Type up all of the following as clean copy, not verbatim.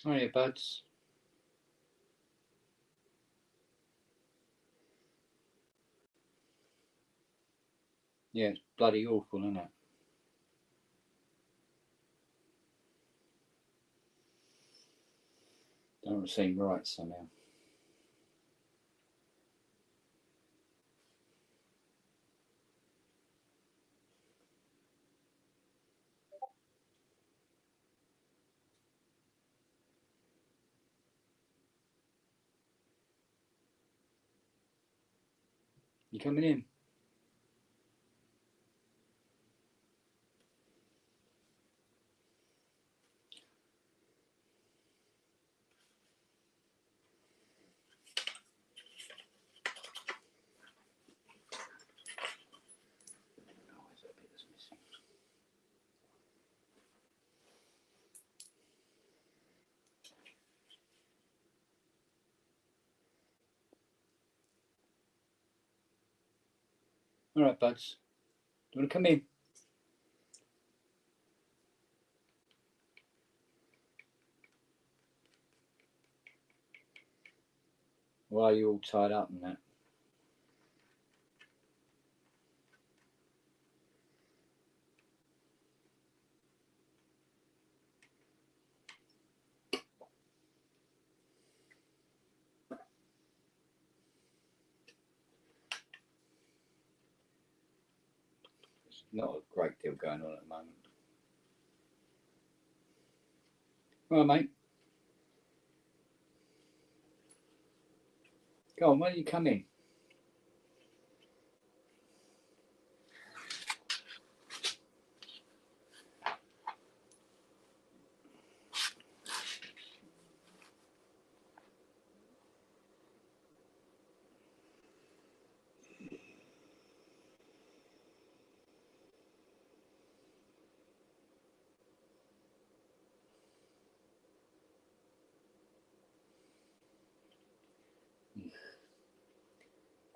Hiya, buds. Yeah, it's bloody awful, isn't it? Don't seem right somehow. You coming in? Oh, there's a bit that's missing. All right, buds. Do you want to come in? Why are you all tied up and that? There's not a great deal going on at the moment. All right, mate. Go on, why don't you come in?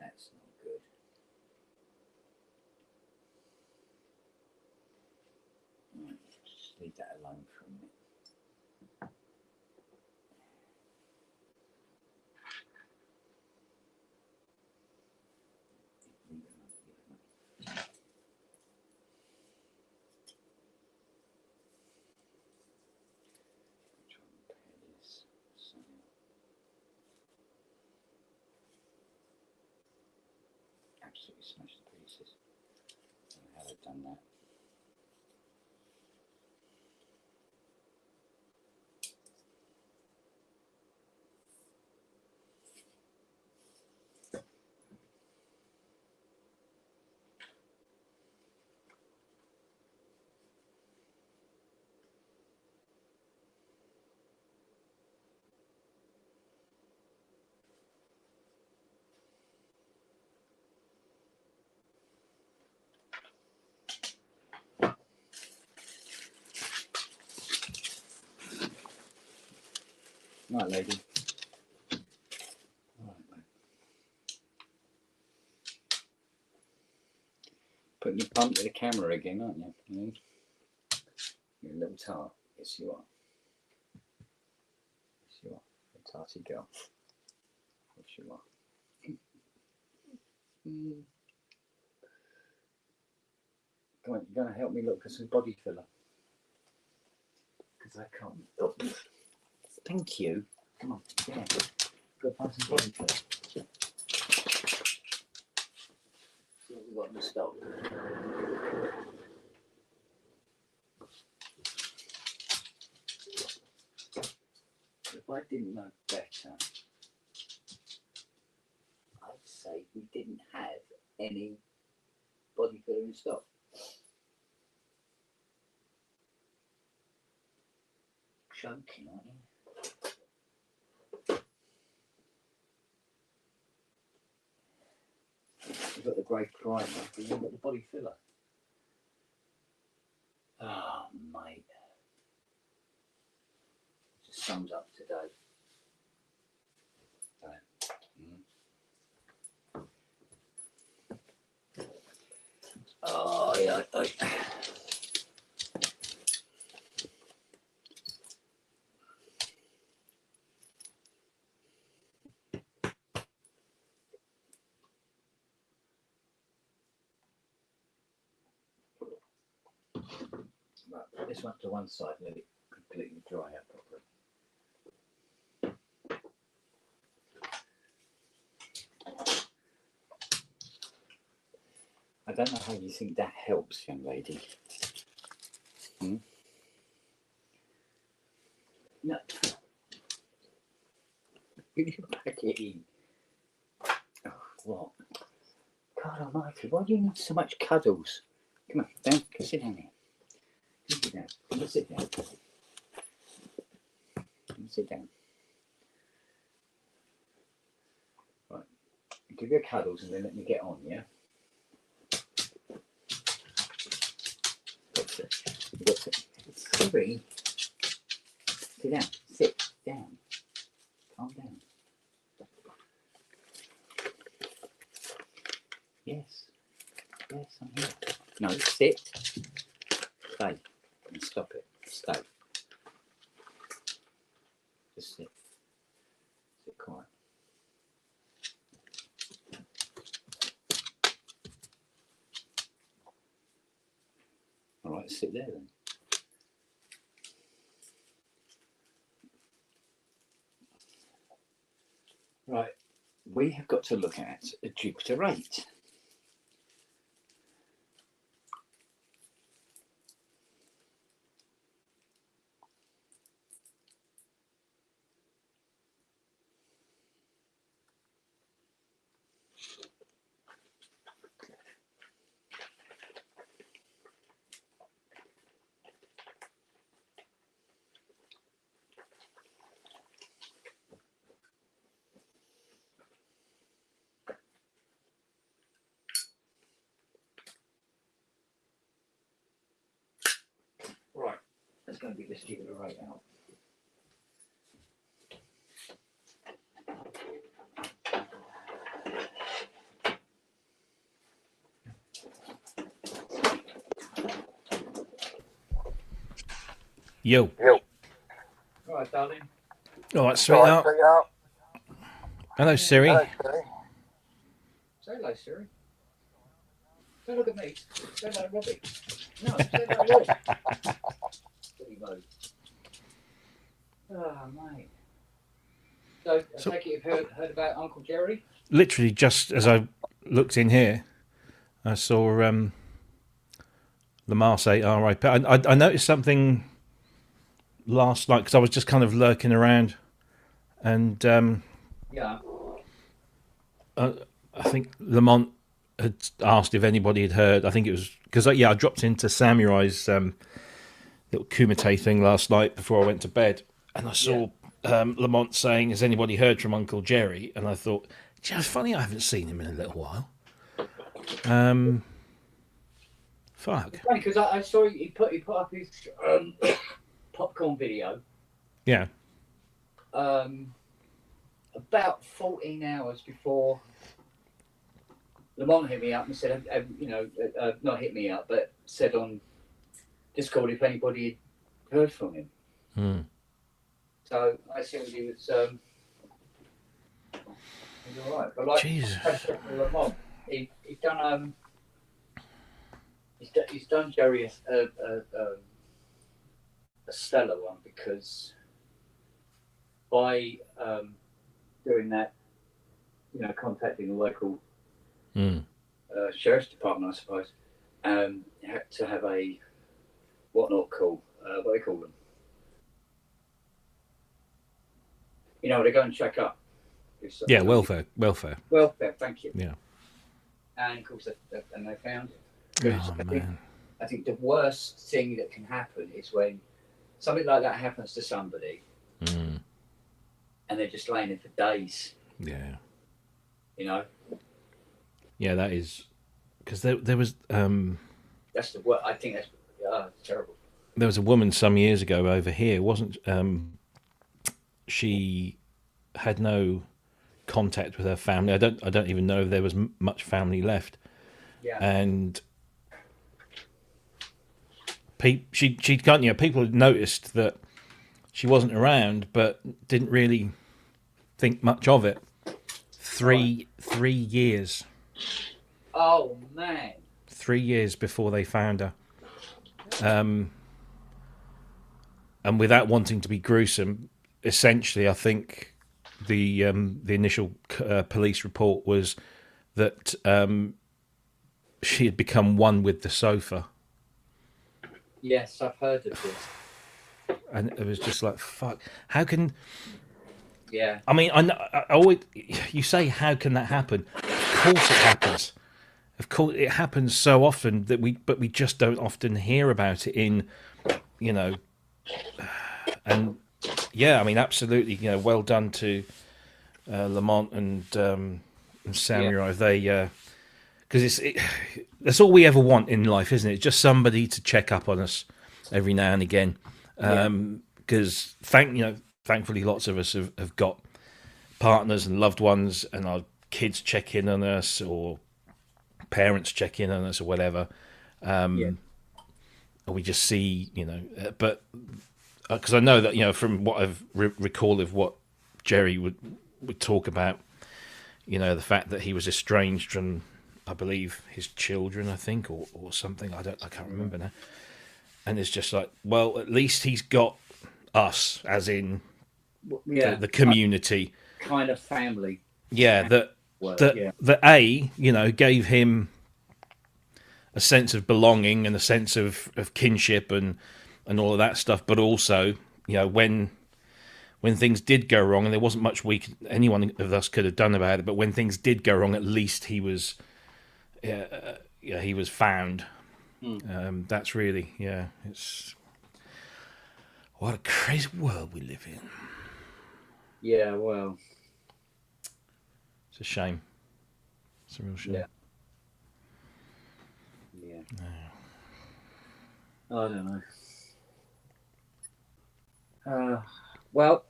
That's not good. Right, just leave that alone for a minute. Absolutely smashed to pieces. I don't know how they've done that. Right, lady. All right, mate. Putting your bump to the camera again, aren't you? You're a little tart. Yes, you are. Yes, you are. A tarty girl. Yes, you are. Come on, you're going to help me look for some body filler. Because I can't. Oh. Thank you. Come on, yeah. Go find some body filler. See what we've got in the stock. If I didn't know better, I'd say we didn't have any body filler in stock. Joking, aren't you? You've got the grey primer, but you've got the body filler. Oh, mate. Just sums up today. Oh, yeah. this one to one side and let it completely dry out properly. I don't know how you think that helps, young lady. Hmm? No. You pack it in. Oh, what? God almighty, why do you need so much cuddles? Come on, down, sit down here. Sit down. Sit down. Sit down. Right. Give you cuddles and then let me get on, yeah? Got it. Got it. Sorry. Sit down. Sit down. Calm down. Yes. Yes, I'm here. No, sit. Stay. And stop it. Stay. Just sit. Sit quiet. All right, sit there then. Right, we have got to look at a Jupiter 8. Right, let's go and get this Jupiter 8 out. Yo. All right, darling. All right, sweetheart. Hello, Siri. Hello, Siri. Say hello, Siri. Don't look at me. Say hello, Robbie. No, say hello, Robbie. Silly mode. Oh, mate. So, I take it you've heard about Uncle Jerry? Literally, just as I looked in here, I saw Lamar say RIP. I noticed something last night because I was just kind of lurking around, and Yeah. I think Lamont had asked if anybody had heard. I think it was because I dropped into Samurai's little Kumite thing last night before I went to bed, and I saw Lamont saying, "Has anybody heard from Uncle Jerry?" And I thought, "Gee, it's funny, I haven't seen him in a little while." Fuck. It's funny because I saw he put up his popcorn video. Yeah. About 14 hours before Lamont hit me up and said, not hit me up, but said on Discord if anybody had heard from him. So I assumed he was all right. But like Lamont, he's done Jerry a stellar one because by doing that, contacting the local sheriff's department, I suppose, had to have a what do they call them? They go and check up. Yeah, welfare. Welfare, thank you. Yeah. And of course, and they found it. Oh, man. I think the worst thing that can happen is when something like that happens to somebody and they're just laying there for days. Yeah. Yeah, that is because there was. That's the worst. I think that's terrible. There was a woman some years ago over here, wasn't? She had no contact with her family. I don't even know if there was much family left. Yeah. And she'd gone. People had noticed that she wasn't around, but didn't really think much of it. 3 years. Oh man. 3 years before they found her. and without wanting to be gruesome, essentially, I think the initial police report was that she had become one with the sofa. Yes, I've heard of this. And it was just like, fuck. How can? Yeah. I mean, I always, you say, how can that happen? Of course, it happens. Of course, it happens so often that we just don't often hear about it in, you know, and yeah, I mean, absolutely, you know, well done to Lamont and Samurai. They because that's all we ever want in life, isn't it? Just somebody to check up on us every now and again. Because thankfully, lots of us have got partners and loved ones, and our kids check in on us, or parents check in on us, or whatever. Or we just see, but because I know that, from what I've recalled of what Jerry would talk about, the fact that he was estranged from, I believe, his children, I think, or something. I can't remember now. And it's just like, well, at least he's got us, as in the community, kind of family. Yeah, that gave him a sense of belonging and a sense of kinship and all of that stuff. But also, when things did go wrong, and there wasn't much anyone of us could have done about it, but when things did go wrong, at least he was, he was found. That's really, it's what a crazy world we live in. Yeah, well, it's a shame. It's a real shame. Yeah. I don't know. Well,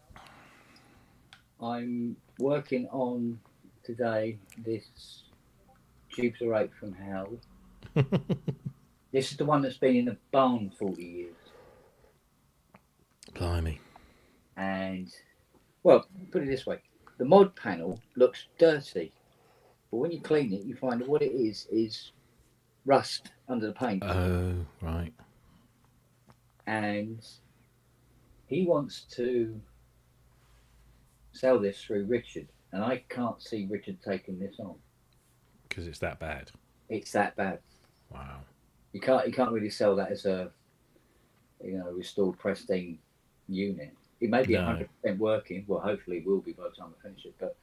I'm working on today this Jupiter 8 from hell. This is the one that's been in the barn 40 years. Blimey. And, well, put it this way. The mod panel looks dirty. But when you clean it, you find that what it is rust under the paint. Oh, right. And he wants to sell this through Richard. And I can't see Richard taking this on. Because it's that bad. It's that bad. Wow. You can't really sell that as a restored pristine unit. It may be 100% working. Well, hopefully it will be by the time I finish it. But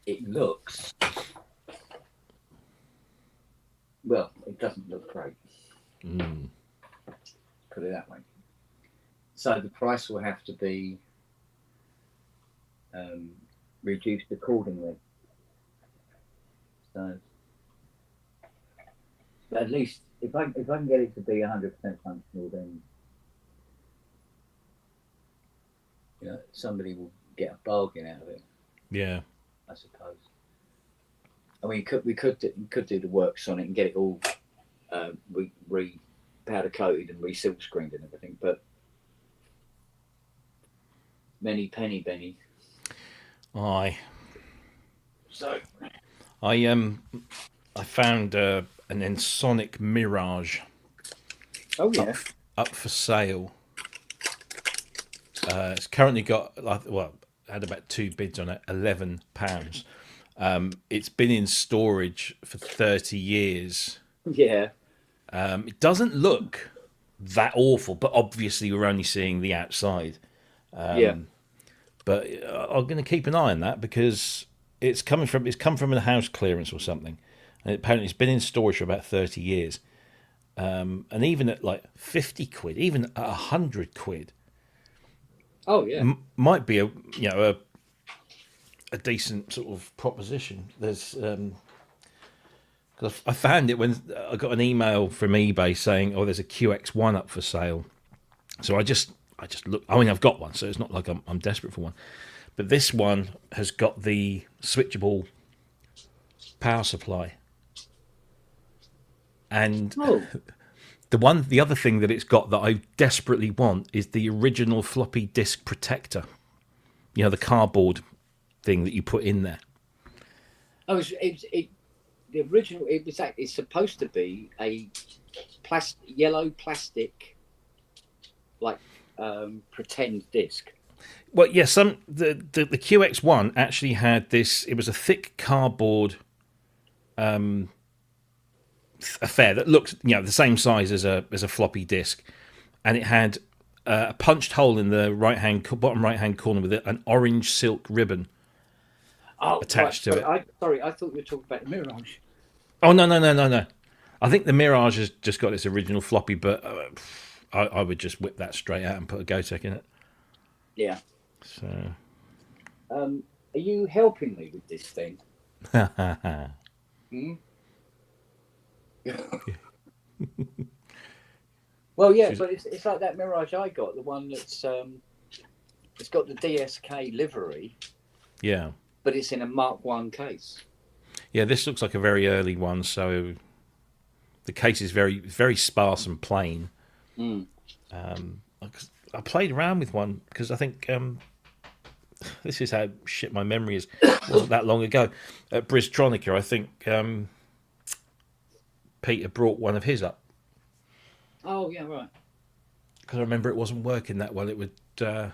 it looks, well, it doesn't look great. Put it that way. So the price will have to be reduced accordingly. So, but at least if I can get it to be 100% functional, then somebody will get a bargain out of it. Yeah, I suppose. I mean, we could do the works on it and get it all re powder coated and re-silk screened and everything, but many penny Benny. Aye. So I found an Ensoniq Mirage. Oh yeah. Up for sale. It's currently got had about 2 bids on it, £11. It's been in storage for 30 years. Yeah. It doesn't look that awful, but obviously we're only seeing the outside. But I'm going to keep an eye on that because it's come from a house clearance or something, and apparently it's been in storage for about 30 years. And even at like 50 quid, even at 100 quid. Oh yeah. Might be a decent sort of proposition. There's because I found it when I got an email from eBay saying, "Oh, there's a QX1 up for sale." So I just looked. I mean, I've got one, so it's not like I'm desperate for one. But this one has got the switchable power supply, and the other thing that it's got that I desperately want is the original floppy disk protector. The cardboard thing that you put in there. Oh, the original. It's supposed to be a yellow plastic like pretend disc. Well, yeah, the QX1 actually had this. It was a thick cardboard affair that looked, the same size as a floppy disk, and it had a punched hole in the bottom right hand corner with an orange silk ribbon attached to it. I thought you were talking about the Mirage. Oh no! I think the Mirage has just got its original floppy, but I would just whip that straight out and put a Gotek in it. Yeah. So. Are you helping me with this thing? Hmm? Well, yeah, but it's like that Mirage I got, the one that's it's got the DSK livery. Yeah. But it's in a Mark 1 case. Yeah, this looks like a very early one, so the case is very sparse and plain. I played around with one because I think this is how shit my memory is. It wasn't that long ago at Bristronica. I think Peter brought one of his up. Oh yeah, right. Because I remember it wasn't working that well. It would had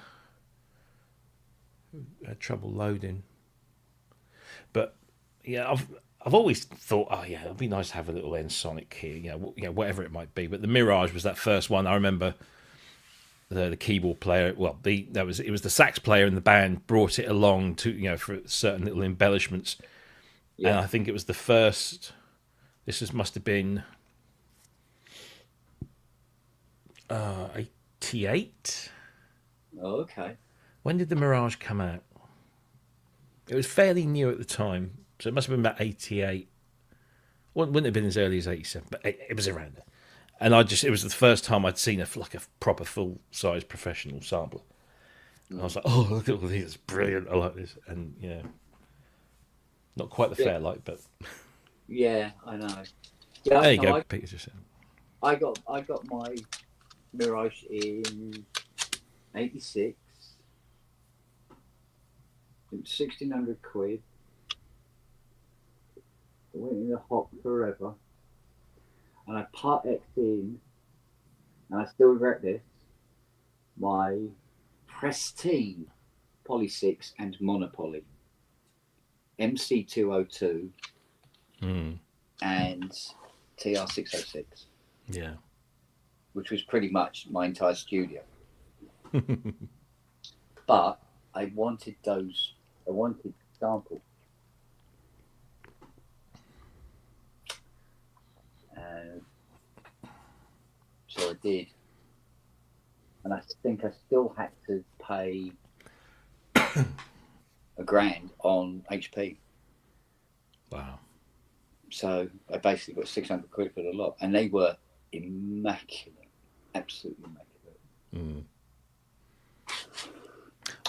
trouble loading. But yeah, I've always thought, oh yeah, it'd be nice to have a little N-Sonic here, whatever it might be. But the Mirage was that first one. I remember the keyboard player. Well, it was the sax player in the band brought it along to for certain little embellishments. Yeah. And I think it was the first. Must have been 88. Oh, okay. When did the Mirage come out? It was fairly new at the time, so it must have been about 88. Well, wouldn't have been as early as 87, but it was around there. And it was the first time I'd seen a proper full-size professional sampler. And I was like, oh, look at all these, it's brilliant, I like this. And yeah, not quite the Fairlight, but... Yeah, I know. Yeah, there you go, Peter just said. I got my Mirage in 86. It was 1,600 quid. I went in the hop forever. And I part X'd in, and I still regret this, my Pristine Poly 6 and Monopoly. MC202 and TR606. Yeah. Which was pretty much my entire studio. But I wanted samples. So I did. And I think I still had to pay $1,000 on HP. Wow. So I basically got 600 quid for the lot. And they were immaculate. Absolutely immaculate.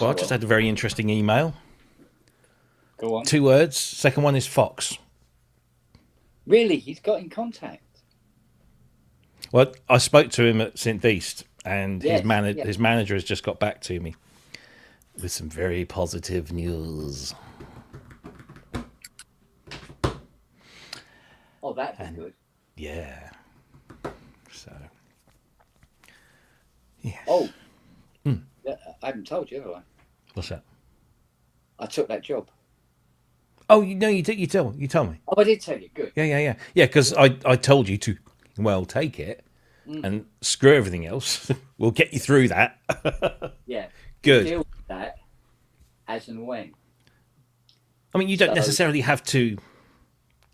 Well, I just had a very interesting email. Go on. 2 words. Second one is Fox. Really? He's got in contact? Well, I spoke to him at Synth East, and his manager has just got back to me with some very positive news. Oh, that's good. Yeah. So. Yeah. Oh. I haven't told you, have I? What's that? I took that job. Oh, you tell me. Oh, I did tell you. Good. Yeah. Because I told you to, take it and screw everything else. We'll get you through that. Yeah. Good. Deal with that as and when. I mean, you don't necessarily have to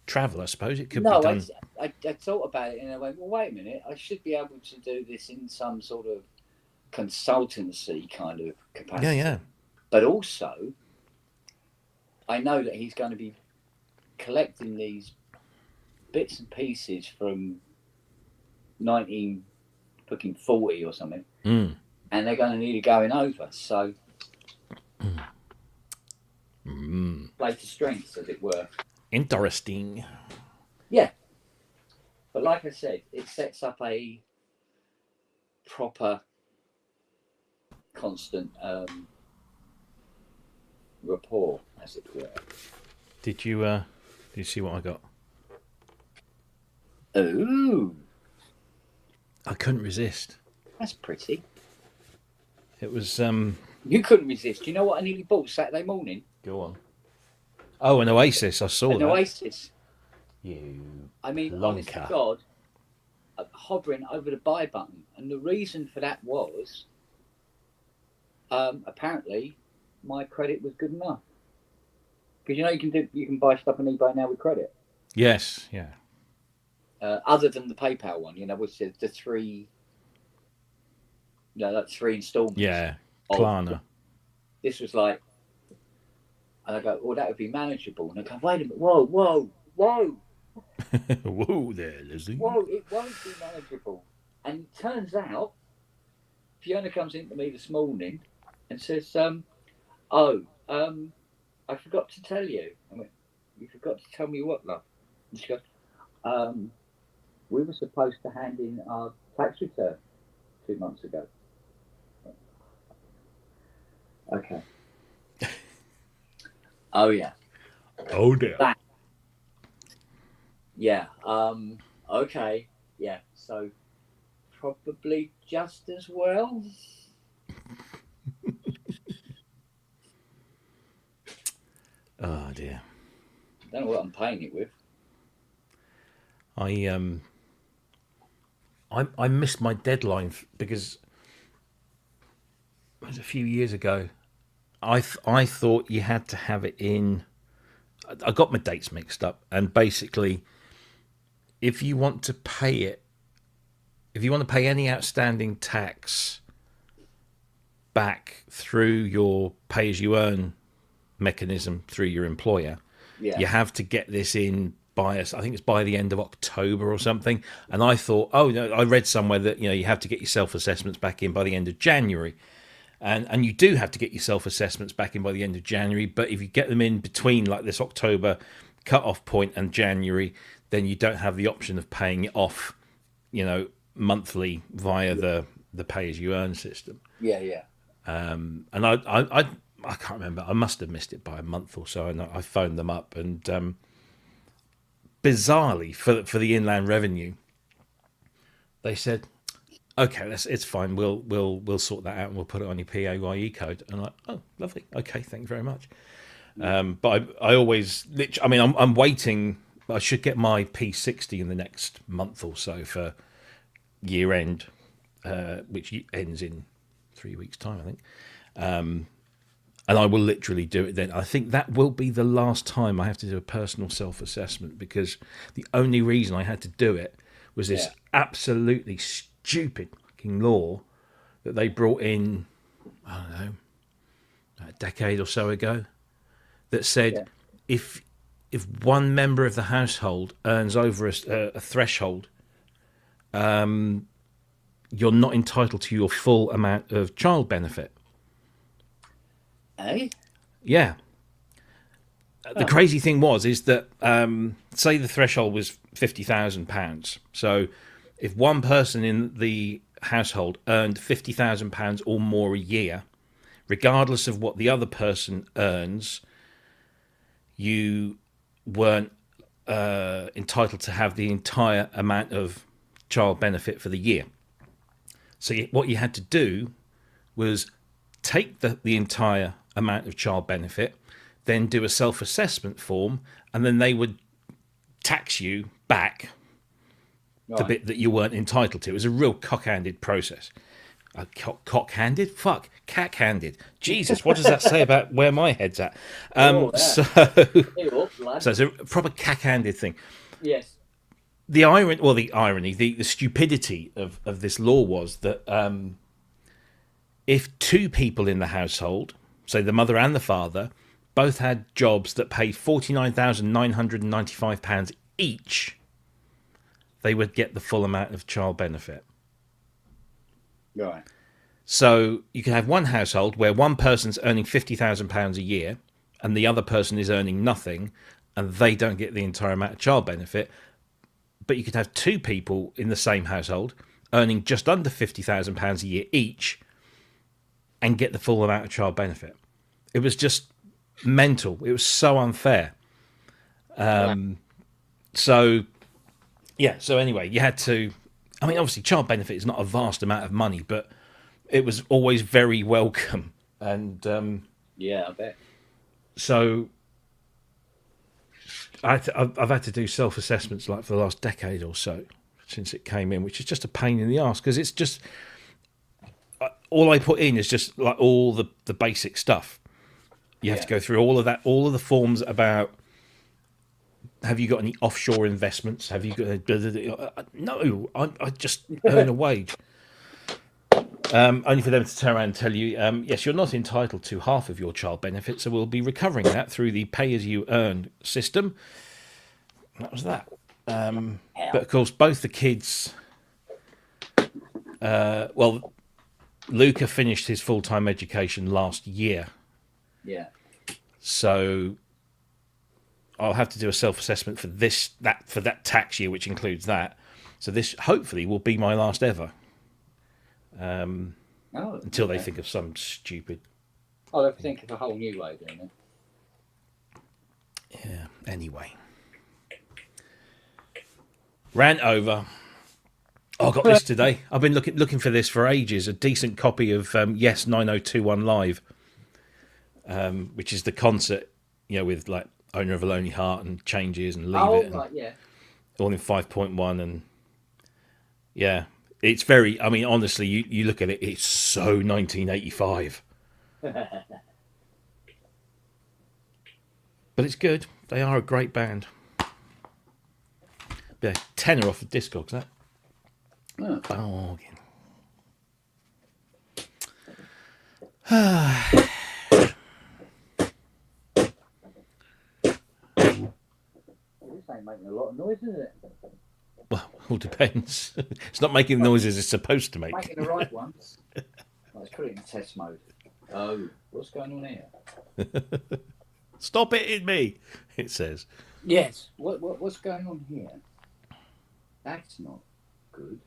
travel, I suppose. It could be done. I thought about it and I went, well, wait a minute. I should be able to do this in some sort of consultancy kind of capacity. Yeah. But also, I know that he's going to be collecting these bits and pieces from 1940 or something, and they're going to need it going over. So, play to strengths, as it were. Interesting. Yeah, but like I said, it sets up a proper, constant rapport, as it were. Did you see what I got? Ooh, I couldn't resist. that's pretty. It was. You couldn't resist. You know what I nearly bought Saturday morning? Go on. Oh, an Oasis. I saw An that. Oasis. You I mean, honest to plonker. God, hovering over the buy button, and the reason for that was apparently my credit was good enough. Because you can buy stuff on eBay now with credit. Yes. Yeah. Other than the PayPal one, which is the three, that's three installments. Yeah. Klarna. This was like, and I go, well, that would be manageable. And I go, wait a minute, whoa. Whoa there, Lizzie. Whoa, it won't be manageable. And it turns out, Fiona comes into me this morning and says, I forgot to tell you. I went, you forgot to tell me what, love? And she goes, we were supposed to hand in our tax return 2 months ago. Okay. Oh, yeah. Oh, dear. Yeah. Okay. Yeah. So probably just as well. Oh dear. I don't know what I'm paying it with. I missed my deadline because it was a few years ago. I thought you had to have it in. I got my dates mixed up, and basically, if you want to pay any outstanding tax back through your pay-as-you-earn mechanism through your employer, you have to get this in by I think it's by the end of October or something. And I thought, oh no, I read somewhere that you have to get your self-assessments back in by the end of January. And you do have to get your self-assessments back in by the end of January, but if you get them in between like this October cut-off point and January, then you don't have the option of paying it off, monthly via the pay-as-you-earn system. Yeah. And I can't remember. I must have missed it by a month or so, and I phoned them up, and bizarrely for the Inland Revenue, they said, okay, it's fine. We'll sort that out and we'll put it on your PAYE code. And I'm like, oh, lovely. Okay, thank you very much. But I always, I'm waiting. I should get my P60 in the next month or so for year end, which ends in 3 weeks' time, I think. And I will literally do it then. I think that will be the last time I have to do a personal self-assessment, because the only reason I had to do it was this absolutely stupid fucking law that they brought in, I don't know, a decade or so ago, that said if one member of the household earns over a threshold, you're not entitled to your full amount of child benefit. Eh? Yeah. The crazy thing is that say the threshold was £50,000. So if one person in the household earned £50,000 or more a year, regardless of what the other person earns, you weren't entitled to have the entire amount of child benefit for the year. So what you had to do was take the entire amount of child benefit, then do a self-assessment form, and then they would tax you back the bit that you weren't entitled to. It was a real cock-handed process. Cock-handed? Fuck. Cack-handed. Jesus, what does that say about where my head's at? So it's a proper cack-handed thing. Yes. The irony, the stupidity of this law was that if two people in the household, say the mother and the father, both had jobs that paid £49,995 each, they would get the full amount of child benefit. Right. So you can have one household where one person's earning £50,000 a year and the other person is earning nothing, and they don't get the entire amount of child benefit. But you could have two people in the same household earning just under £50,000 a year each and get the full amount of child benefit. It was just mental. It was so unfair. So anyway, you had to... I mean, obviously, child benefit is not a vast amount of money, but it was always very welcome, and Yeah, I bet. so I've had to do self-assessments like for the last decade or so since it came in, which is just a pain in the arse because it's just all I put in is just like all the basic stuff. You have to go through all of that, all of the forms about have you got any offshore investments? Have you got no? I just earn a wage. Only for them to turn around and tell you, yes, you're not entitled to half of your child benefits, so we'll be recovering that through the pay-as-you-earn system. And that was that. But of course, both the kids. Well, Luca finished his full-time education last year. Yeah. So I'll have to do a self-assessment for that tax year, which includes that. So this hopefully will be my last ever. Until they think of some stupid. Oh, they'll think of a whole new way of doing it. Yeah. Anyway, rant over. Oh, I got this today. I've been looking for this for ages. A decent copy of Yes 9021 Live, which is the concert, with like Owner of a Lonely Heart and Changes and Leave It. Right, yeah. All in 5.1 and yeah. It's very, I mean, honestly, you look at it, it's so 1985. But it's good. They are a great band. They're tenner off of Discogs, that. Oh, again. This ain't making a lot of noise, is it? Well, all depends. It's not making the noises it's supposed to make. Making the right ones. Let's put it in test mode. Oh, what's going on here? Stop it in me, it says. Yes. What's going on here? That's not good.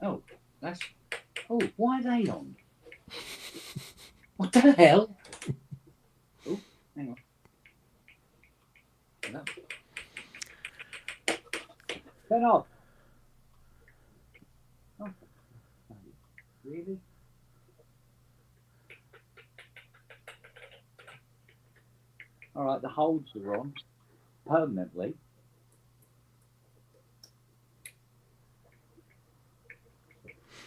Oh, that's. Oh, why are they on? What the hell? Oh, hang on. No. Turn off. Oh, really? All right, the holds are on permanently.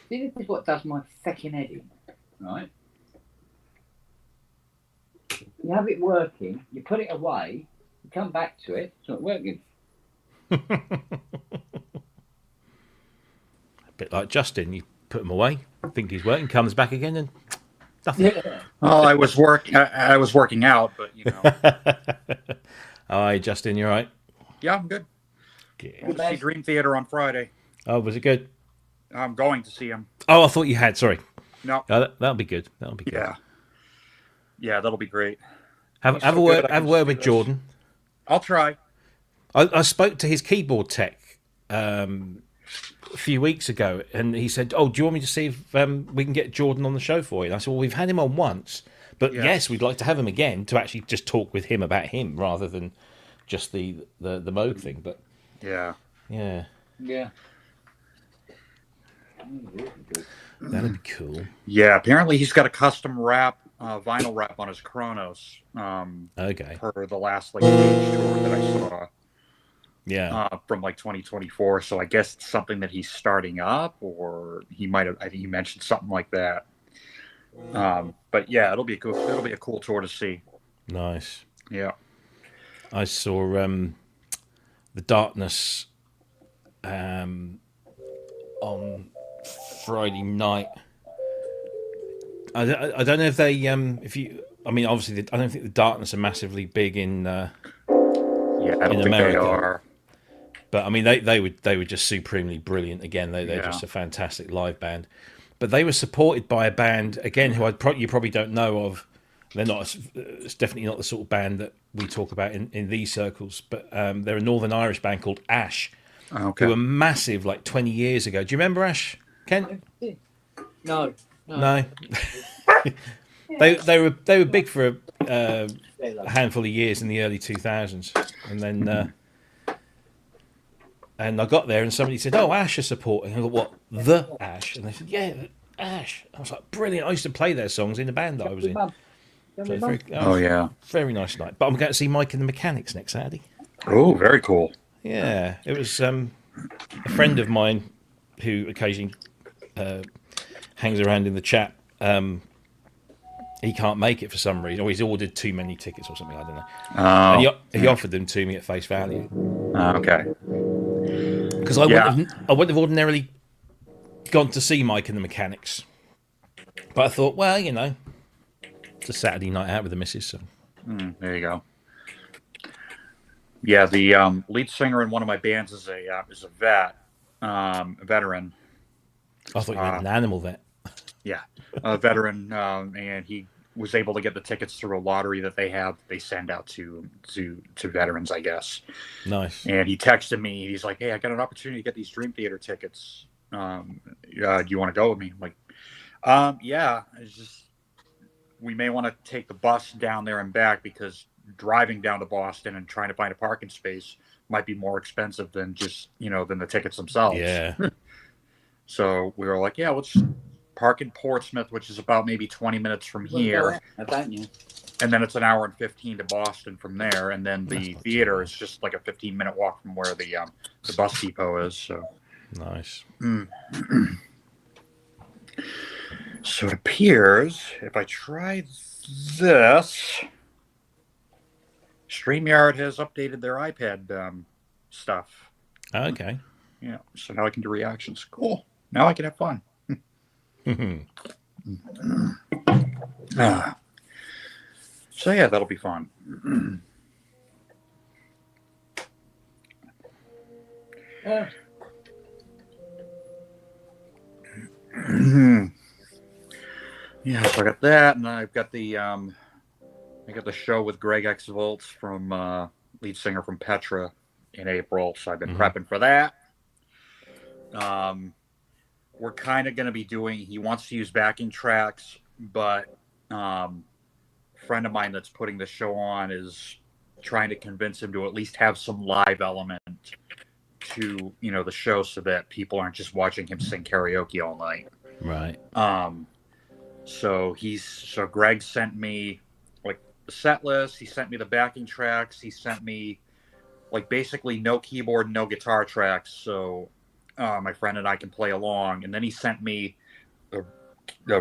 This is what does my fecking head in, right? You have it working, you put it away, you come back to it, it's not working. A bit like Justin, you put him away, think he's working, comes back again, and nothing. Yeah. Well, I was working out, but Hi, Justin, you all right? Yeah, I'm good. Yeah. Went to see Dream Theater on Friday. Oh, was it good? I'm going to see him. Oh, I thought you had. Sorry. No. Oh, that'll be good. That'll be good. Yeah, that'll be great. Have a word with Jordan. I'll try. I spoke to his keyboard tech a few weeks ago, and he said, "Oh, do you want me to see if we can get Jordan on the show for you?" And I said, "Well, we've had him on once, but yes, we'd like to have him again to actually just talk with him about him rather than just the Moog thing." But yeah. That'd be cool. Yeah, apparently he's got a custom vinyl wrap on his Kronos. Okay. For the last stage tour that I saw. Yeah. From 2024. So I guess it's something that he's starting up, or he might have. I think he mentioned something like that. But yeah, it'll be a cool tour to see. Nice. Yeah. I saw the Darkness on Friday night. I don't know if they I mean, obviously I don't think the Darkness are massively big in I don't think America. they are. But I mean, they were just supremely brilliant. Again, they're just a fantastic live band. But they were supported by a band again who you probably don't know of. They're not. It's definitely not the sort of band that we talk about in these circles. But they're a Northern Irish band called Ash, who were massive 20 years ago. Do you remember Ash, Ken? No. They were big for a handful of years in the early 2000s, and then and I got there and somebody said, "Oh, Ash are supporting." I go, "What, the Ash?" And they said, "Yeah, Ash. I was like, brilliant. I used to play their songs in the band that I was in. So very nice night. But I'm going to see Mike and the Mechanics next Saturday. Oh, very cool. Yeah, it was a friend of mine who occasionally hangs around in the chat. He can't make it for some reason, or he's ordered too many tickets or something. I don't know. And he offered them to me at face value. Okay. Because I wouldn't have ordinarily gone to see Mike and the Mechanics, but I thought, well, you know, it's a Saturday night out with the missus. So. There you go. Yeah, the lead singer in one of my bands is a veteran. I thought you meant an animal vet. Yeah, a veteran, and he was able to get the tickets through a lottery that they send out to veterans, I guess. Nice. And he texted me. He's like, "Hey, I got an opportunity to get these Dream Theater tickets. Do you want to go with me?" I'm like, yeah. It's just we may want to take the bus down there and back because driving down to Boston and trying to find a parking space might be more expensive than than the tickets themselves. Yeah. So we were like, yeah, let's park in Portsmouth, which is about maybe 20 minutes from here. And then it's an hour and 15 to Boston from there. And then the theater is just like a 15-minute walk from where the bus depot is. So nice. So it appears if I try this, StreamYard has updated their iPad stuff. Okay. Yeah. So now I can do reactions. Cool. Now I can have fun. So yeah, that'll be fun. Yeah, so I got that, and I've got the show with Greg X Volts from lead singer from Petra in April. So I've been prepping for that. We're kind of going to be he wants to use backing tracks, but a friend of mine that's putting the show on is trying to convince him to at least have some live element to, the show so that people aren't just watching him sing karaoke all night. Right. So Greg sent me like the set list. He sent me the backing tracks. He sent me like basically no keyboard, no guitar tracks. So my friend and I can play along. And then he sent me the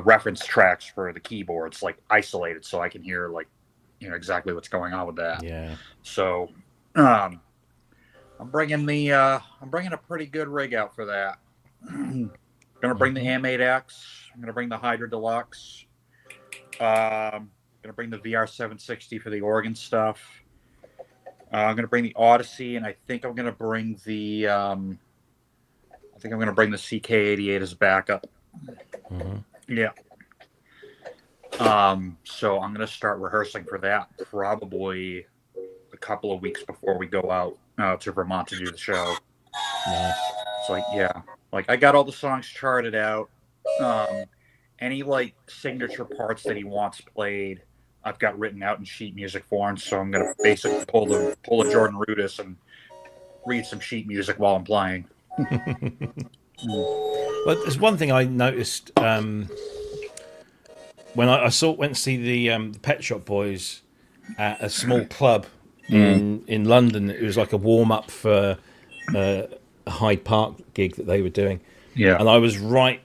reference tracks for the keyboards, like isolated, so I can hear like, exactly what's going on with that. Yeah. So I'm bringing a pretty good rig out for that. Gonna bring the M8X. I'm gonna bring the Hydra Deluxe. Gonna bring the VR760 for the organ stuff. I'm gonna bring the Odyssey, and I think I'm gonna bring the CK88 as backup. Yeah. So I'm gonna start rehearsing for that probably a couple of weeks before we go out to Vermont to do the show. Nice. It's like, yeah. Like, I got all the songs charted out. Any, like, signature parts that he wants played, I've got written out in sheet music form, so I'm going to basically pull a Jordan Rudess and read some sheet music while I'm playing. Well, there's one thing I noticed when I went to see the Pet Shop Boys at a small club in London. It was like a warm-up for a Hyde Park gig that they were doing. Yeah. And I was on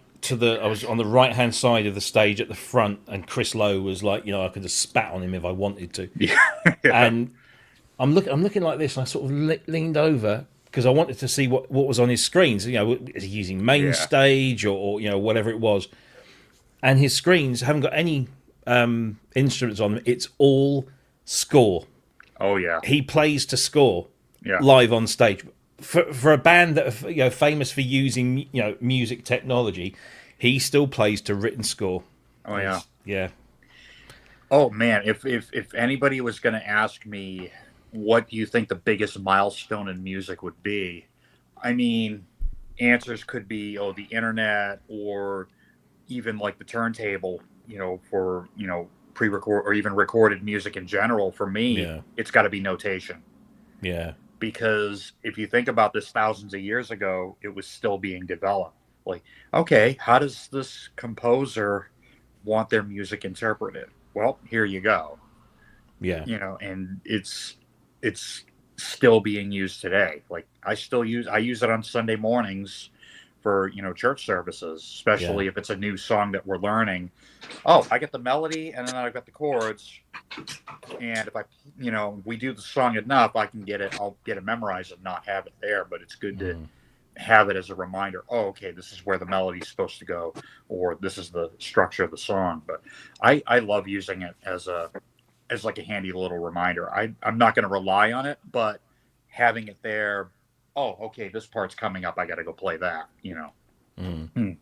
the right hand side of the stage at the front, and Chris Lowe was like, I could have spat on him if I wanted to. Yeah. And I'm looking like this, and I sort of leaned over because I wanted to see what was on his screens. Is he using main stage or whatever it was? And his screens haven't got any instruments on them. It's all score. Oh yeah. He plays to score live on stage. For a band that are famous for using music technology, he still plays to written score. Oh yeah, yeah. Oh man, if anybody was going to ask me what do you think the biggest milestone in music would be, I mean, answers could be the internet or even like the turntable. For pre-record or even recorded music in general. For me, it's got to be notation. Yeah. Because if you think about this thousands of years ago, it was still being developed. Like, okay, how does this composer want their music interpreted? Well, here you go. Yeah. And it's still being used today. Like I use it on Sunday mornings for, church services, especially if it's a new song that we're learning. Oh, I get the melody and then I've got the chords. And if we do the song enough, I'll get it memorized and not have it there, but it's good to have it as a reminder. Oh, okay, this is where the melody's supposed to go, or this is the structure of the song. But I love using it as like a handy little reminder. I'm not going to rely on it, but having it there, oh, okay, this part's coming up. I got to go play that, Mm.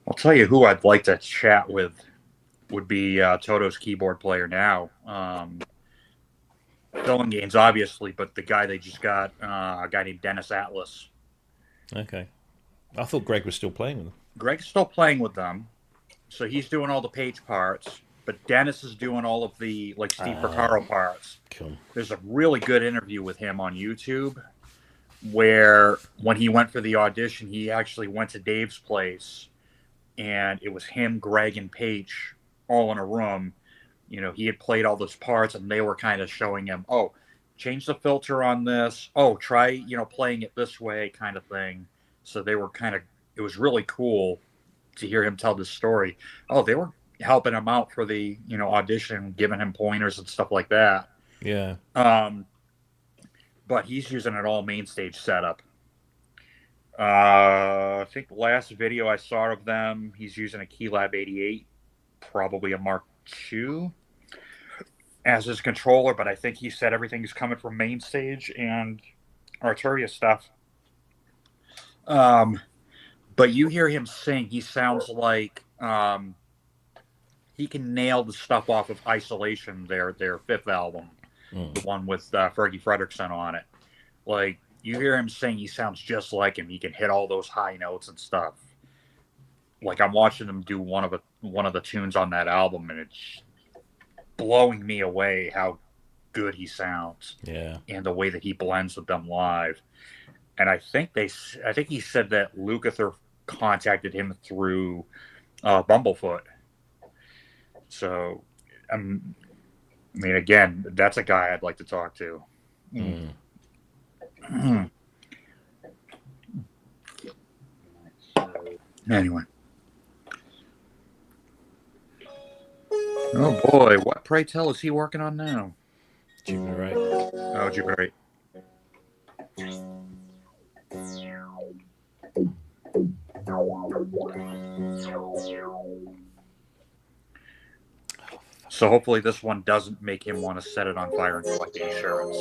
I'll tell you who I'd like to chat with would be Toto's keyboard player now. Filling games, obviously, but the guy they just got, a guy named Dennis Atlas. Okay. I thought Greg was still playing with them. Greg's still playing with them, so he's doing all the page parts, but Dennis is doing all of the, like, Steve Porcaro parts. Cool. There's a really good interview with him on YouTube where when he went for the audition, he actually went to Dave's place, and it was him, Greg, and Paige all in a room. He had played all those parts, and they were kind of showing him, oh, change the filter on this. Oh, try, playing it this way, kind of thing. So they were it was really cool to hear him tell this story. Oh, they were helping him out for the, audition, giving him pointers and stuff like that. Yeah. But he's using an all main stage setup. I think the last video I saw of them, he's using a Keylab 88, probably a Mark II, as his controller, but I think he said everything's coming from main stage and Arturia stuff. But you hear him sing, he sounds like he can nail the stuff off of Isolation, their fifth album, the one with Fergie Fredrickson on it. Like, you hear him sing, he sounds just like him. He can hit all those high notes and stuff. Like, I'm watching him do one of the tunes on that album, and it's blowing me away how good he sounds. Yeah. And the way that he blends with them live. And I think he said that Lukather contacted him through Bumblefoot. So, I mean, again, that's a guy I'd like to talk to. Anyway. Oh boy, what, pray tell, is he working on now? Jubilee. Oh, Jubilee. So hopefully this one doesn't make him want to set it on fire and collect the insurance.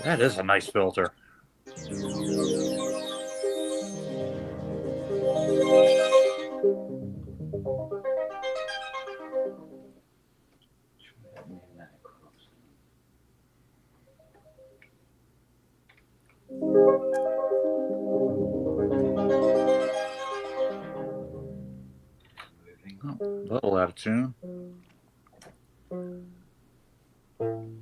That is a nice filter. Oh, a little out of tune.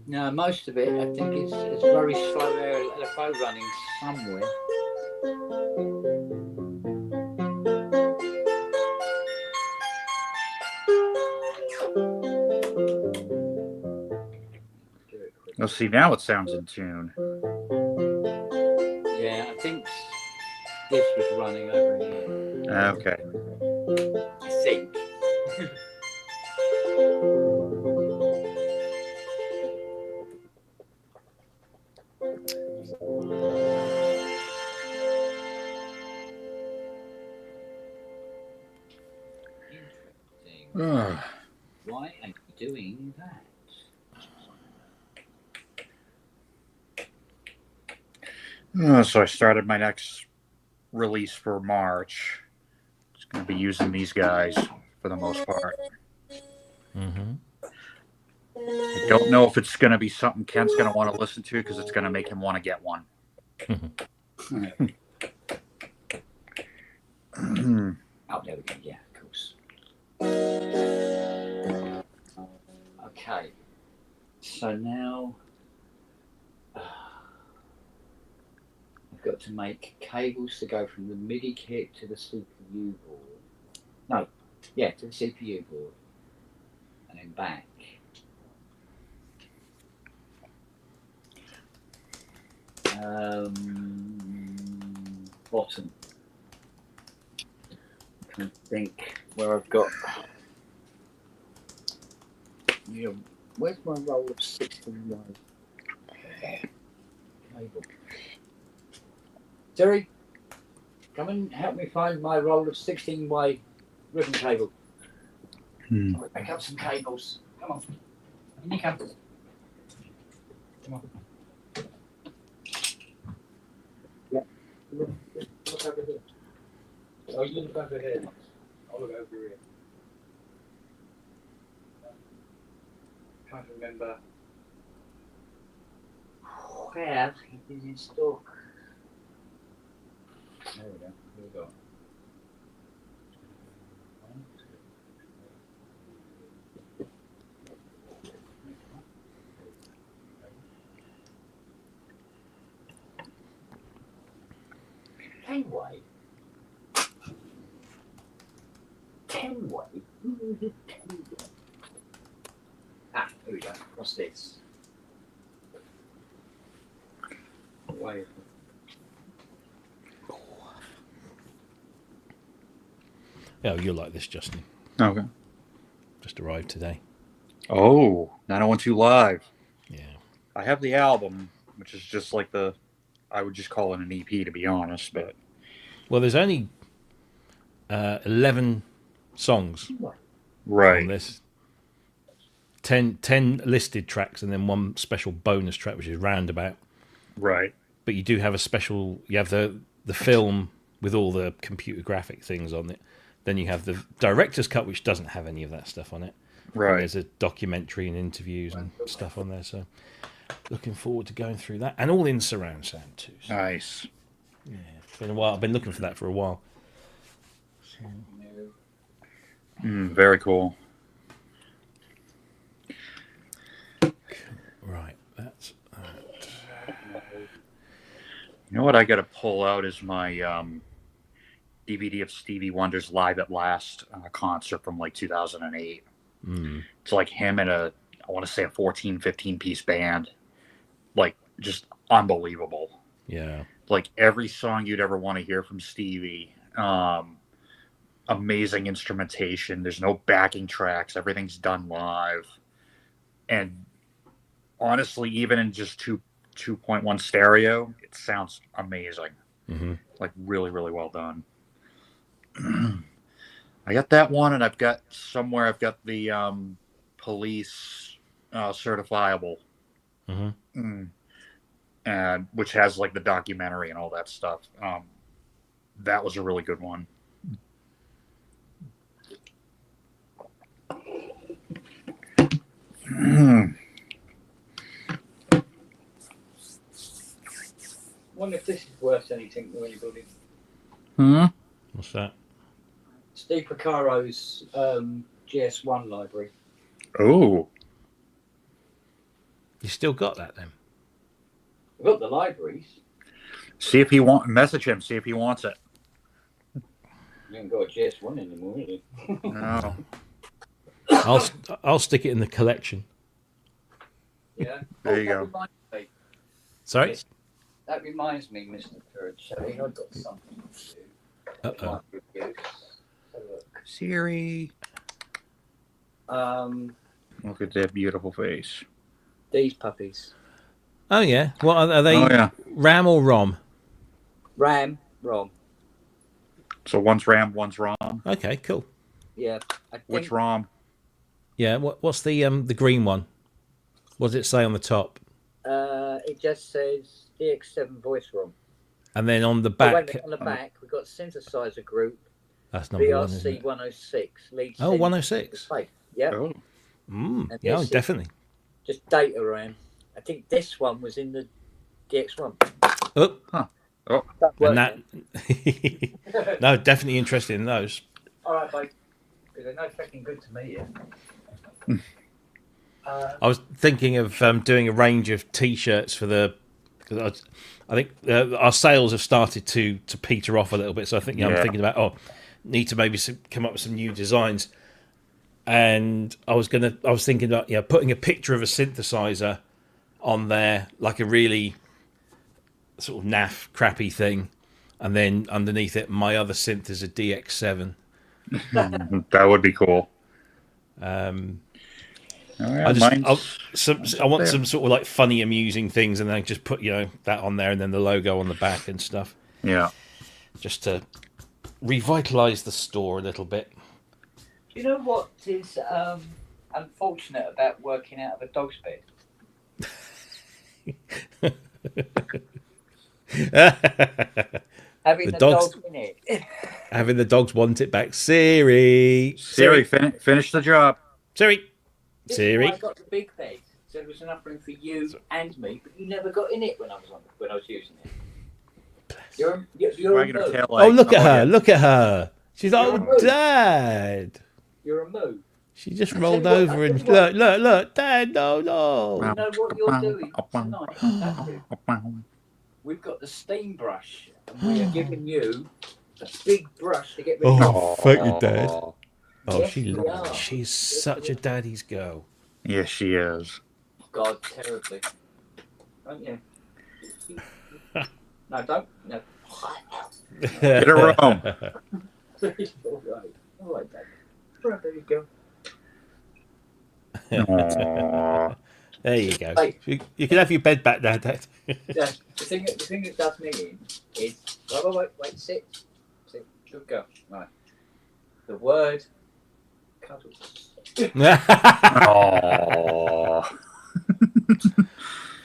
No, most of it, I think it's very slow there. LFO running somewhere. Oh, see, now it sounds in tune. Yeah, I think this was running over here. Okay. I think. Why are you doing that? So I started my next release for March. It's going to be using these guys for the most part. Mm-hmm. I don't know if it's going to be something Kent's going to want to listen to because it's going to make him want to get one. Oh, there we go. Yeah, of course. Okay. So now I've got to make cables to go from the MIDI kit to the CPU board. No, yeah, to the CPU board. And then back. Bottom. I can think where I've got. Yeah, where's my roll of 16 cable? Terry, come and help me find my roll of 16-way ribbon cable. I'll pick up some cables. Come on. In you come. Come on. Yeah. Look over here. Oh, you look over here. I'll look over here. Trying to remember where it is in stock. There we go. Here we go. Ten-way. Ten-way? Who is it? Ten-way? Ah, here we go. What's this? Wait. Oh, you'll like this, Justin. Okay. Just arrived today. Oh, 9012 Live. Yeah. I have the album, which is just like I would just call it an EP, to be honest. But Well, there's only 11 songs right. on this. 10 listed tracks and then one special bonus track, which is Roundabout. Right. But you do have a special... You have the film with all the computer graphic things on it. Then you have the director's cut, which doesn't have any of that stuff on it. Right. And there's a documentary and interviews and stuff on there. So looking forward to going through that. And all in surround sound too. So, Nice. yeah, it's been a while. I've been looking for that for a while. So, Very cool. right, that's that. You know what I got to pull out is my DVD of Stevie Wonder's Live at Last concert from like 2008. It's like him and I want to say a 14, 15 piece band. Like, just unbelievable. Yeah. Like every song you'd ever want to hear from Stevie. Amazing instrumentation. There's no backing tracks. Everything's done live. And honestly, even in just 2.1 stereo, it sounds amazing. Like really, really well done. I got that one, and I've got the Police certifiable, and which has like the documentary and all that stuff. That was a really good one. Wonder if this is worth anything to anybody. What's that? Steve Porcaro's GS1 library. Oh, You still got that then? I've got the libraries. message him, see if he wants it. You haven't got a GS1 anymore, really. No. I'll stick it in the collection. Yeah. There you that go. reminds me- Sorry? That reminds me, Mr. Perichelli, I've got something to do. Uh-oh. Might be of use. Have a look. Siri. Look at that beautiful face. These puppies. Oh, yeah. What are they? Oh, yeah. RAM or ROM? RAM. So one's RAM, one's ROM. Okay, cool. Yeah. I think, Which ROM? Yeah, what's the green one? What does it say on the top? It just says DX7 voice ROM. And then on the Oh, back... wait a minute, on the back, we've got Synthesizer Group, That's number one, isn't VRC it? 106. Lead Oh, 106. Yeah. Oh. And Yeah, this is definitely. Just data RAM. I think this one was in the DX1. Oh, Huh. Oh, and that. No, definitely interested in those. All right, mate. They're no fucking good to me yet. I was thinking of doing a range of T-shirts for the. Cause I think our sales have started to peter off a little bit, so I think I'm Yeah. thinking about need to maybe come up with some new designs. And I was thinking about putting a picture of a synthesizer on there, like a really sort of naff, crappy thing, and then underneath it, my other synth is a DX7. That would be cool. I want some sort of like funny, amusing things, and then just put that on there, and then the logo on the back and stuff. Yeah. Just to revitalize the store a little bit. You know what is unfortunate about working out of a dog's bed? Having the dogs in it. Having the dogs want it back. Siri, finish the job. Siri. I got the big bed, so there was enough room for you and me, but you never got in it when I was using it. You're a moo. Oh, look at her! Look at her! She's like, oh, Dad. You're a moo. She just rolled over and look, Dad, no. You know what you're doing tonight? We've got the steam brush, and we are giving you a big brush to get rid of. Oh, thank you, Dad. Oh, Yes, she's such a daddy's girl. Yes, she is. God, terribly. Don't you? No, don't. No. Get her home. All right, Dad. Right, there you go. Aww. There you go. Hey. You can have your bed back now, Dad. Yeah, the thing that does me in is wait, sit, good girl. Right. The word cuddles. Aww.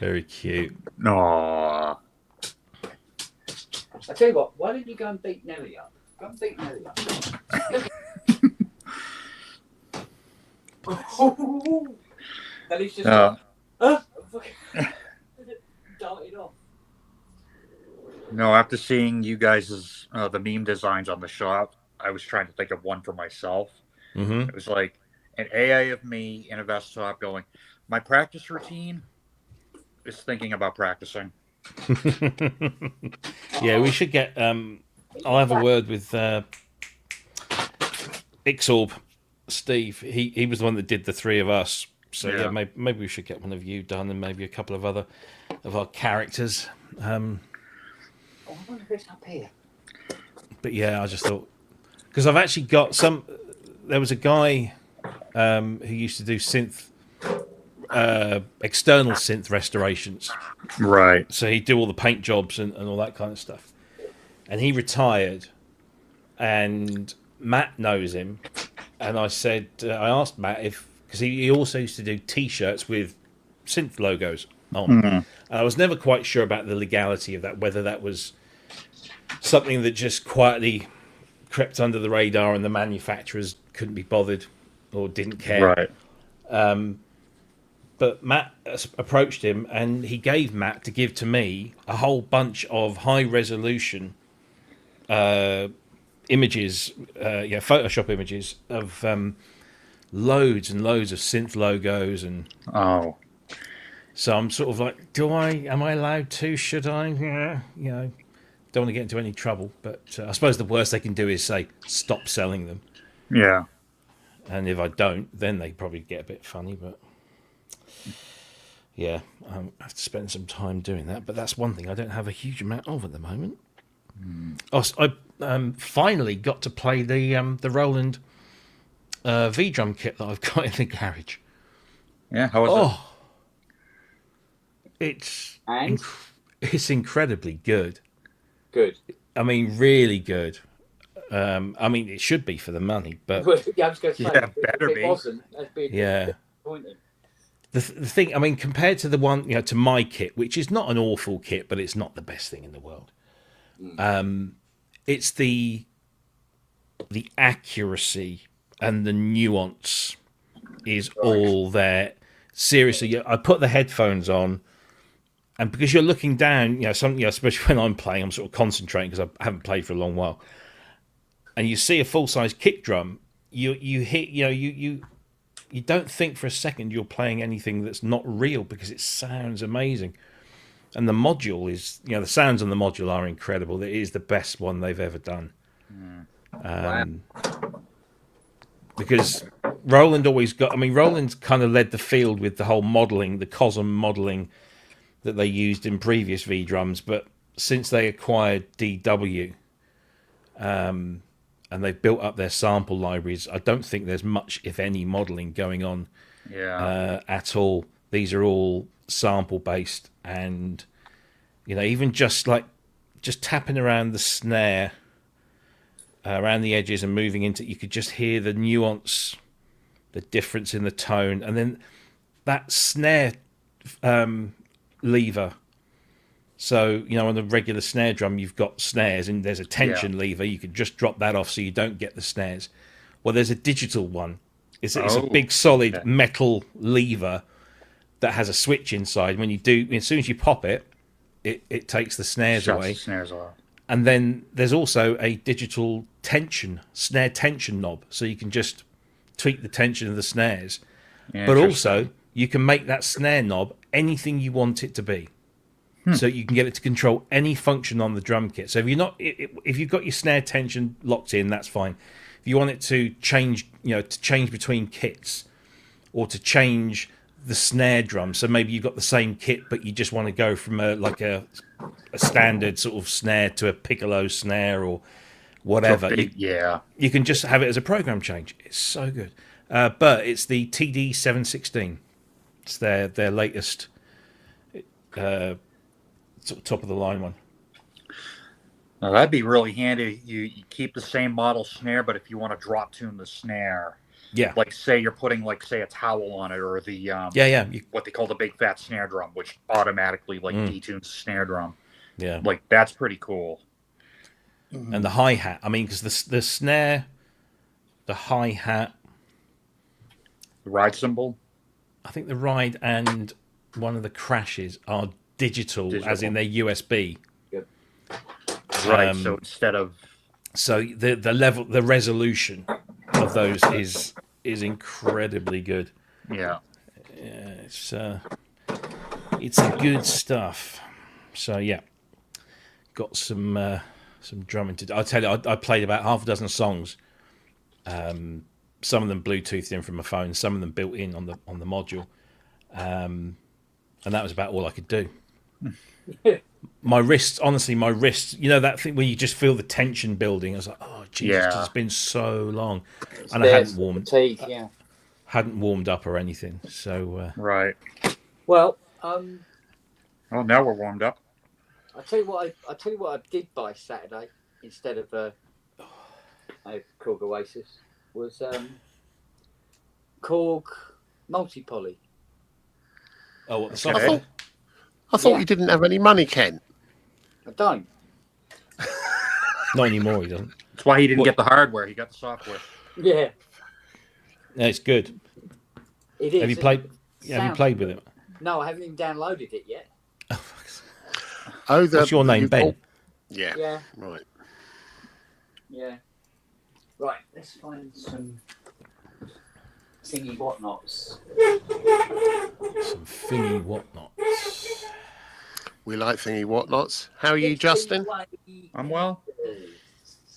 Very cute. Aww. I tell you what, why don't you go and beat Nelly up? Go and beat Nelly up. Nelly's just darted off. No, after seeing you guys' the meme designs on the shop, I was trying to think of one for myself. Mm-hmm. It was like an AI of me in a vest top going, my practice routine is thinking about practicing. Yeah, we should get. I'll have a word with Ixorb, Steve. He was the one that did the three of us. So yeah, maybe we should get one of you done, and maybe a couple of other of our characters. I wonder if it's up here. But yeah, I just thought because I've actually got some. There was a guy who used to do synth. External synth restorations, right? So he'd do all the paint jobs and all that kind of stuff. And he retired, and Matt knows him. And I said, I asked Matt because he also used to do T-shirts with synth logos on. Mm-hmm. And I was never quite sure about the legality of that, whether that was something that just quietly crept under the radar and the manufacturers couldn't be bothered or didn't care. Right. But Matt approached him, and he gave Matt to give to me a whole bunch of high-resolution images, Photoshop images of loads and loads of synth logos, and so I'm sort of like, am I allowed to? Should I? Yeah, don't want to get into any trouble, but I suppose the worst they can do is say stop selling them. Yeah, and if I don't, then they probably get a bit funny, but. Yeah, I have to spend some time doing that, but that's one thing I don't have a huge amount of at the moment. I finally got to play the Roland V-drum kit that I've got in the garage. Yeah, how was it? It's incredibly good. Good. I mean, really good. I mean, it should be for the money, but yeah, I was going to say, better if it wasn't, that'd be disappointing. The thing, I mean, compared to the one, to my kit, which is not an awful kit, but it's not the best thing in the world. It's the accuracy and the nuance is all there. Seriously, I put the headphones on, and because you're looking down, especially when I'm playing, I'm sort of concentrating because I haven't played for a long while, and you see a full size kick drum, you hit, you don't think for a second you're playing anything that's not real because it sounds amazing. And the module is, the sounds on the module are incredible. It is the best one they've ever done. Wow. Because Roland's kind of led the field with the whole modelling, the COSM modelling that they used in previous V drums. But since they acquired DW, and they've built up their sample libraries, I don't think there's much, if any, modelling going on at all. These are all sample based, and even just tapping around the snare, around the edges and moving into, you could just hear the nuance, the difference in the tone, and then that snare lever. So on a regular snare drum you've got snares and there's a tension lever. You could just drop that off so you don't get the snares. Well, there's a digital one. It's a big solid metal lever that has a switch inside. When you do, as soon as you pop it, it takes the snares away. Snares off. And then there's also a digital snare tension knob, so you can just tweak the tension of the snares. But also, you can make that snare knob anything you want it to be. So you can get it to control any function on the drum kit. So if you've got your snare tension locked in, that's fine. If you want it to change, between kits, or to change the snare drum, so maybe you've got the same kit but you just want to go from a standard sort of snare to a piccolo snare or whatever, you can just have it as a program change. It's so good. But it's the TD 716. It's their latest sort of top of the line one. Now, that'd be really handy. You keep the same model snare, but if you want to drop tune the snare, like say you're putting a towel on it, or the what they call the big fat snare drum, which automatically detunes the snare drum. Yeah, that's pretty cool. And the hi-hat, because the snare, the hi-hat, the ride cymbal, I think the ride and one of the crashes are digital. As in they're USB. Yep. Right. So instead of the resolution of those is incredibly good. Yeah. It's the good stuff. So got some drumming to do. I'll tell you, I played about half a dozen songs. Some of them Bluetoothed in from my phone, some of them built in on the module, and that was about all I could do. My wrists, that thing where you just feel the tension building. I was like, oh Jesus, it's been so long, and I hadn't warmed up or anything. So right. Well, now we're warmed up. I tell you what I did buy Saturday instead of a Korg Oasis was Korg Multi-Poly. Oh, what the software? I thought you didn't have any money, Ken. I don't. Not anymore, he doesn't. That's why he didn't get the hardware. He got the software. Yeah. Yeah, it's good. It is. Have you played? Have you played with it? No, I haven't even downloaded it yet. What's your name, Ben? Yeah. Yeah. Right. Yeah. Right. Let's find some thingy whatnots. Some thingy whatnots. We like thingy whatnots. How are you, Justin? I'm well.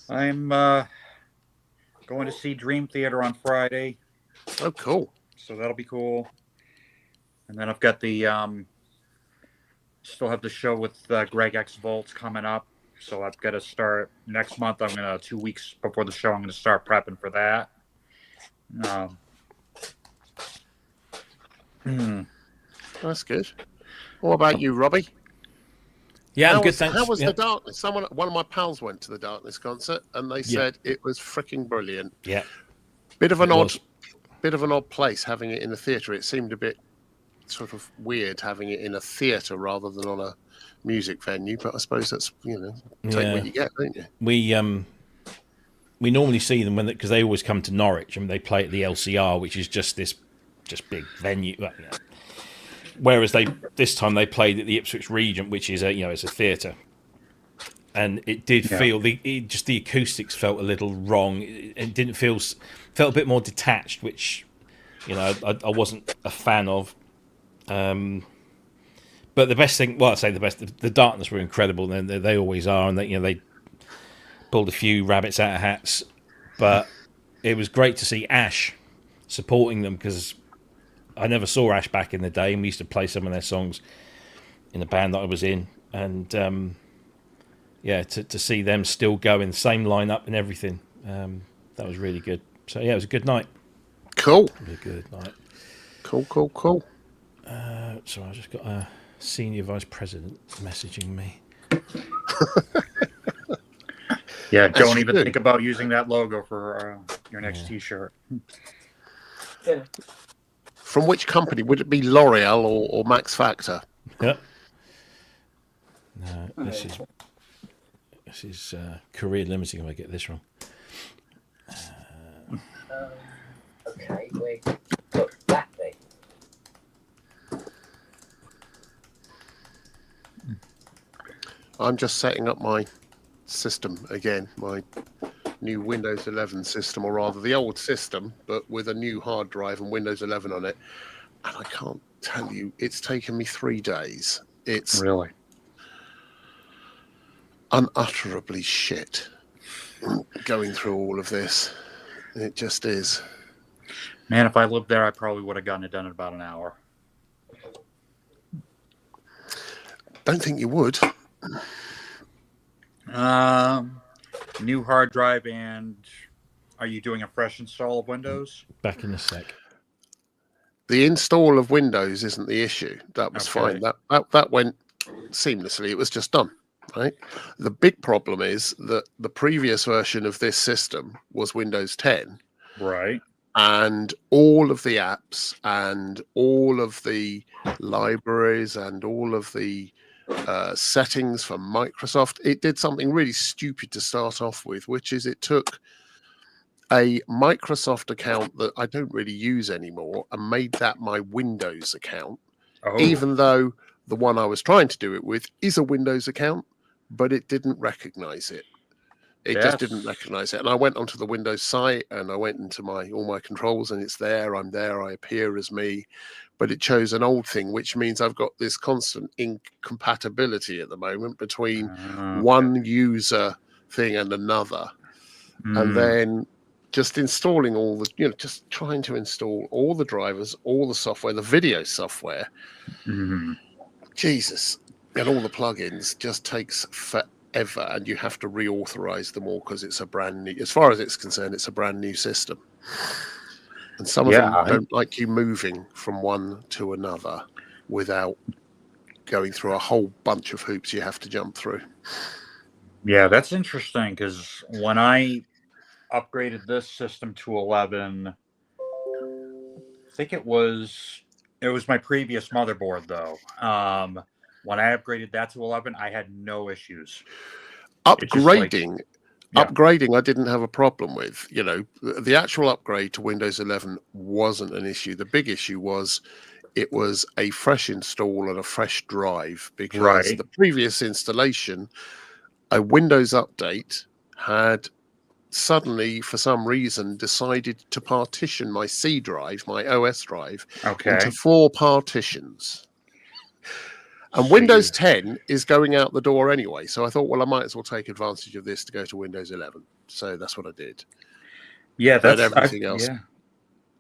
I'm going to see Dream Theater on Friday. Oh, cool. So that'll be cool. And then I've got the still have the show with Greg X Volts coming up. So I've got to start next month. 2 weeks before the show, I'm going to start prepping for that. That's good. What about you, Robbie? Yeah, I'm good, thanks. How was the Darkness? One of my pals went to the Darkness concert, and they said it was freaking brilliant. Yeah, bit of an odd place having it in a theatre. It seemed a bit sort of weird having it in a theatre rather than on a music venue. But I suppose that's take what you get, don't you? We normally see them because they always come to Norwich and they play at the LCR, which is just big venue. whereas this time they played at the Ipswich Regent, which is it's a theatre, and it did feel the acoustics felt a little wrong. It didn't felt a bit more detached, which I wasn't a fan of. But the best thing, the Darkness were incredible, and they always are, and they pulled a few rabbits out of hats. But it was great to see Ash supporting them, because I never saw Ash back in the day, and we used to play some of their songs in the band that I was in, and to see them still going, same lineup and everything, that was really good. So it was a good night. Cool. Really good night. Cool. So I just got a senior vice president messaging me. Yeah, don't even think about using that logo for your next T-shirt. Yeah. From which company? Would it be L'Oreal or Max Factor? Yep. No, this is Korea Limited. If I get this wrong. Okay, we got that thing. I'm just setting up my system again, my new Windows 11 system, or rather the old system, but with a new hard drive and Windows 11 on it. And I can't tell you, it's taken me 3 days. It's really unutterably shit going through all of this. It just is. Man, if I lived there, I probably would have gotten it done in about an hour. Don't think you would. New hard drive, and are you doing a fresh install of Windows? Back in a sec. The install of Windows isn't the issue. That was fine. That went seamlessly. It was just done, right? The big problem is that the previous version of this system was Windows 10. Right. And all of the apps and all of the libraries and all of the settings for Microsoft, it did something really stupid to start off with, which is it took a Microsoft account that I don't really use anymore and made that my Windows account, even though the one I was trying to do it with is a Windows account, but it didn't recognize it. It just didn't recognize it. And I went onto the Windows site and I went into all my controls, and it's there. I'm there. I appear as me. But it chose an old thing, which means I've got this constant incompatibility at the moment between one user thing and another. And then just installing all the, just trying to install all the drivers, all the software, the video software. Jesus. And all the plugins just takes forever, and you have to reauthorize them all because it's a brand new, as far as it's concerned, it's a brand new system. And some of them don't like you moving from one to another without going through a whole bunch of hoops you have to jump through. Yeah, that's interesting, because when I upgraded this system to 11, I think it was my previous motherboard, though. When I upgraded that to 11, I had no issues. Upgrading, I didn't have a problem with. The actual upgrade to Windows 11 wasn't an issue. The big issue was it was a fresh install and a fresh drive, because the previous installation, a Windows update, had suddenly, for some reason, decided to partition my C drive, my OS drive, into 4 partitions. And Windows 10 is going out the door anyway. So I thought, well, I might as well take advantage of this to go to Windows 11. So that's what I did. Yeah, that's everything else. Yeah.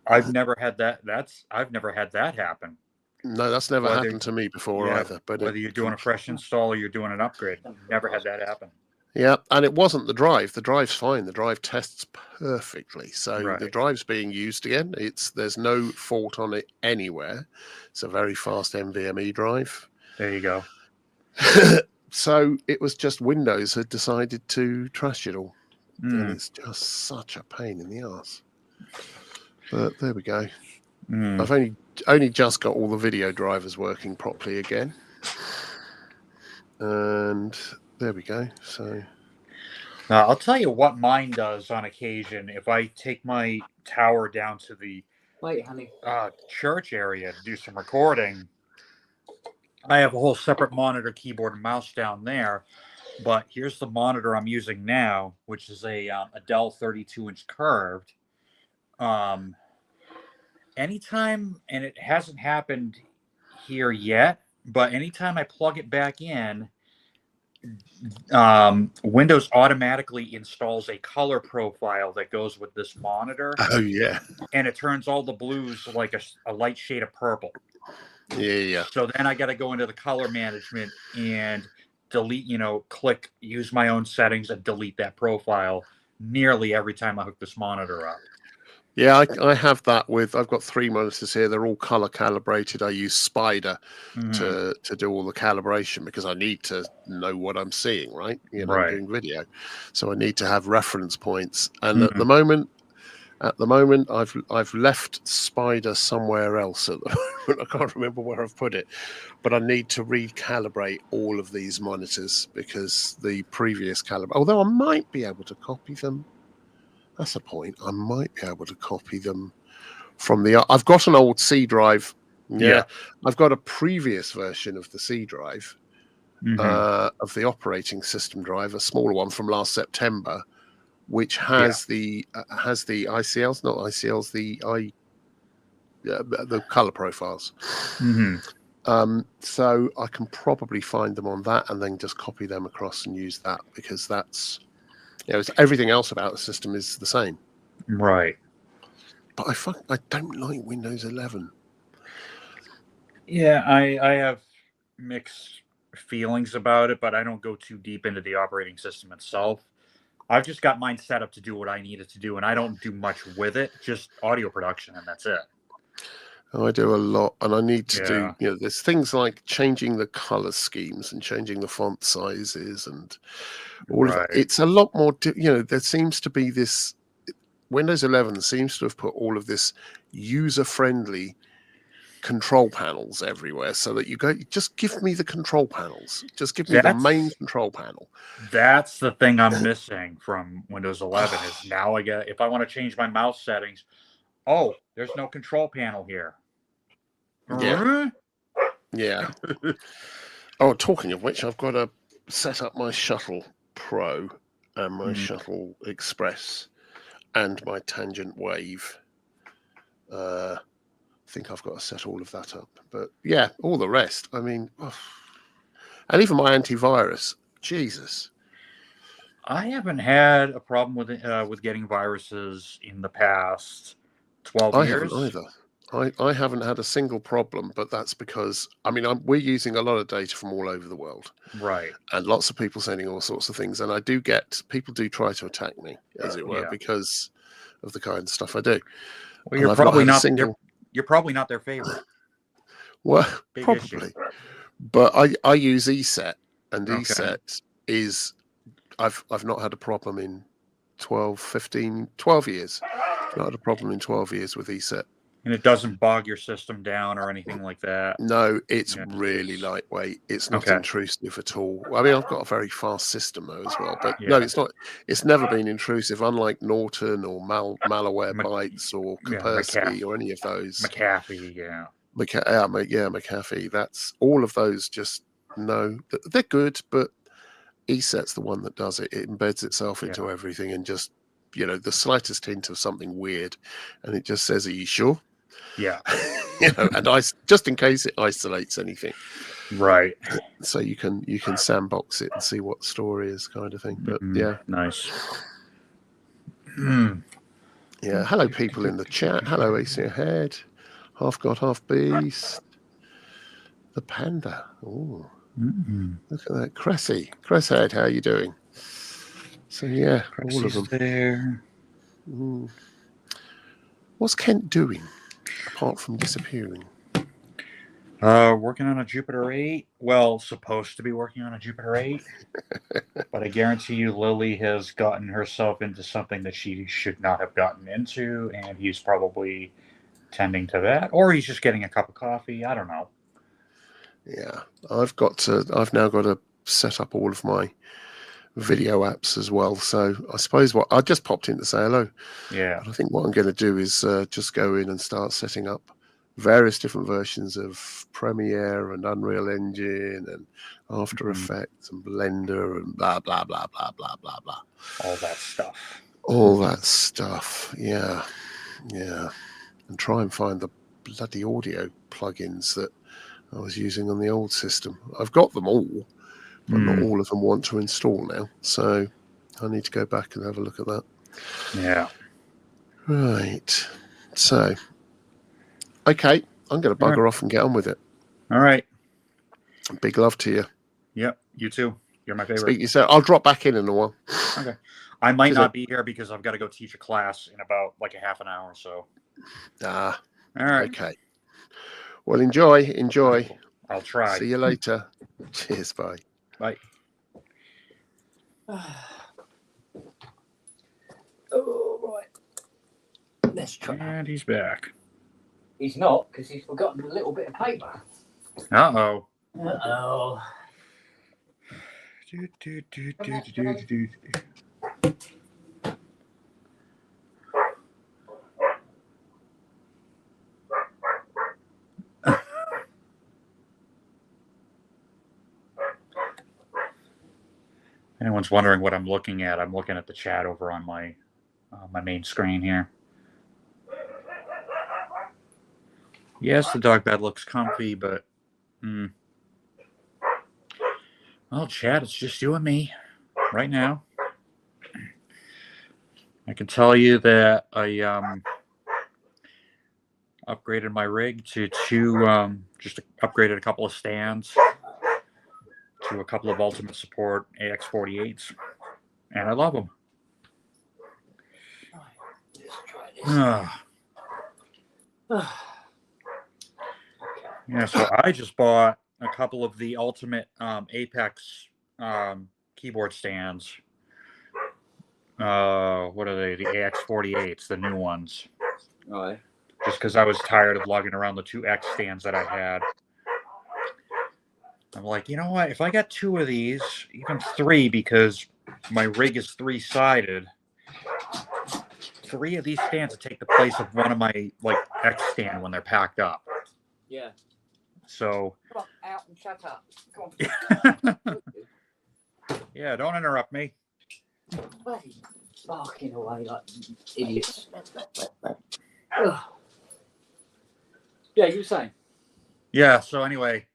I've never had that. I've never had that happen. No, that's never happened to me before either. But whether you're doing a fresh install or you're doing an upgrade, never had that happen. Yeah, and it wasn't the drive. The drive's fine. The drive tests perfectly. So the drive's being used again. There's no fault on it anywhere. It's a very fast NVMe drive. There you go. So it was just Windows had decided to trash it all. And it's just such a pain in the arse. But there we go. I've only just got all the video drivers working properly again. And there we go. So I'll tell you what mine does on occasion. If I take my tower down to the church area to do some recording, I have a whole separate monitor, keyboard, and mouse down there. But here's the monitor I'm using now, which is a Dell 32-inch curved. Anytime, and it hasn't happened here yet, but anytime I plug it back in, Windows automatically installs a color profile that goes with this monitor. Oh yeah, and it turns all the blues like a light shade of purple. yeah. So then I got to go into the color management and delete, click use my own settings and delete that profile nearly every time I hook this monitor up. Yeah, I have that with. I've got 3 monitors here. They're all color calibrated. I use Spider to do all the calibration because I need to know what I'm seeing. Right, I'm doing video, so I need to have reference points. And at the moment, I've left Spider somewhere else. At the moment, I can't remember where I've put it, but I need to recalibrate all of these monitors because the previous although I might be able to copy them. That's a point. I might be able to copy them from the. I've got an old C drive. Yeah. I've got a previous version of the C drive of the operating system drive, a smaller one from last September, which has the ICLs, not ICLs, the color profiles. So I can probably find them on that and then just copy them across and use that because that's. Everything else about the system is the same. Right. But I don't like Windows 11. Yeah, I have mixed feelings about it, but I don't go too deep into the operating system itself. I've just got mine set up to do what I need it to do, and I don't do much with it, just audio production, and that's it. I do a lot, and I need to do, there's things like changing the color schemes and changing the font sizes and all of it. It's a lot more, there seems to be this, Windows 11 seems to have put all of this user-friendly control panels everywhere so that you go, just give me the control panels. Just give me the main control panel. That's the thing I'm missing from Windows 11 is now if I want to change my mouse settings, there's no control panel here. Yeah. Oh, talking of which, I've got to set up my Shuttle Pro and my Shuttle Express and my Tangent Wave. I think I've got to set all of that up. But yeah, all the rest. I mean, and even my antivirus. Jesus. I haven't had a problem with getting viruses in the past 12 years. I haven't either. I haven't had a single problem, but that's because, we're using a lot of data from all over the world. Right. And lots of people sending all sorts of things. And people do try to attack me, as it were, because of the kind of stuff I do. Well, you're probably not their favorite. Well, probably. Issue. But I use ESET, and ESET is, I've not had a problem in 12 years. I've not had a problem in 12 years with ESET. And it doesn't bog your system down or anything like that? No, it's really lightweight. It's not intrusive at all. I've got a very fast system though as well. But no, it's not. It's never been intrusive, unlike Norton or Malware Bytes or Kaspersky or any of those. McAfee, McAfee. That's all of those. Just they're good, but ESET's the one that does it. It embeds itself into everything and just the slightest hint of something weird, and it just says, "Are you sure?" Yeah. And just in case it isolates anything. Right. So you can sandbox it and see what the story is, kind of thing. But nice. Yeah. Hello, people in the chat. Hello, AC Ahead, Half God, Half Beast, the Panda. Oh, look at that, Cresshead. How are you doing? So all of them there. What's Kent doing apart from disappearing? Working on a Jupiter 8. Well, supposed to be working on a Jupiter 8. But I guarantee you Lily has gotten herself into something that she should not have gotten into, and he's probably tending to that. Or he's just getting a cup of coffee. I don't know. Yeah. I've now got to set up all of my video apps as well. So I suppose I just popped in to say hello. Yeah. But I think what I'm going to do is just go in and start setting up various different versions of Premiere and Unreal Engine and After Effects and Blender and blah, blah, blah, blah, blah, blah, blah. All that stuff. All that stuff. Yeah. Yeah. And try and find the bloody audio plugins that I was using on the old system. I've got them all, but not all of them want to install now. So I need to go back and have a look at that. Yeah. Right. So, okay. I'm going to bugger off and get on with it. All right. Big love to you. Yep. You too. You're my favorite. Speak to yourself. I'll drop back in a while. Okay. I might not be here because I've got to go teach a class in about like a half an hour or so. All right. Okay. Well, enjoy. I'll try. See you later. Cheers. Bye. Bye. Oh, right. Let's try. And he's back. He's not, because he's forgotten a little bit of paper. Uh-oh. Uh-oh. Anyone's wondering what I'm looking at, I'm looking at the chat over on my main screen here. Yes, the dog bed looks comfy, but well, chat, it's just you and me right now. I can tell you that I upgraded my rig to just upgraded a couple of stands to a couple of Ultimate Support AX48s, and I love them. Yeah, so I just bought a couple of the Ultimate Apex keyboard stands. What are they? The AX48s, the new ones. Right. Just because I was tired of lugging around the 2X stands that I had. I'm like, you know what? If I got 2 of these, even 3, because my rig is 3-sided, 3 of these stands would take the place of one of my X stand when they're packed up. Yeah. So. Come on, out and shut up. Come on. Yeah, don't interrupt me. Bloody barking away like idiots. Yeah, you were saying. Yeah. So anyway.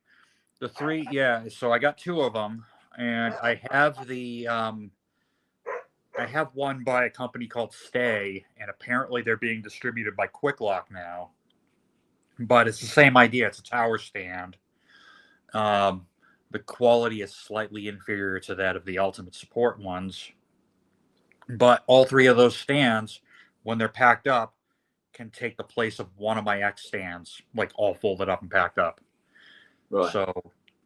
The 3, so I got 2 of them, and I have the I have one by a company called Stay, and apparently they're being distributed by Quick Lock now. But it's the same idea. It's a tower stand. The quality is slightly inferior to that of the Ultimate Support ones. But all 3 of those stands, when they're packed up, can take the place of one of my X stands, all folded up and packed up. Right. So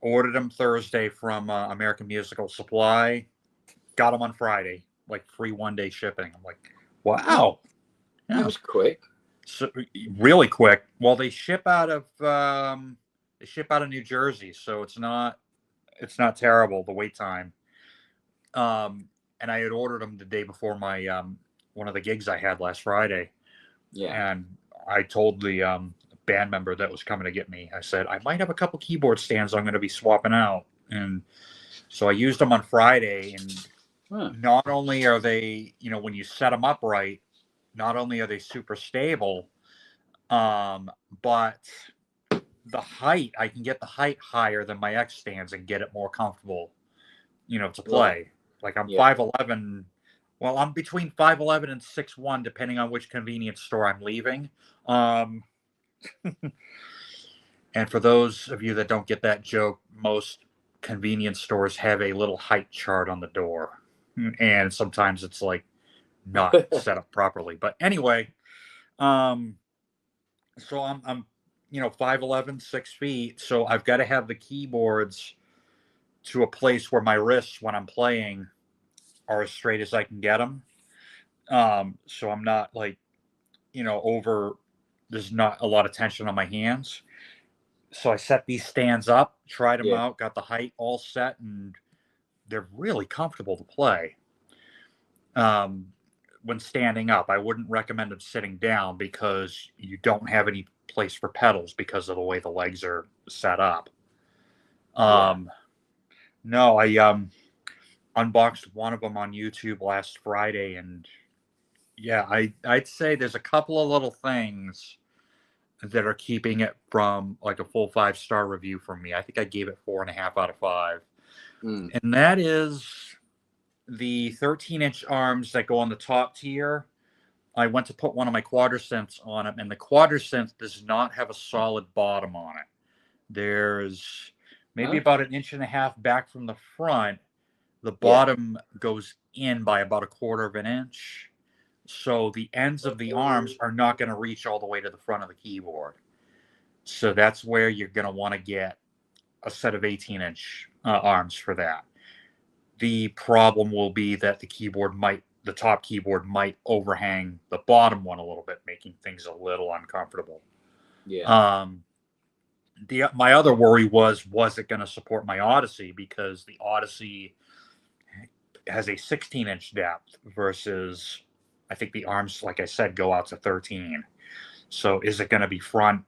ordered them Thursday from American Musical Supply. Got them on Friday, free 1-day shipping. I'm like, wow. Yeah. That was quick. So, really quick. Well, they ship out of New Jersey, so it's not terrible, the wait time. And I had ordered them the day before my one of the gigs I had last Friday. Yeah. And I told the band member that was coming to get me, I said, I might have a couple keyboard stands I'm going to be swapping out. And so I used them on Friday, and not only are they, when you set them up right, not only are they super stable, but the height, I can get the height higher than my X stands and get it more comfortable, to play. I'm 5'11". Well, I'm between 5'11" and 6'1", depending on which convenience store I'm leaving. And for those of you that don't get that joke, most convenience stores have a little height chart on the door, and sometimes it's not set up properly. But anyway, so I'm 5'11", 6 feet, so I've got to have the keyboards to a place where my wrists, when I'm playing, are as straight as I can get them. So I'm not over. There's not a lot of tension on my hands. So I set these stands up, tried them out, got the height all when standing up. I wouldn't recommend them sitting down because you don't have any place for pedals because of the way the legs are set up. No, I unboxed one of them on YouTube last Friday, and yeah, I'd say there's a couple of little things that are keeping it from like a full 5-star review from me. I think I gave it 4.5 out of 5. And that is the 13-inch arms that go on the top tier. I went to put one of my quadrisynths on it, and the quadrisynth does not have a solid bottom on it. There's maybe about 1.5 inches back from the front. The bottom goes in by about 1/4 of an inch. So the ends of the arms are not going to reach all the way to the front of the keyboard. So that's where you're going to want to get a set of 18-inch arms for that. The problem will be that the top keyboard might overhang the bottom one a little bit, making things a little uncomfortable. Yeah. My other worry was it going to support my Odyssey, because the Odyssey has a 16-inch depth versus, I think the arms, like I said, go out to 13. So is it going to be front,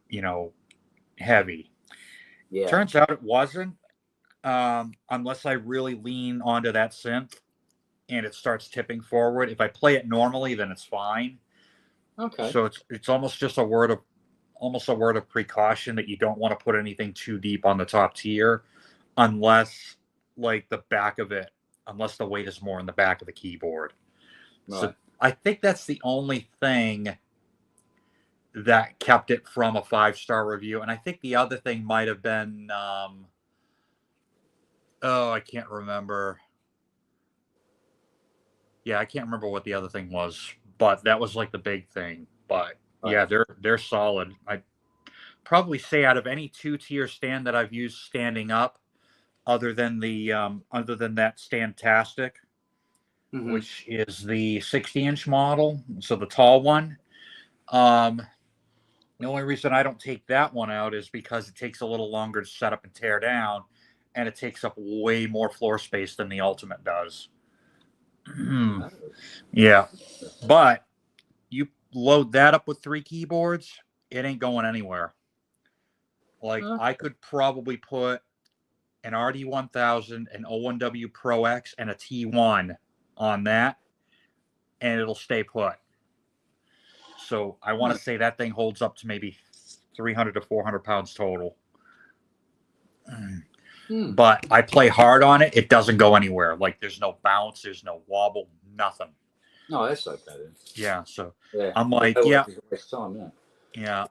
heavy? Yeah. Turns out it wasn't, unless I really lean onto that synth and it starts tipping forward. If I play it normally, then it's fine. Okay. So it's almost just a word of precaution that you don't want to put anything too deep on the top tier, unless unless the weight is more in the back of the keyboard. Right. So I think that's the only thing that kept it from a 5-star review. And I think the other thing might have been, I can't remember. Yeah, I can't remember what the other thing was, but that was like the big thing. But yeah, they're solid. I'd probably say out of any 2-tier stand that I've used standing up, other than that Standtastic, which is the 60-inch model, so the tall one. The only reason I don't take that one out is because it takes a little longer to set up and tear down, and it takes up way more floor space than the Ultimate does. Yeah, but you load that up with 3 keyboards, it ain't going anywhere. Like, I could probably put an RD1000, an O1W Pro X, and a T1 on that, and it'll stay put. So I want to say that thing holds up to maybe 300 to 400 pounds total. But I play hard on it. It doesn't go anywhere. Like, there's no bounce, there's no wobble, nothing. No, that's okay then. Yeah, so I'm like, yeah.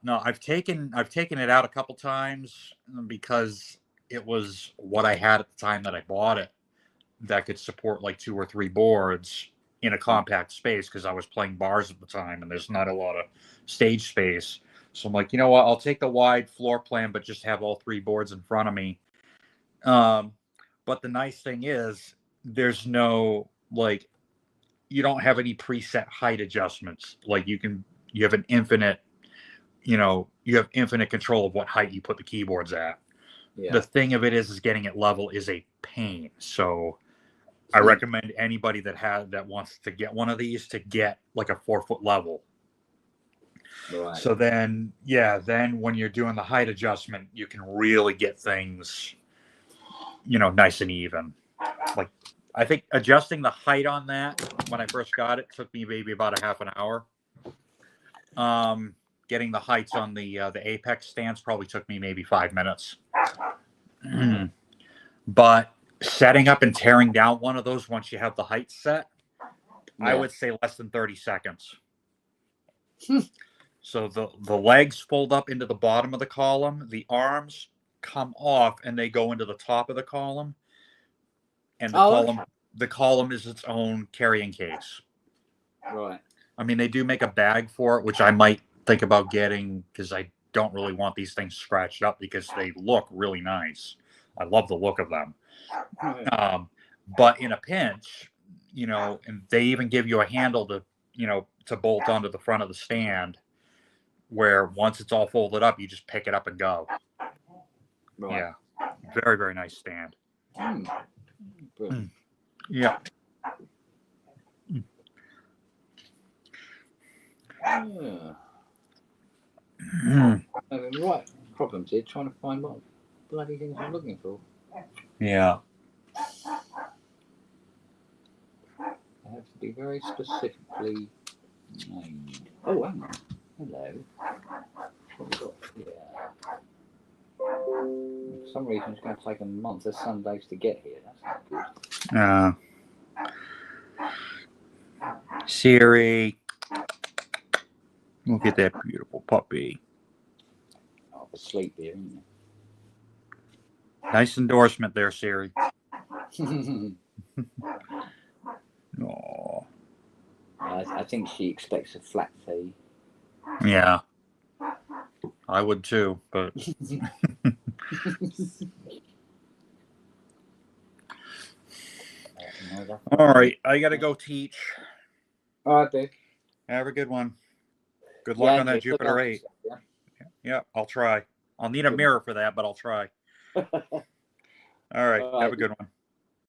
No, I've taken it out a couple times because it was what I had at the time that I bought it, that could support like 2 or 3 boards in a compact space, because I was playing bars at the time and there's not a lot of stage space. So I'm like, you know what? I'll take the wide floor plan, but just have all 3 boards in front of me. But the nice thing is there's no, like, you don't have any preset height adjustments. Like, you have an infinite, you have infinite control of what height you put the keyboards at. Yeah. The thing of it is getting it level is a pain. So I recommend anybody that wants to get one of these to get like a 4-foot level. Right. So then when you're doing the height adjustment, you can really get things, nice and even. Like, I think adjusting the height on that when I first got it took me maybe about a half an hour. Getting the heights on the Apex stands probably took me maybe 5 minutes. But setting up and tearing down one of those once you have the height set, I would say less than 30 seconds. So the legs fold up into the bottom of the column, the arms come off and they go into the top of the column, and the column is its own carrying case. Right. I mean, they do make a bag for it, which I might think about getting, because I don't really want these things scratched up, because they look really nice. I love the look of them. But in a pinch, and they even give you a handle to bolt onto the front of the stand, where once it's all folded up, you just pick it up and go. Right. Yeah. Very, very nice stand. Yeah. Yeah. Having right problems here trying to find what bloody things I'm looking for. Yeah. They have to be very specifically named. Oh, hang on. Hello. What have we got here? For some reason, it's going to take a month of Sundays to get here. That's not good. Siri, look at that beautiful puppy. Oh, asleep here, isn't Nice endorsement there, Siri. it? Oh, I think she expects a flat fee. yeah. I would too, but all right. I got to go teach. All right, babe. Have a good one. Good luck on that Jupiter 8. Yeah, I'll try. I'll need a mirror for that, but I'll try. All right. Have a good one.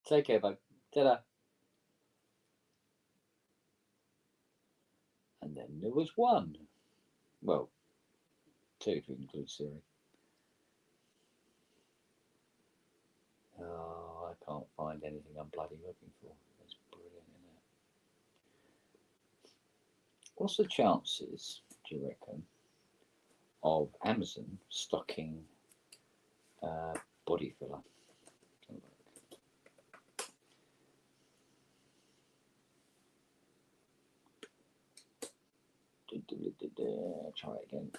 Take care, bud. Ta-da. And then there was one. Well, two if you include Siri. Oh, I can't find anything I'm bloody looking for. That's brilliant, isn't it? What's the chances, do you reckon, of Amazon stocking body filler? Try it again.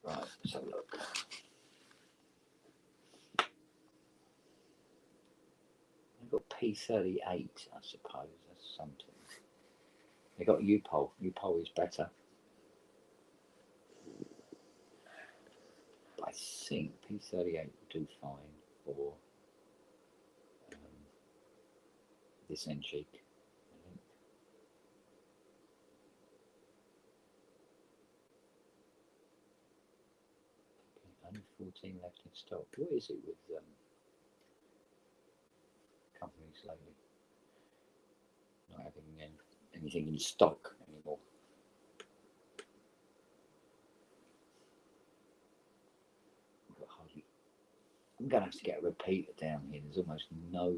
Right, let's have a look. They've got P38, I suppose. That's something. They got U-Pol. U-Pol is better. But I think P38 will do fine for this end cheek. Only 14 left in stock. What is it with companies lately? Not having anything in stock anymore. I'm going to have to get a repeater down here. There's almost no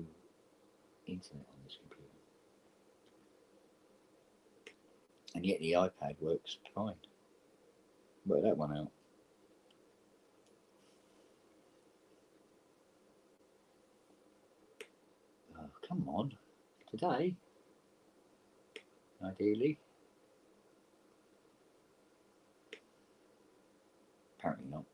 internet on this computer. And yet the iPad works fine. Work that one out. Oh, come on. Today? Ideally. Apparently not.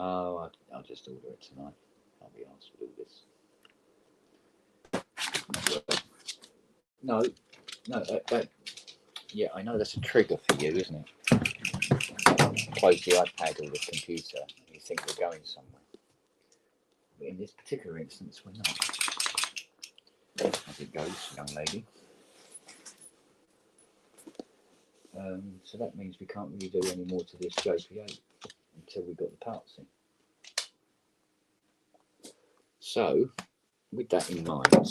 Oh, I'll just order it tonight. I'll be honest with all this. No. Yeah, I know that's a trigger for you, isn't it? Close the iPad or the computer and you think we're going somewhere. But in this particular instance, we're not. As it goes, young lady. So that means we can't really do any more to this JP8 until we've got the parts in. So, with that in mind, oh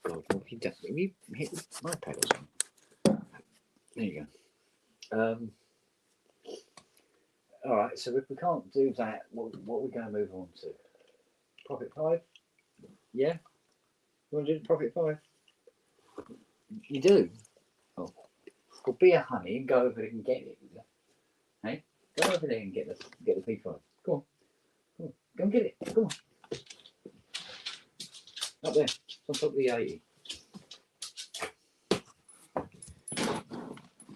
God, what have you done? Have you hit the iPad or something? There you go. All right, so if we can't do that, what are we going to move on to? Profit 5? Yeah? You want to do the Profit 5? You do? Oh. Well, be a honey and go over there and get it. Hey? Go over there and get the P5. Go on. Go and get it. Come on. Up there. It's on top of the 80.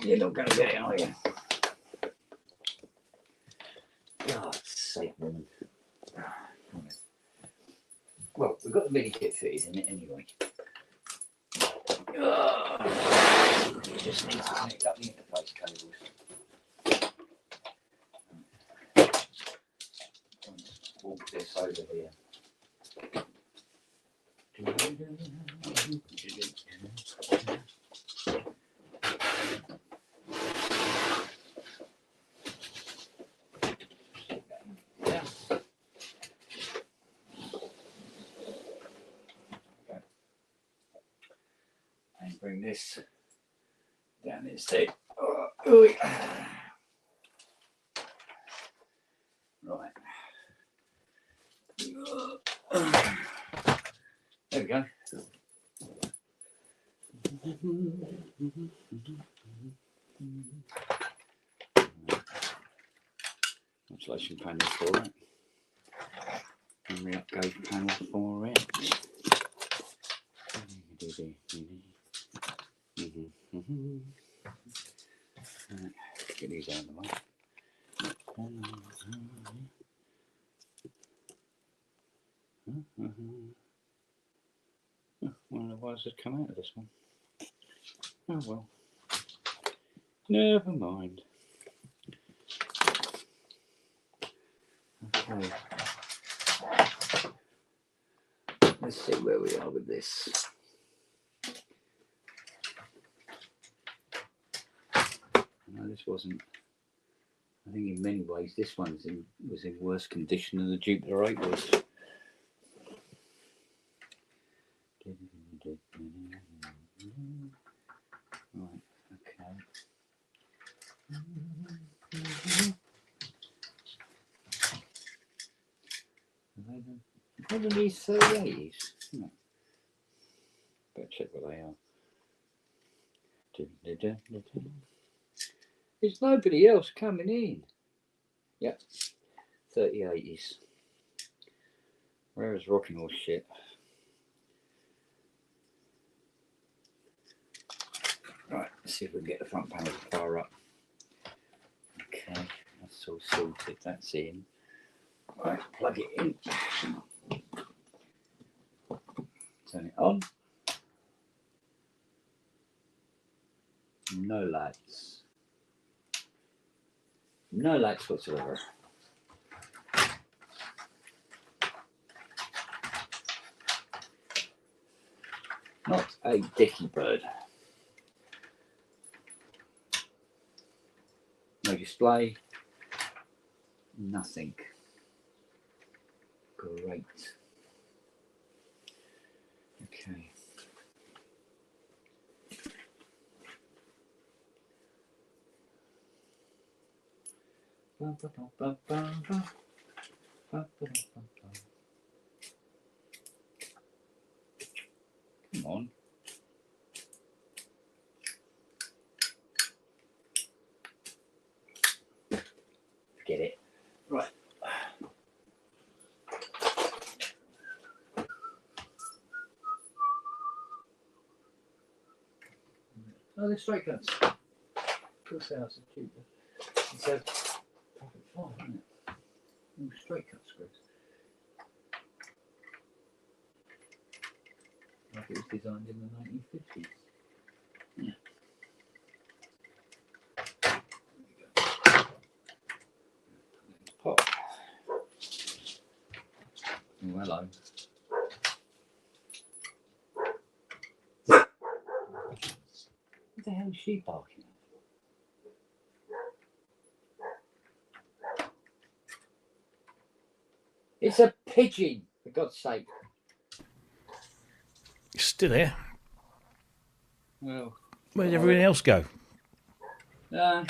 You're not going to get it, are you? God's sake, woman. Well, we've got the mini kit fitted in it anyway. Just need to connect up the interface cables. walk this over here. Yeah. Okay. And bring this down instead. Right. There we go. Insulation panel for it. And the upgrade panel for it. Get these out of the way. One of the wires has come out of this one. Oh well. Never mind. Okay. Let's see where we are with this. No, this wasn't. I think in many ways this one was in worse condition than the Jupiter 8 was. Right, okay. Are they these 38s? No. Better check what they are. There's nobody else coming in. Yep, 3080s. Where is rocking all shit? Right, let's see if we can get the front panel to fire up. Okay, that's all sorted. That's in. Right, plug it in. Turn it on. No lights. No lights whatsoever. Not a dicky bird. No display. Nothing. Great. Okay. Come on. Get it. Right. Oh, they're straight cuts. Of course they are, so cheaper. It's a profit farm, isn't it? All straight cut screws. Like it was designed in the 1950s. Yeah. Pop. Oh, hello. What the hell is she barking at? It's a pigeon, for God's sake. It's still here. Well, Where did everyone else go? All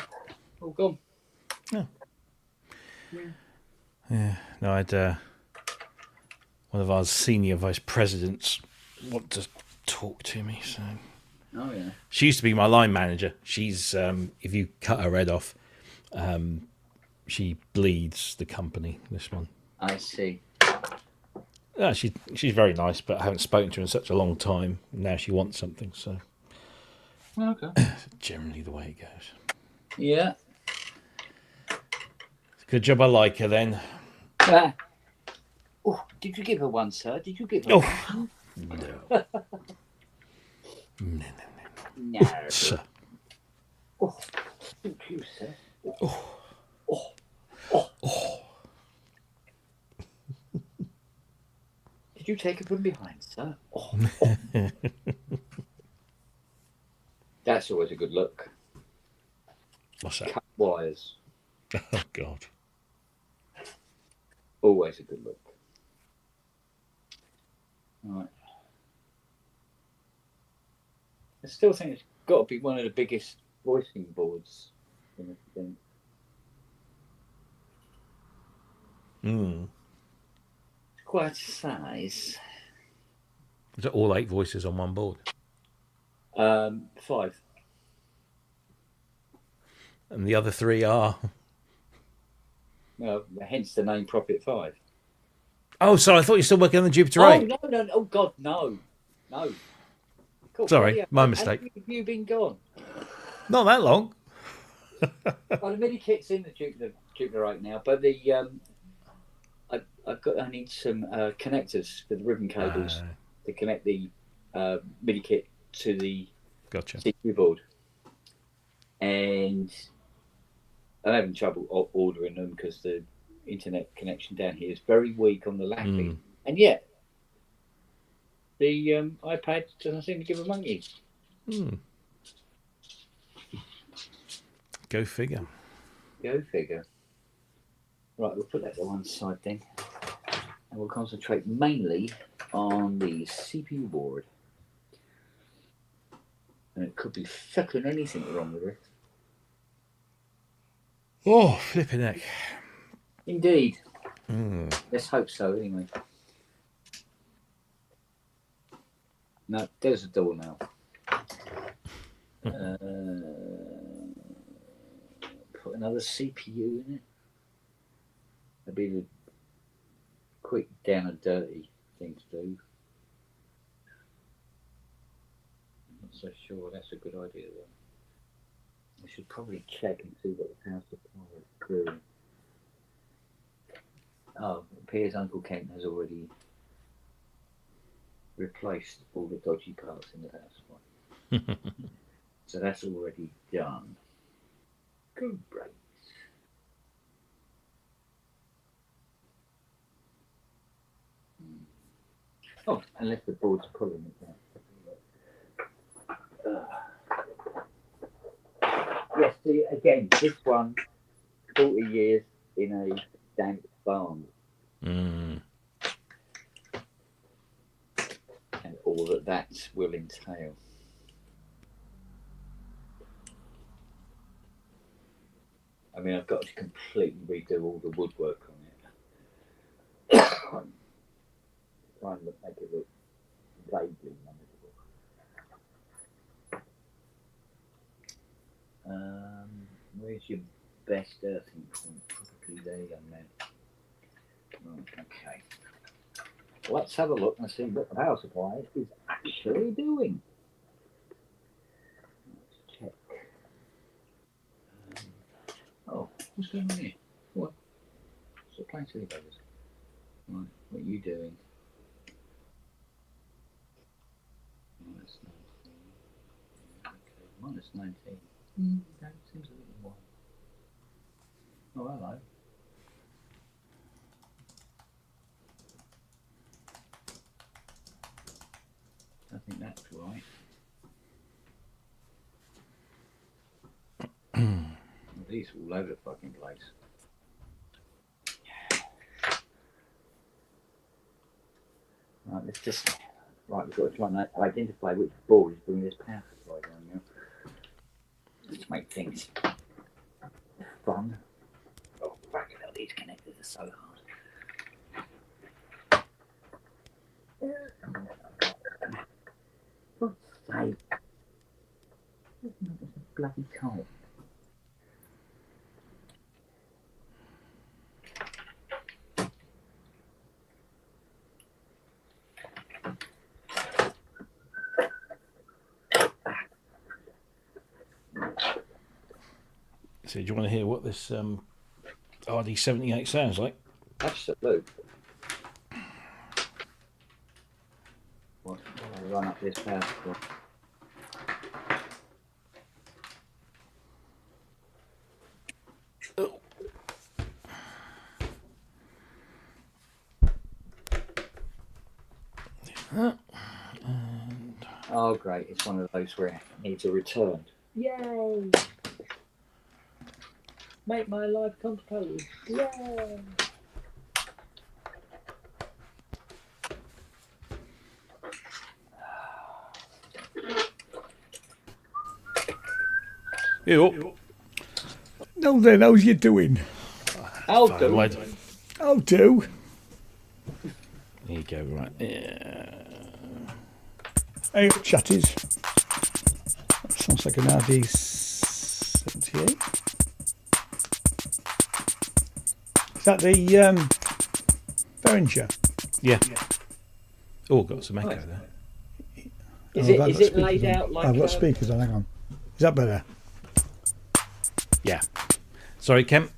gone. Oh. Yeah. No, I had one of our senior vice presidents want to talk to me. So. Oh yeah. She used to be my line manager. She's if you cut her head off, she bleeds the company. This one. I see. Yeah, she's very nice, but I haven't spoken to her in such a long time. Now she wants something, so Okay. generally the way it goes. Yeah. Good job I like her then. Oh, did you give her one, sir? Did you give her one? No. No. Sir. Oh, thank you, sir. Oh. you take it from behind, sir? Oh. That's always a good look. What's that? Cut wires. Oh, God. Always a good look. Right. I still think it's got to be one of the biggest voicing boards in the thing. It's quite a size. Is it all 8 voices on one board? 5. And the other 3 are? No, hence the name Profit 5. Oh, sorry, I thought you were still working on the Jupiter 8. No. Oh, God, no. Cool. Sorry, my mistake. Have you been gone? Not that long. Well, the MIDI kit's in the Jupiter 8 now, but the I need some connectors for the ribbon cables to connect the MIDI kit to the CPU board, and I'm having trouble ordering them because the internet connection down here is very weak on the laptop, and yet the iPad doesn't seem to give a monkey. Go figure. Go figure. Right, we'll put that to one side then, and we'll concentrate mainly on the CPU board. And it could be fucking anything wrong with it. Oh, flipping heck. Indeed. Let's hope so, anyway. No, there's a door now. Put another CPU in it. That'd be the quick, down and dirty thing to do. I'm not so sure that's a good idea, though. I should probably check and see what the power supply is doing. Oh, it appears Uncle Kent has already replaced all the dodgy parts in the power supply. So that's already done. Good break. Oh, unless the board's pulling it down. Yes, see, again, this one, 40 years in a damp barn. And all that will entail. I mean, I've got to completely redo all the woodwork on it. Try and make it look vaguely manageable. Where's your best earthing point? Probably there, young man. Right, okay. Let's have a look and see what the power supply is actually doing. Let's check. Oh, what's going on here? What? What's it playing silly buggers? Right, what are you doing? Minus 19. Okay, minus 19. That seems a little more. Oh, hello. I think that's right. These are all over the fucking place. Right, let's just. Right, we've got to try and identify which board is bringing this power supply down now. Let's make things fun. Oh, fucking hell, these connectors are so hard. God's sake. It's not just a bloody kite. So, do you want to hear what this RD78 sounds like? Absolutely. I'll run up this power supply. Oh, great. It's one of those where it needs a return. Yay! Make my life complicated. Yay! Ew. No, then, how's you doing? I'll do. I'll do. There you go, right. Yeah. Hey, chatties. That sounds like an RD78. Is that the Behringer? Yeah. Oh, got some echo there. Is it laid out like? I've got speakers on. Hang on. Is that better? Yeah. Sorry, Kemp.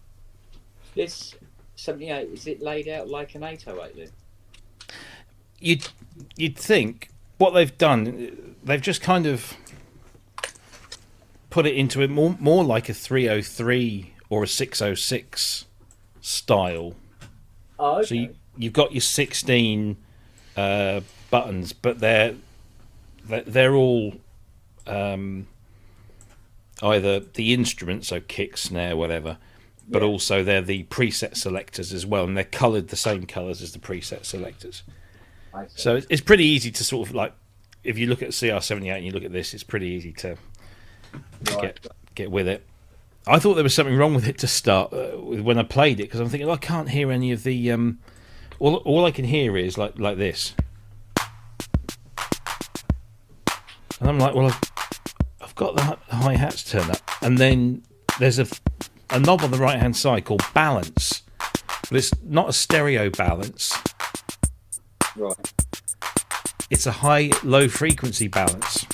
This 78, is it laid out like an 808 then? You'd think what they've done, they've just kind of put it into it more like a 303 or a 606 style. Oh, okay. So you've got your 16 buttons, but they're all either the instruments, so kick, snare, whatever, but also they're the preset selectors as well, and they're coloured the same colours as the preset selectors. So it's pretty easy to sort of like, if you look at CR78 and you look at this, it's pretty easy to get with it. I thought there was something wrong with it to start with when I played it, because I'm thinking, I can't hear any of the all I can hear is like this, and I'm like, well, I've got the hi-hats turned up, and then there's a knob on the right hand side called balance, but it's not a stereo balance. Right. It's a high-low frequency balance.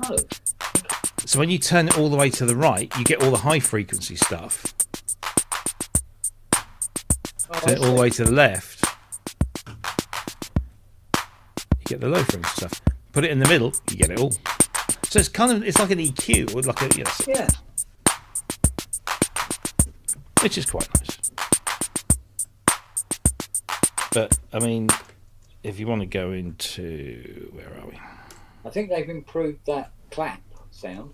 Oh. So when you turn it all the way to the right, you get all the high frequency stuff. Turn it all the way to the left, you get the low frequency stuff. Put it in the middle, you get it all. So it's like an EQ, or like a Yeah. which is quite nice. But I mean, if you want to go into, where are we? I think they've improved that clap sound.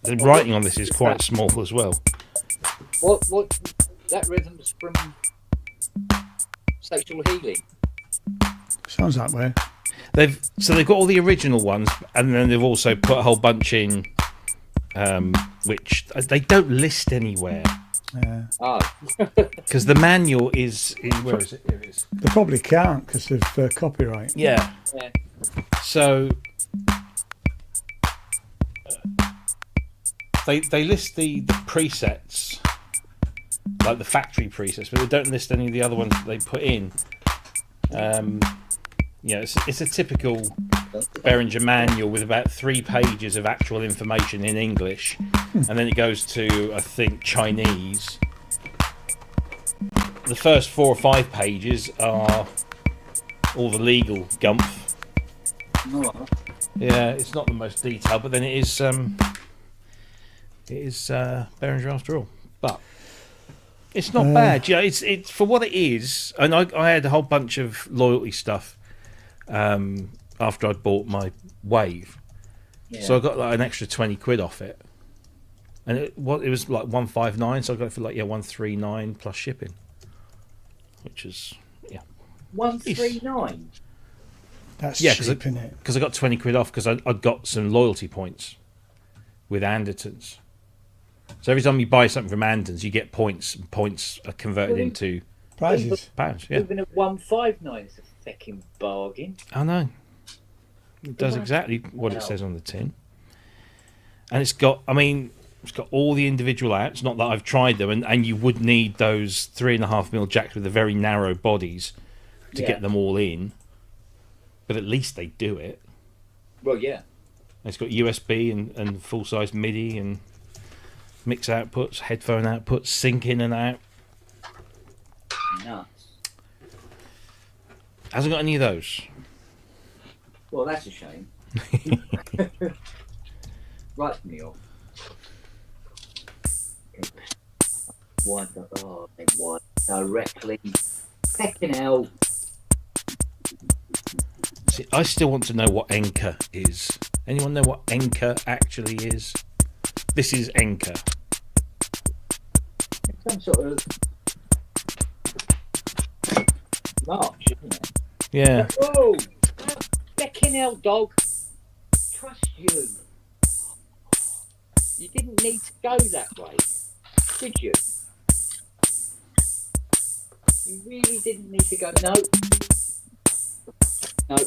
The writing on this is quite small as well. What that rhythm's from Sexual Healing. Sounds that way. They've got all the original ones, and then they've also put a whole bunch in, which they don't list anywhere. Oh. Because the manual is where is it? Here it is. They probably can't because of copyright. Yeah. So they list the presets, like the factory presets, but they don't list any of the other ones that they put in. It's a typical Behringer manual with about 3 pages of actual information in English, and then it goes to, I think, Chinese. The first 4 or 5 pages are all the legal gumph. Yeah, it's not the most detailed, but then it is Behringer after all. But it's not bad. Yeah, it's for what it is. And I had a whole bunch of loyalty stuff after I'd bought my Wave, so I got like an extra 20 quid off it, and it was like 159, so I got it for like 139 plus shipping, which is 139. That's cheap, isn't it? Because I got 20 quid off because I'd got some loyalty points with Andertons. So every time you buy something from Andertons, you get points, and points are converted into prizes. Pounds. Yeah. Even at 159 is a fucking bargain. I know. It does exactly what it says on the tin. And it's got all the individual amps. Not that I've tried them, and you would need those 3.5mm jacks with the very narrow bodies to get them all in. But at least they do it. Well, yeah. It's got USB and full-size MIDI and mix outputs, headphone outputs, sync in and out. Nuts. Hasn't got any of those. Well, that's a shame. Right me off. Why? Oh, why directly? Fucking hell. See, I still want to know what Enka is. Anyone know what Enka actually is? This is Enka. Some sort of march, isn't it? Yeah. Oh, fucking hell, dog. Trust you. You didn't need to go that way, did you? You really didn't need to go. No. No.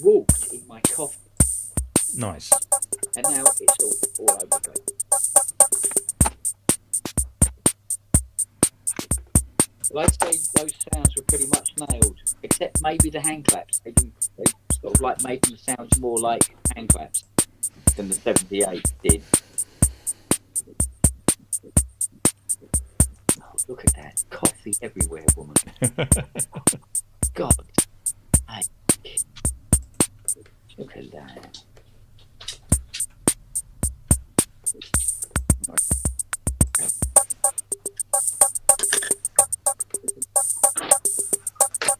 Walked in my coffee. Nice. And now it's all over the place. Well, I'd say those sounds were pretty much nailed, except maybe the hand claps. They sort of like made them sound more like hand claps than the 78 did. Oh, look at that. Coffee everywhere, woman. God. Look at that.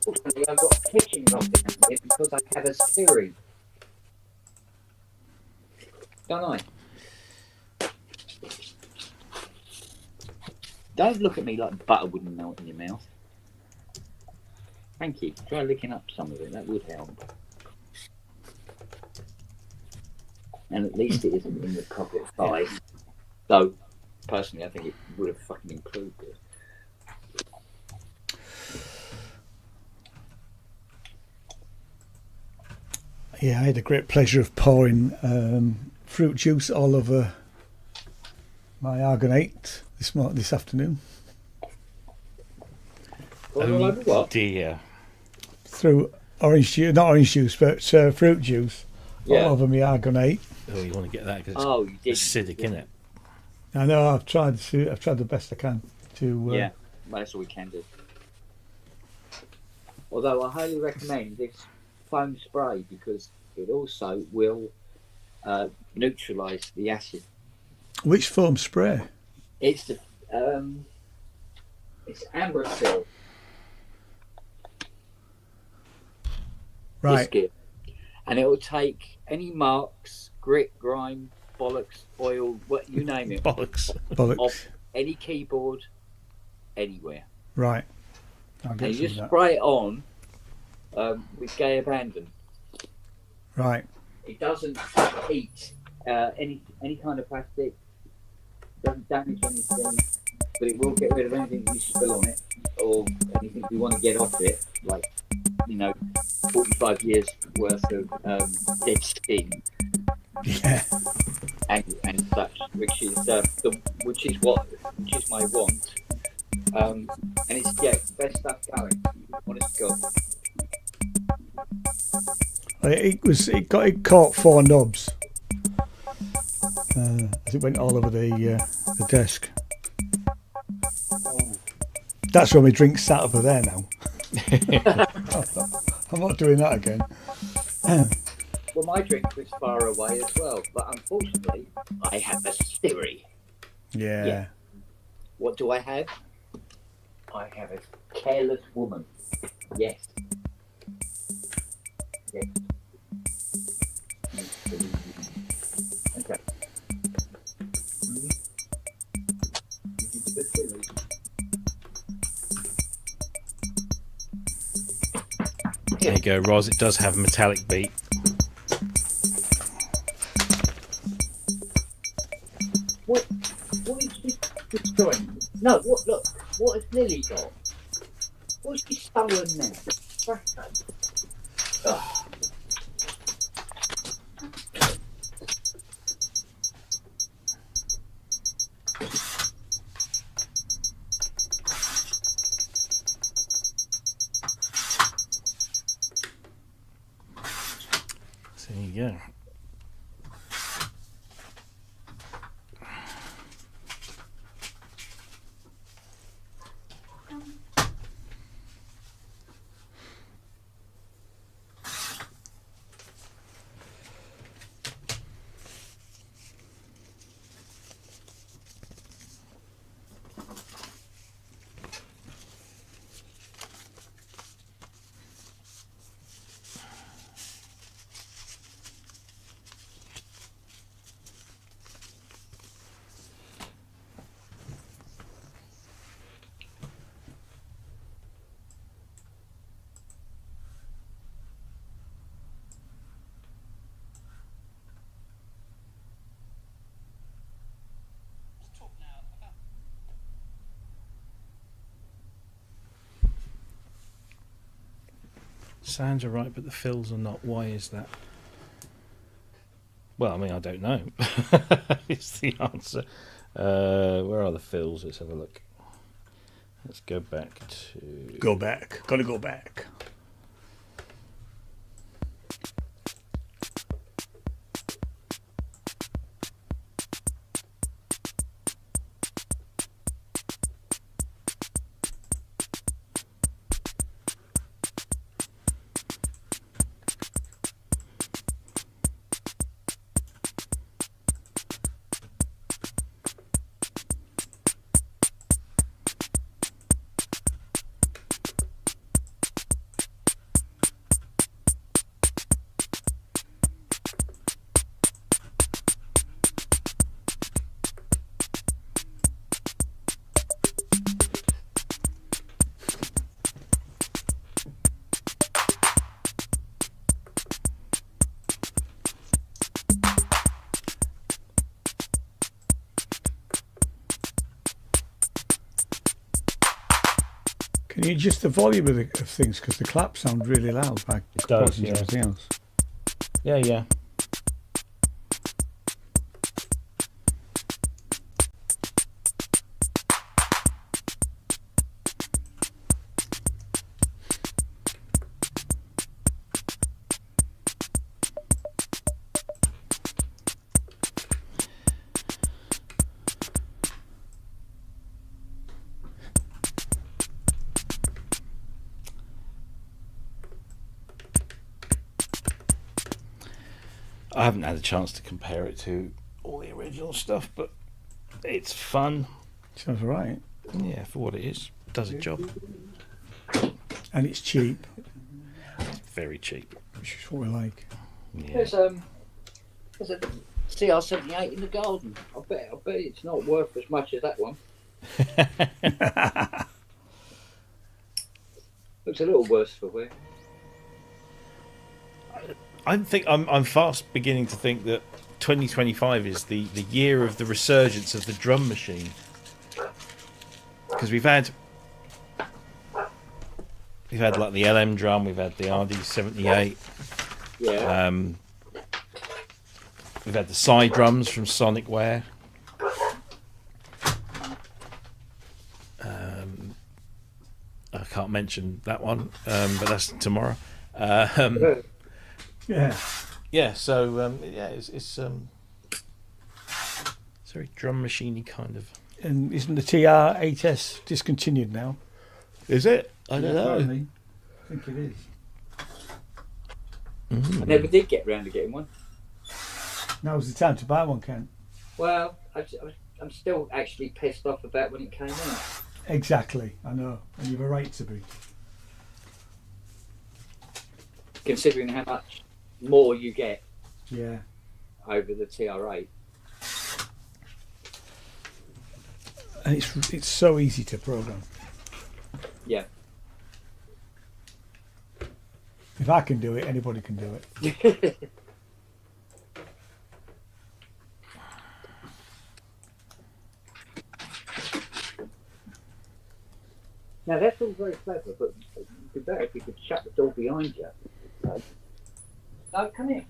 Fortunately, I've got a kitchen rod in here because I have a theory. Don't I? Don't look at me like butter wouldn't melt in your mouth. Thank you. Try licking up some of it. That would help. And at least it isn't in the pocket pie. So, personally, I think it would have fucking improved it. Yeah, I had a great pleasure of pouring fruit juice all over my Argonate this afternoon. Oh dear. Through orange juice, not orange juice, but fruit juice all over my Argonate. Oh, you want to get that because it's acidic, isn't it? I know. I've tried the best I can to. Yeah, well, that's all we can do. Although I highly recommend this foam spray because it also will neutralise the acid. Which foam spray? It's the it's Ambersil. Right. Biscuit. And it will take any marks, grit, grime, bollocks, oil, what you name it, Bollocks. off any keyboard, anywhere. Right. I'll get And you some just of spray it on with gay abandon. that. Right. It doesn't heat any kind of plastic, doesn't damage anything, but it will get rid of anything you spill on it or anything you want to get off it, like 45 years worth of dead skin. Yeah. And such, which is my want. And it's best stuff going. Honest to God. It caught 4 knobs as it went all over the desk. That's where my drink sat over there now. I'm not doing that again. Well, my drink was far away as well, but unfortunately, I have a theory. Yeah. What do I have? I have a careless woman. Yes. Yes. Okay. There you go, Roz. It does have a metallic beat. What is she destroying? No, look, what has Lily got? What's she stolen now? Ugh. So there you go. Sounds are right, but the fills are not. Why is that? Well, I mean, I don't know. It's the answer. Where are the fills? Let's have a look. Let's go back to... Go back. Gotta go back. Can you adjust the volume of things, because the claps sound really loud by does, comparison to yeah. everything else. Yeah. I haven't had a chance to compare it to all the original stuff, but it's fun. Sounds all right. Yeah, for what it is. Does a job. And it's cheap, Very cheap. which is what we like. Yeah. There's a CR78 in the garden. I bet it's not worth as much as that one. Looks a little worse for wear. I'm fast beginning to think that 2025 is the year of the resurgence of the drum machine, because we've had like the LM drum, we've had the RD78, Yeah. we've had the side drums from Sonicware. I can't mention that one, but that's tomorrow. Yeah. Yeah, so it's very drum machiney kind of. And isn't the TR8S discontinued now? Is it? I don't know. Apparently. I think it is. I never did get round to getting one. Now's the time to buy one, Ken. Well, I'm still actually pissed off about when it came out. Exactly, I know. And you've a right to be. Considering how much more you get Yeah. over the TR8. And it's so easy to program. Yeah. If I can do it, anybody can do it. Now that's all very clever, but it'd be better if you could shut the door behind you. No, come here.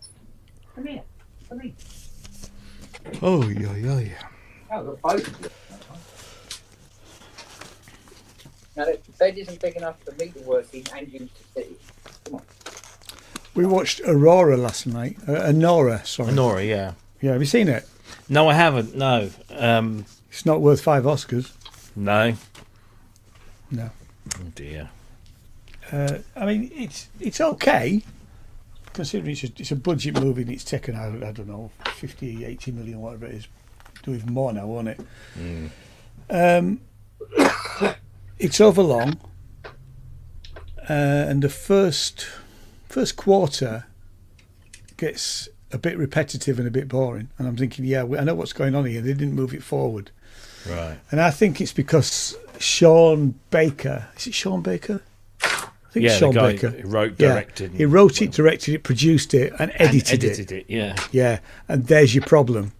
Come here. Come here. Oh yeah. Oh, look, both of you. Now the bed isn't big enough for me to work in and you to sit. Come on. We watched Aurora last night. Nora, sorry. Nora, yeah. Yeah, have you seen it? No, I haven't. No. It's not worth 5 Oscars. No. No. Oh dear. I mean, it's okay, considering it's a budget movie and it's taken out, I don't know, 50, 80 million, whatever it is. Do even more now, won't it? It's overlong, and the first quarter gets a bit repetitive and a bit boring. And I'm thinking, yeah, I know what's going on here. They didn't move it forward. Right. And I think it's because Sean Baker, is it Sean Baker? I think it's Sean the guy Baker. who wrote, directed. He wrote it, directed it, produced it, and edited it. Yeah. Yeah, and there's your problem.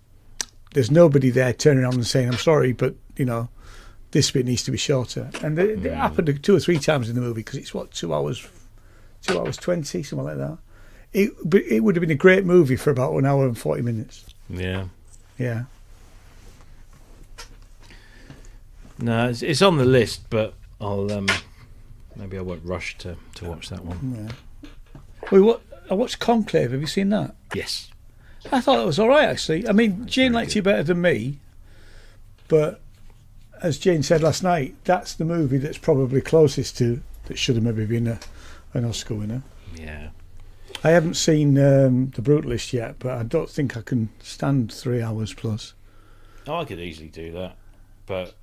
There's nobody there turning around and saying, I'm sorry, but, you know, this bit needs to be shorter. And it happened 2 or 3 times in the movie, because it's, 2 hours 2 hours 20, something like that. It would have been a great movie for about an hour and 40 minutes. Yeah. Yeah. No, it's on the list, but I'll maybe I won't rush to watch that one. Yeah. Well, I watched Conclave. Have you seen that? Yes. I thought it was all right, actually. I mean, Jane liked it better than me, but as Jane said last night, that's the movie that's probably closest to that should have maybe been an Oscar winner. Yeah. I haven't seen The Brutalist yet, but I don't think I can stand 3 hours plus. Oh, I could easily do that, but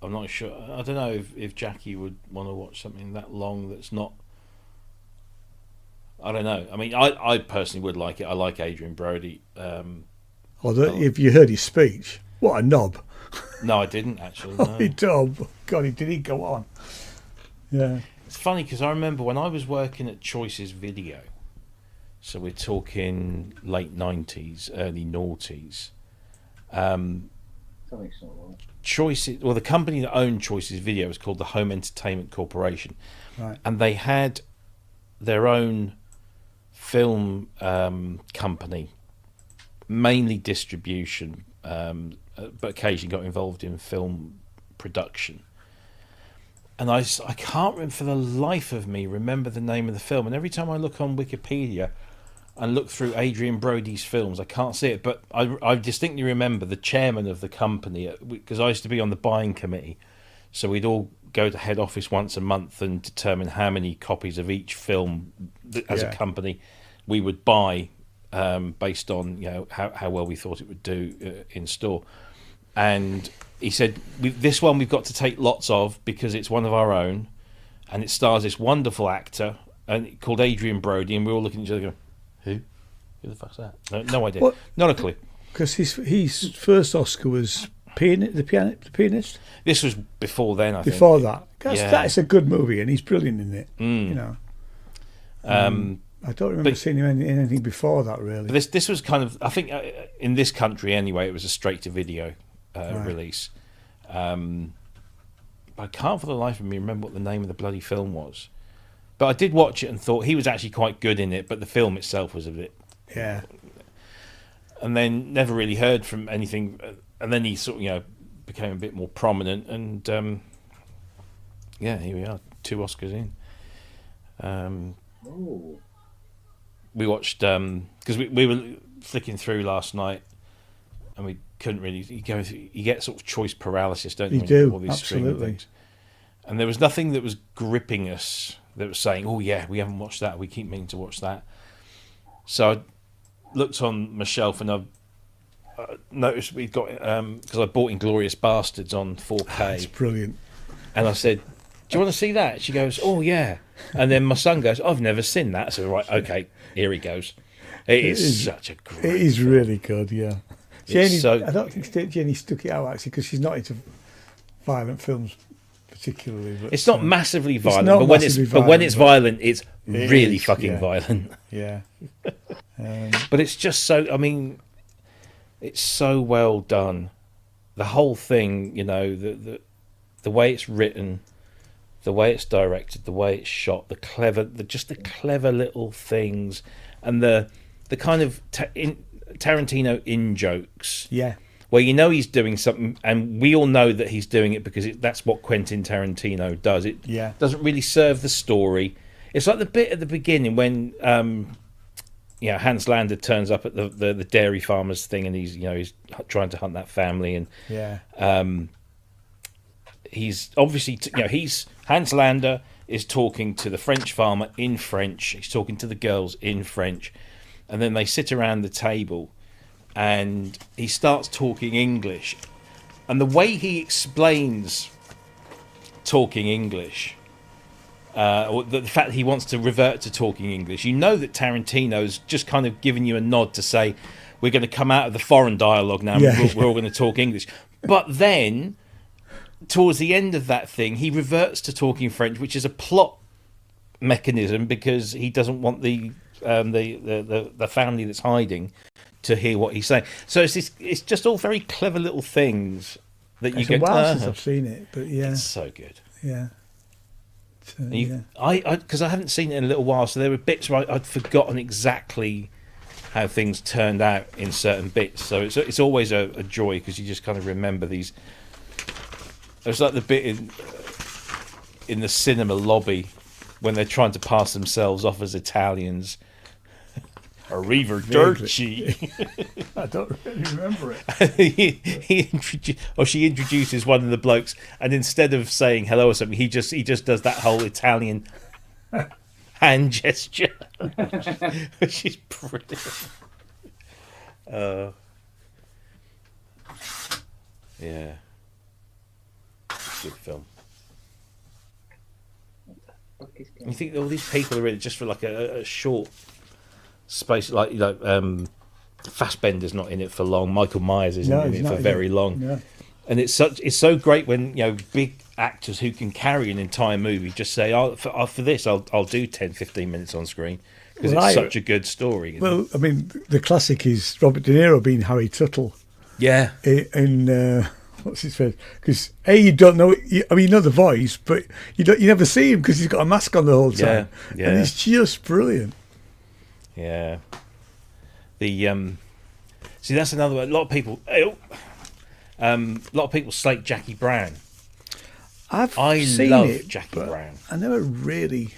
I'm not sure. I don't know if Jackie would want to watch something that long that's not. I don't know. I mean, I personally would like it. I like Adrian Brody. If you heard his speech, what a knob. No, I didn't actually. Oh, No. he knob. God, did he go on? Yeah. It's funny because I remember when I was working at Choices Video, so we're talking late 90s, early noughties. Something's not right. Choices, well, the company that owned Choices Video was called the Home Entertainment Corporation, Right. and they had their own film company, mainly distribution, but occasionally got involved in film production. And I can't remember for the life of me remember the name of the film. And every time I look on Wikipedia and look through Adrian Brody's films, I can't see it. But I distinctly remember the chairman of the company, because I used to be on the buying committee. So we'd all go to head office once a month and determine how many copies of each film as a company we would buy, based on how well we thought it would do in store. And he said, this one we've got to take lots of because it's one of our own, and it stars this wonderful actor called Adrian Brody, and we're all looking at each other going, who the fuck's that? No idea. What? Not a clue. Because his first Oscar was the Pianist. This was before then, I think. Before that. That's a good movie, and he's brilliant in it. You know. I don't remember seeing him in anything before that, really. But this was kind of, I think, in this country anyway, it was a straight-to-video release. But I can't for the life of me remember what the name of the bloody film was. But I did watch it and thought he was actually quite good in it, but the film itself was a bit... Yeah. And then never really heard from anything. And then he sort of, became a bit more prominent. And, here we are, 2 Oscars in. We watched... Because we were flicking through last night, and we couldn't really... You get sort of choice paralysis, don't you? You do, all these streaming absolutely. things. And there was nothing that was gripping us that was saying, oh, yeah, we haven't watched that. We keep meaning to watch that. So I looked on my shelf, and I noticed we'd got... Because I bought Inglourious Bastards on 4K. It's brilliant. And I said, do you want to see that? She goes, oh, yeah. And then my son goes, I've never seen that. So, right, okay, here he goes. It is such a great It is film. really good, yeah. Jenny, so- I don't think Jenny stuck it out, actually, because she's not into violent films particularly. But, It's not massively violent, not but when massively but when it's violent, violent, it's It really is, fucking yeah. violent. Yeah. But it's just so, I mean, it's so well done. The whole thing, the way it's written, the way it's directed, the way it's shot, the clever little things, and the kind of Tarantino in jokes. Yeah. Where he's doing something, and we all know that he's doing it because that's what Quentin Tarantino does. It doesn't really serve the story. It's like the bit at the beginning when Hans Lander turns up at the dairy farmers thing, and he's trying to hunt that family, and he's obviously Hans Lander is talking to the French farmer in French. He's talking to the girls in French, and then they sit around the table, and he starts talking English, and the way he explains talking English, or the fact that he wants to revert to talking English, that Tarantino's just kind of giving you a nod to say, we're going to come out of the foreign dialogue now, we're all going to talk English. But then, towards the end of that thing, he reverts to talking French, which is a plot mechanism because he doesn't want the family that's hiding to hear what he's saying. So it's just all very clever little things that you It's get. a while since I've seen it, but yeah. It's so good. Yeah. Because I haven't seen it in a little while, so there were bits where I'd forgotten exactly how things turned out in certain bits. So it's always a joy because you just kind of remember these. It's like the bit in the cinema lobby when they're trying to pass themselves off as Italians. Arrivederci. I don't really remember it. She introduces one of the blokes, and instead of saying hello or something, he just does that whole Italian hand gesture, which is brilliant. Yeah, good film. You think all these people are in it just for like a short space, like Fassbender's not in it for long. Michael Myers isn't in it for very long. Yeah. And it's so great when big actors who can carry an entire movie just say, for this I'll do 10-15 minutes on screen because it's such a good story. Well, I mean, the classic is Robert De Niro being Harry Tuttle. Yeah. In what's his face? Because you don't know. You know the voice, but you never see him because he's got a mask on the whole time. Yeah. And he's just brilliant. Yeah. The see, that's another one. A lot of people slate Jackie Brown. I seen love it, Jackie but Brown. I never really.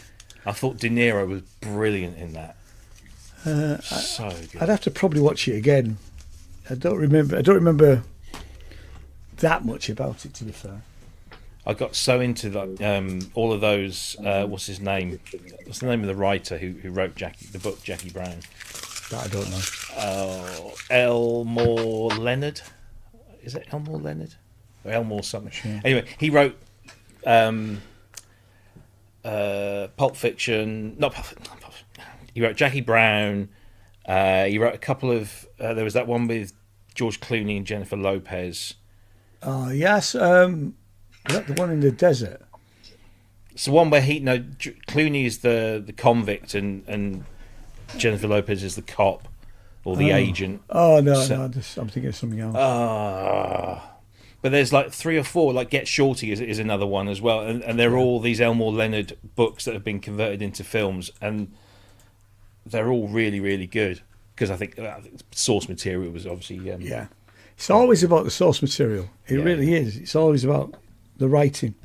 I thought De Niro was brilliant in that. So good. I'd have to probably watch it again. I don't remember that much about it, to be fair. I got so into all of those. What's his name? What's the name of the writer who wrote the book Jackie Brown? That I don't know. Elmore Leonard. Is it Elmore Leonard? Or Elmore something. Sure. Anyway, he wrote Pulp Fiction. Not Pulp Fiction. He wrote Jackie Brown. He wrote a couple of. There was that one with George Clooney and Jennifer Lopez. Oh yes. Is that the one in the desert? It's the one where Clooney is the convict and Jennifer Lopez is the cop or the agent. Oh no, I'm thinking of something else. But there's like 3 or 4. Like Get Shorty is another one as well, and they're all these Elmore Leonard books that have been converted into films, and they're all really, really good because I think source material was obviously yeah. It's always about the source material. It really is. It's always about the writing.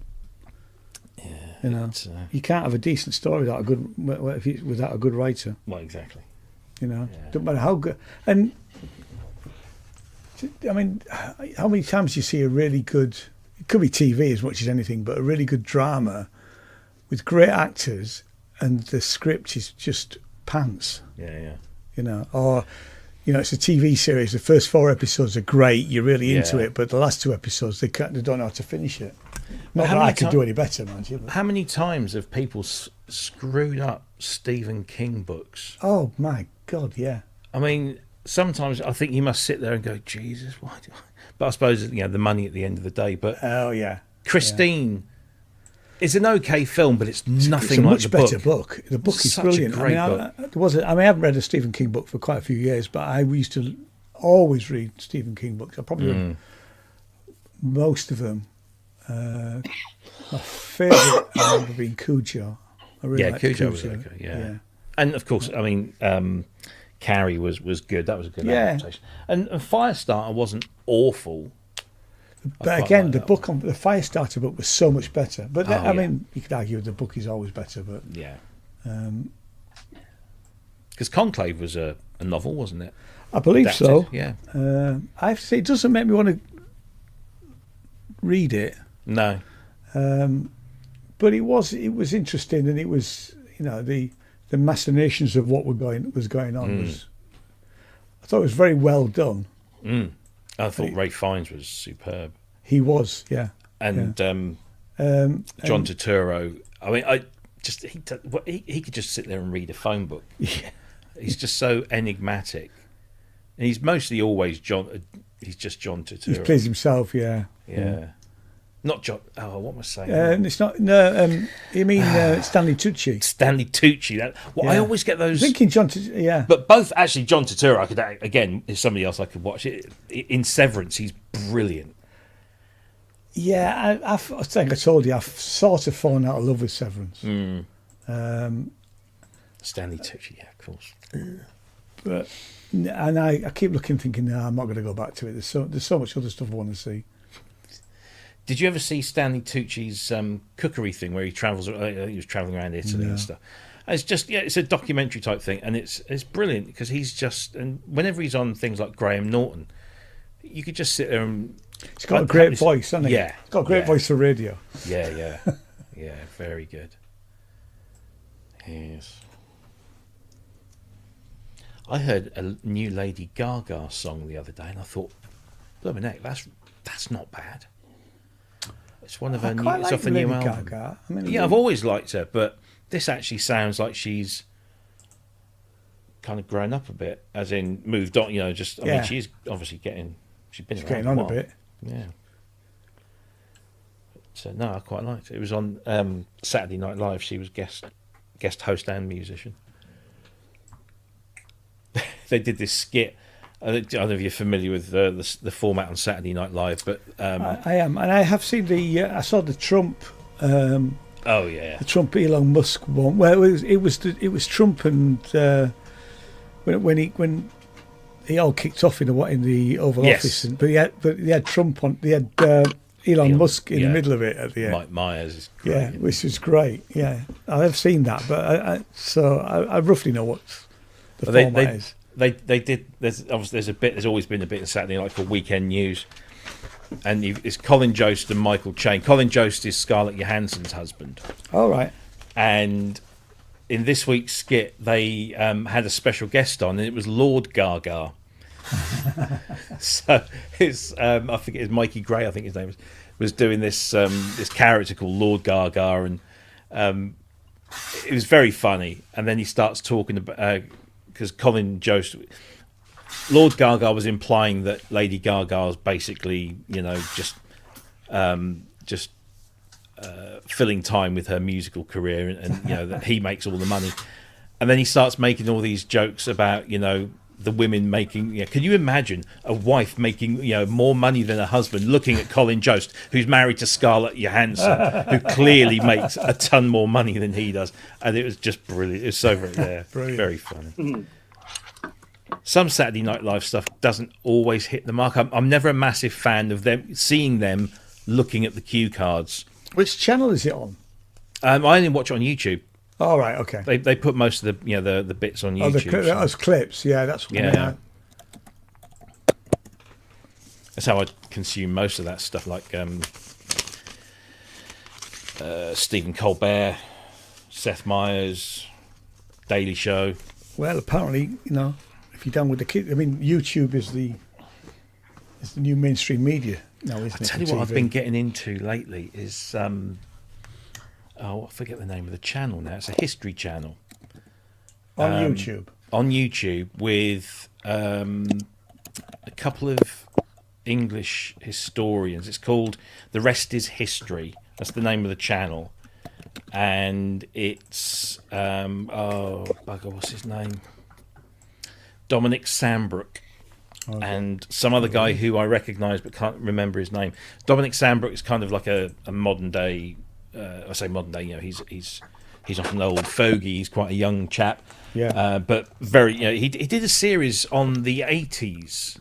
Yeah, you can't have a decent story without a good writer. Well, exactly. Don't matter how good. And I mean, how many times do you see a really good? It could be TV as much as anything, but a really good drama with great actors, and the script is just pants. Yeah. Or. It's a TV series. The first 4 episodes are great. You're really into it, but the last 2 episodes, they don't know how to finish it. Not that I could do any better, mind you. But. How many times have people screwed up Stephen King books? Oh my God, yeah. I mean, sometimes I think you must sit there and go, Jesus, why? But I suppose the money at the end of the day. But oh yeah, Christine. It's an okay film, but it's nothing like the book. It's a much better book. The book is brilliant. A great book. I haven't read a Stephen King book for quite a few years, but I used to always read Stephen King books. I probably read most of them. My favourite I remember being Cujo. I really liked Cujo was okay. Yeah, and of course, I mean, Carrie was good. That was a good adaptation. And Firestarter wasn't awful. But again, the Firestarter book was so much better. But I mean, you could argue the book is always better. But because Conclave was a novel, wasn't it? I believe so. Yeah. I have to say, it doesn't make me want to read it. No. But it was interesting, and it was the machinations of what was going on was. I thought it was very well done. I thought Ray Fiennes was superb. He was, yeah. And John Turturro. I mean, he could just sit there and read a phone book. Yeah. He's just so enigmatic, and he's mostly always John. He's just John Turturro. He plays himself, yeah. Not John. Oh, what am I saying? It's not. No, you mean Stanley Tucci? Stanley Tucci. I always get those. Thinking John. Yeah. But both actually, John Turturro. I could again, if somebody else I could watch it in Severance. He's brilliant. Yeah, I think I told you I've sort of fallen out of love with Severance. Stanley Tucci, yeah, of course. But and I keep looking, thinking, no, I'm not going to go back to it. There's so much other stuff I want to see. Did you ever see Stanley Tucci's cookery thing where he travels? He was traveling around Italy and stuff. And it's just it's a documentary type thing, and it's brilliant because he's just, and whenever he's on things like Graham Norton, you could just sit there and. He's got a great voice, hasn't he? Yeah, he's got a great voice for radio. Yeah, yeah, very good. Yes. I heard a new Lady Gaga song the other day, and I thought, "Blooming heck, that's not bad." It's one of her new. It's off the new album. Gaga. I mean, yeah, I've always liked her, but this actually sounds like she's kind of grown up a bit, as in moved on. I mean, she's obviously she's been around getting on a bit. Yeah. So no, I quite liked it. It was on Saturday Night Live. She was guest host and musician. They did this skit. I don't know if you're familiar with the format on Saturday Night Live, but I am, and I have seen I saw the Trump. Oh yeah, the Trump Elon Musk one. Well, it was Trump and when he all kicked off in the Oval Office, but they had Trump on. They had Elon Musk in the middle of it at the end. Mike Myers is great. Yeah, which was great. Yeah, I have seen that, but I roughly know what the format is. They did. There's always been a bit of Saturday Night called Weekend News, and it's Colin Jost and Michael Caine. Colin Jost is Scarlett Johansson's husband. All right. And in this week's skit, they had a special guest on, and it was Lord Gaga. So it's I think it's Mikey Gray, I think his name was doing this character called Lord Gaga, and it was very funny. And then he starts talking about because Colin Jost, Lord Gaga was implying that Lady Gaga is basically just filling time with her musical career, and that he makes all the money. And then he starts making all these jokes about the women making. Can you imagine a wife making more money than her husband, looking at Colin Jost, who's married to Scarlett Johansson, who clearly makes a ton more money than he does? And it was just brilliant. It was so very funny. Some Saturday Night Live stuff doesn't always hit the mark. I'm never a massive fan of seeing them looking at the cue cards. Which channel is it on? I only watch it on YouTube. Oh, right, okay. They put most of the bits on YouTube. Those clips, yeah, that's what That's how I consume most of that stuff, like Stephen Colbert, Seth Meyers, Daily Show. Well, apparently, if you're down with the kids, I mean, YouTube is the new mainstream media now, isn't it? I tell you what I've been getting into lately is I forget the name of the channel now. It's a history channel on YouTube. On YouTube with a couple of English historians. It's called The Rest Is History. That's the name of the channel, and it's what's his name? Dominic Sambrook. And some other guy who I recognise but can't remember his name. Dominic Sambrook is kind of like a modern day. I say modern day. He's not an old fogey. He's quite a young chap. Yeah. But very. He did a series on the 80s.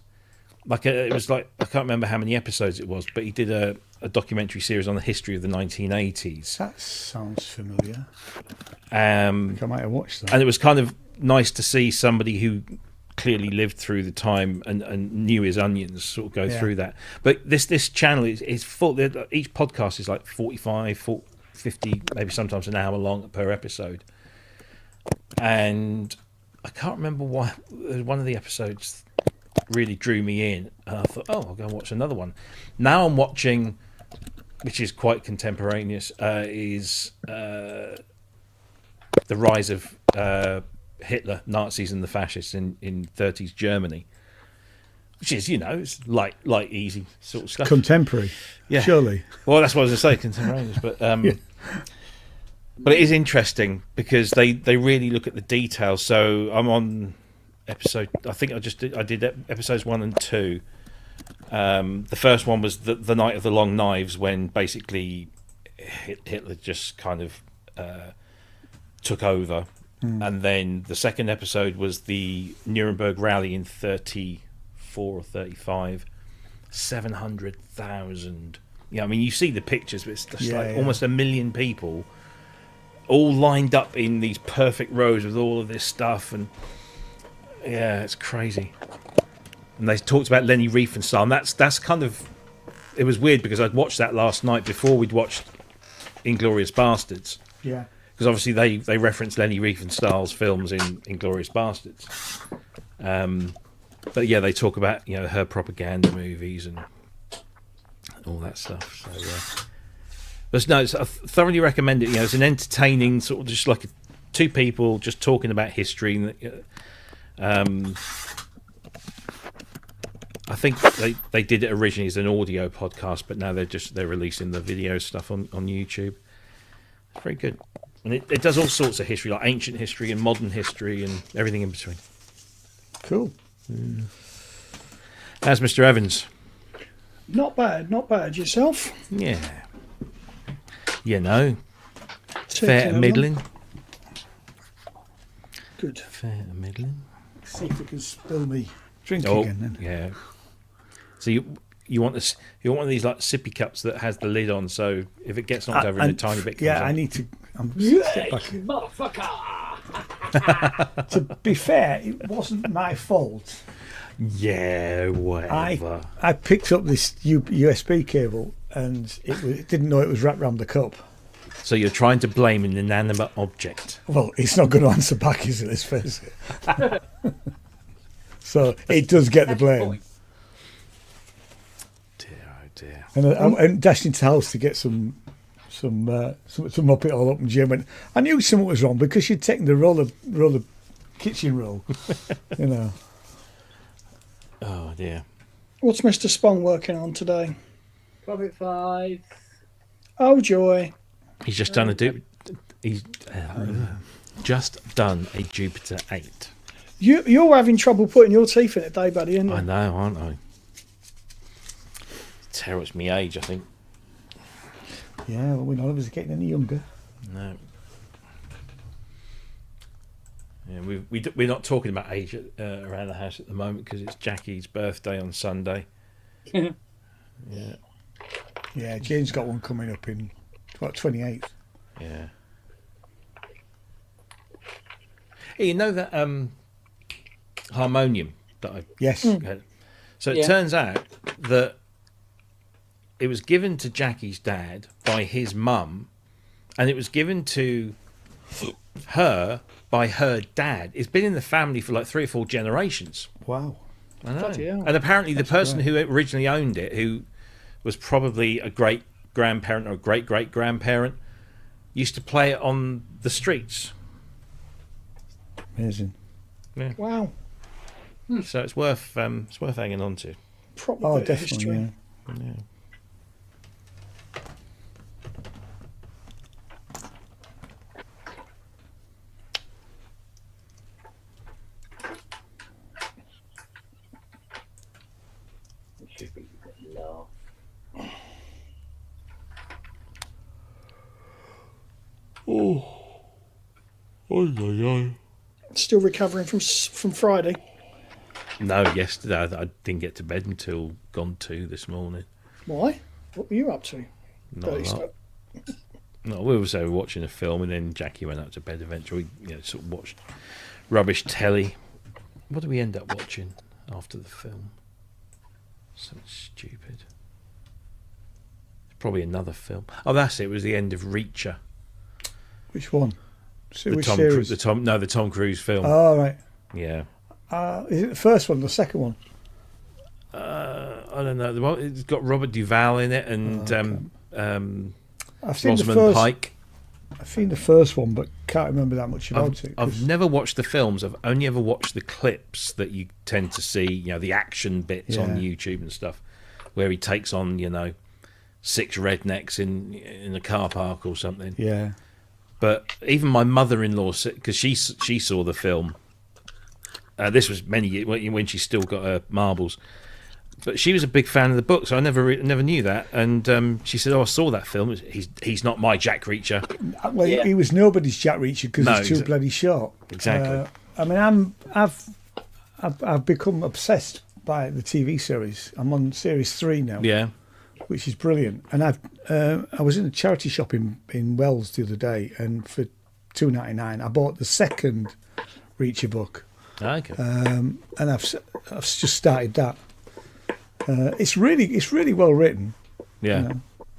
It was like I can't remember how many episodes it was, but he did a documentary series on the history of the 1980s. That sounds familiar. I might have watched that. And it was kind of nice to see somebody who clearly lived through the time and knew his onions sort of go through that. But this channel is full. Each podcast is like 45, 50, maybe sometimes an hour long per episode. And I can't remember why one of the episodes really drew me in. And I thought, I'll go and watch another one. Now I'm watching, which is quite contemporaneous, is the rise of Hitler, Nazis and the fascists in 30s Germany, which is it's light easy sort of stuff, contemporary, surely. Well, that's what I was going to say, contemporaneous, but but it is interesting because they really look at the details. So I'm on episode, I think I did episodes 1 and 2, The first one was the Night of the Long Knives, when basically Hitler just kind of took over. And then the second episode was the Nuremberg rally in 34 or 35. 700,000. Yeah, I mean, you see the pictures, but it's just almost 1 million people all lined up in these perfect rows with all of this stuff. And yeah, it's crazy. And they talked about Leni Riefenstahl, and that's kind of... It was weird because I'd watched that last night before we'd watched Inglourious Bastards. Yeah. Because obviously they reference Leni Riefenstahl's films in Inglourious Bastards. But yeah, they talk about her propaganda movies and all that stuff. So yeah, but no, I thoroughly recommend it. It's an entertaining sort of just like two people just talking about history. I think they did it originally as an audio podcast, but now they're releasing the video stuff on YouTube. It's very good. And it does all sorts of history, like ancient history and modern history and everything in between. Cool. How's Mr. Evans? Not bad. Yourself? Yeah. Taking Fair along. middling. Good. Fair middling. See if we can spill me drink Oh, again then. yeah. So you want this? You want one of these like sippy cups that has the lid on, so if it gets knocked over in a tiny bit, comes I out. need to. Step back. Motherfucker! To be fair, it wasn't my fault. Yeah, whatever. I picked up this USB cable and it didn't know it was wrapped around the cup. So you're trying to blame an inanimate object. Well, it's not going to answer back, is it? Let's face it. So it does get the blame. Dear, oh dear. And I dashed into the house to get some to mop it all up, and Jim went, I knew something was wrong because she'd taken the roller kitchen roll. Oh dear. What's Mr. Spong working on today? Profit 5. Oh, joy. He's just done just done a Jupiter 8. You're having trouble putting your teeth in it, Dave, buddy, aren't you? I know, aren't I? It's me age, I think. Yeah, well, we're not of us getting any younger. No. Yeah, we're not talking about age around the house at the moment because it's Jackie's birthday on Sunday. Yeah. Yeah, Jane's got one coming up in 28th. Yeah. Hey, you know that harmonium that I had? So it turns out that it was given to Jackie's dad by his mum, and it was given to her by her dad. It's been in the family for like 3 or 4 generations. Wow. I know. Bloody hell. And apparently the person who originally owned it, who was probably a great-grandparent or a great-great-grandparent, used to play it on the streets. Amazing. Yeah. Wow. So it's worth hanging on to. Proper bit of Definitely. history. Yeah. It should be a good laugh. Still recovering from Friday. No, yesterday I didn't get to bed until gone 2 this morning. Why? What were you up to? Not a Dirty lot. stuff. No, we were watching a film, and then Jackie went up to bed eventually. Sort of watched rubbish telly. What did we end up watching after the film? Something stupid. Probably another film. Oh, that's it. It was the end of Reacher. Which one? Which Tom series? the Tom Cruise film. Oh, right. Yeah. Is it the first one or the second one? I don't know. It's got Robert Duvall in it and I've seen Rosamund Pike. I've seen the first one, but can't remember that much about it. I've never watched the films. I've only ever watched the clips that you tend to see, the action bits on YouTube and stuff, where he takes on, 6 rednecks in a car park or something. Yeah. But even my mother-in-law, because she saw the film, this was many years when she still got her marbles. But she was a big fan of the book, so I never knew that. And she said, "Oh, I saw that film. He's not my Jack Reacher." Well, he was nobody's Jack Reacher because he's too bloody short. Exactly. I mean, I've become obsessed by the TV series. I'm on series 3 now. Yeah. Which is brilliant. And I was in a charity shop in Wells the other day, and for $2.99 I bought the second Reacher book. Okay. And I've just started that. It's really well written. Yeah.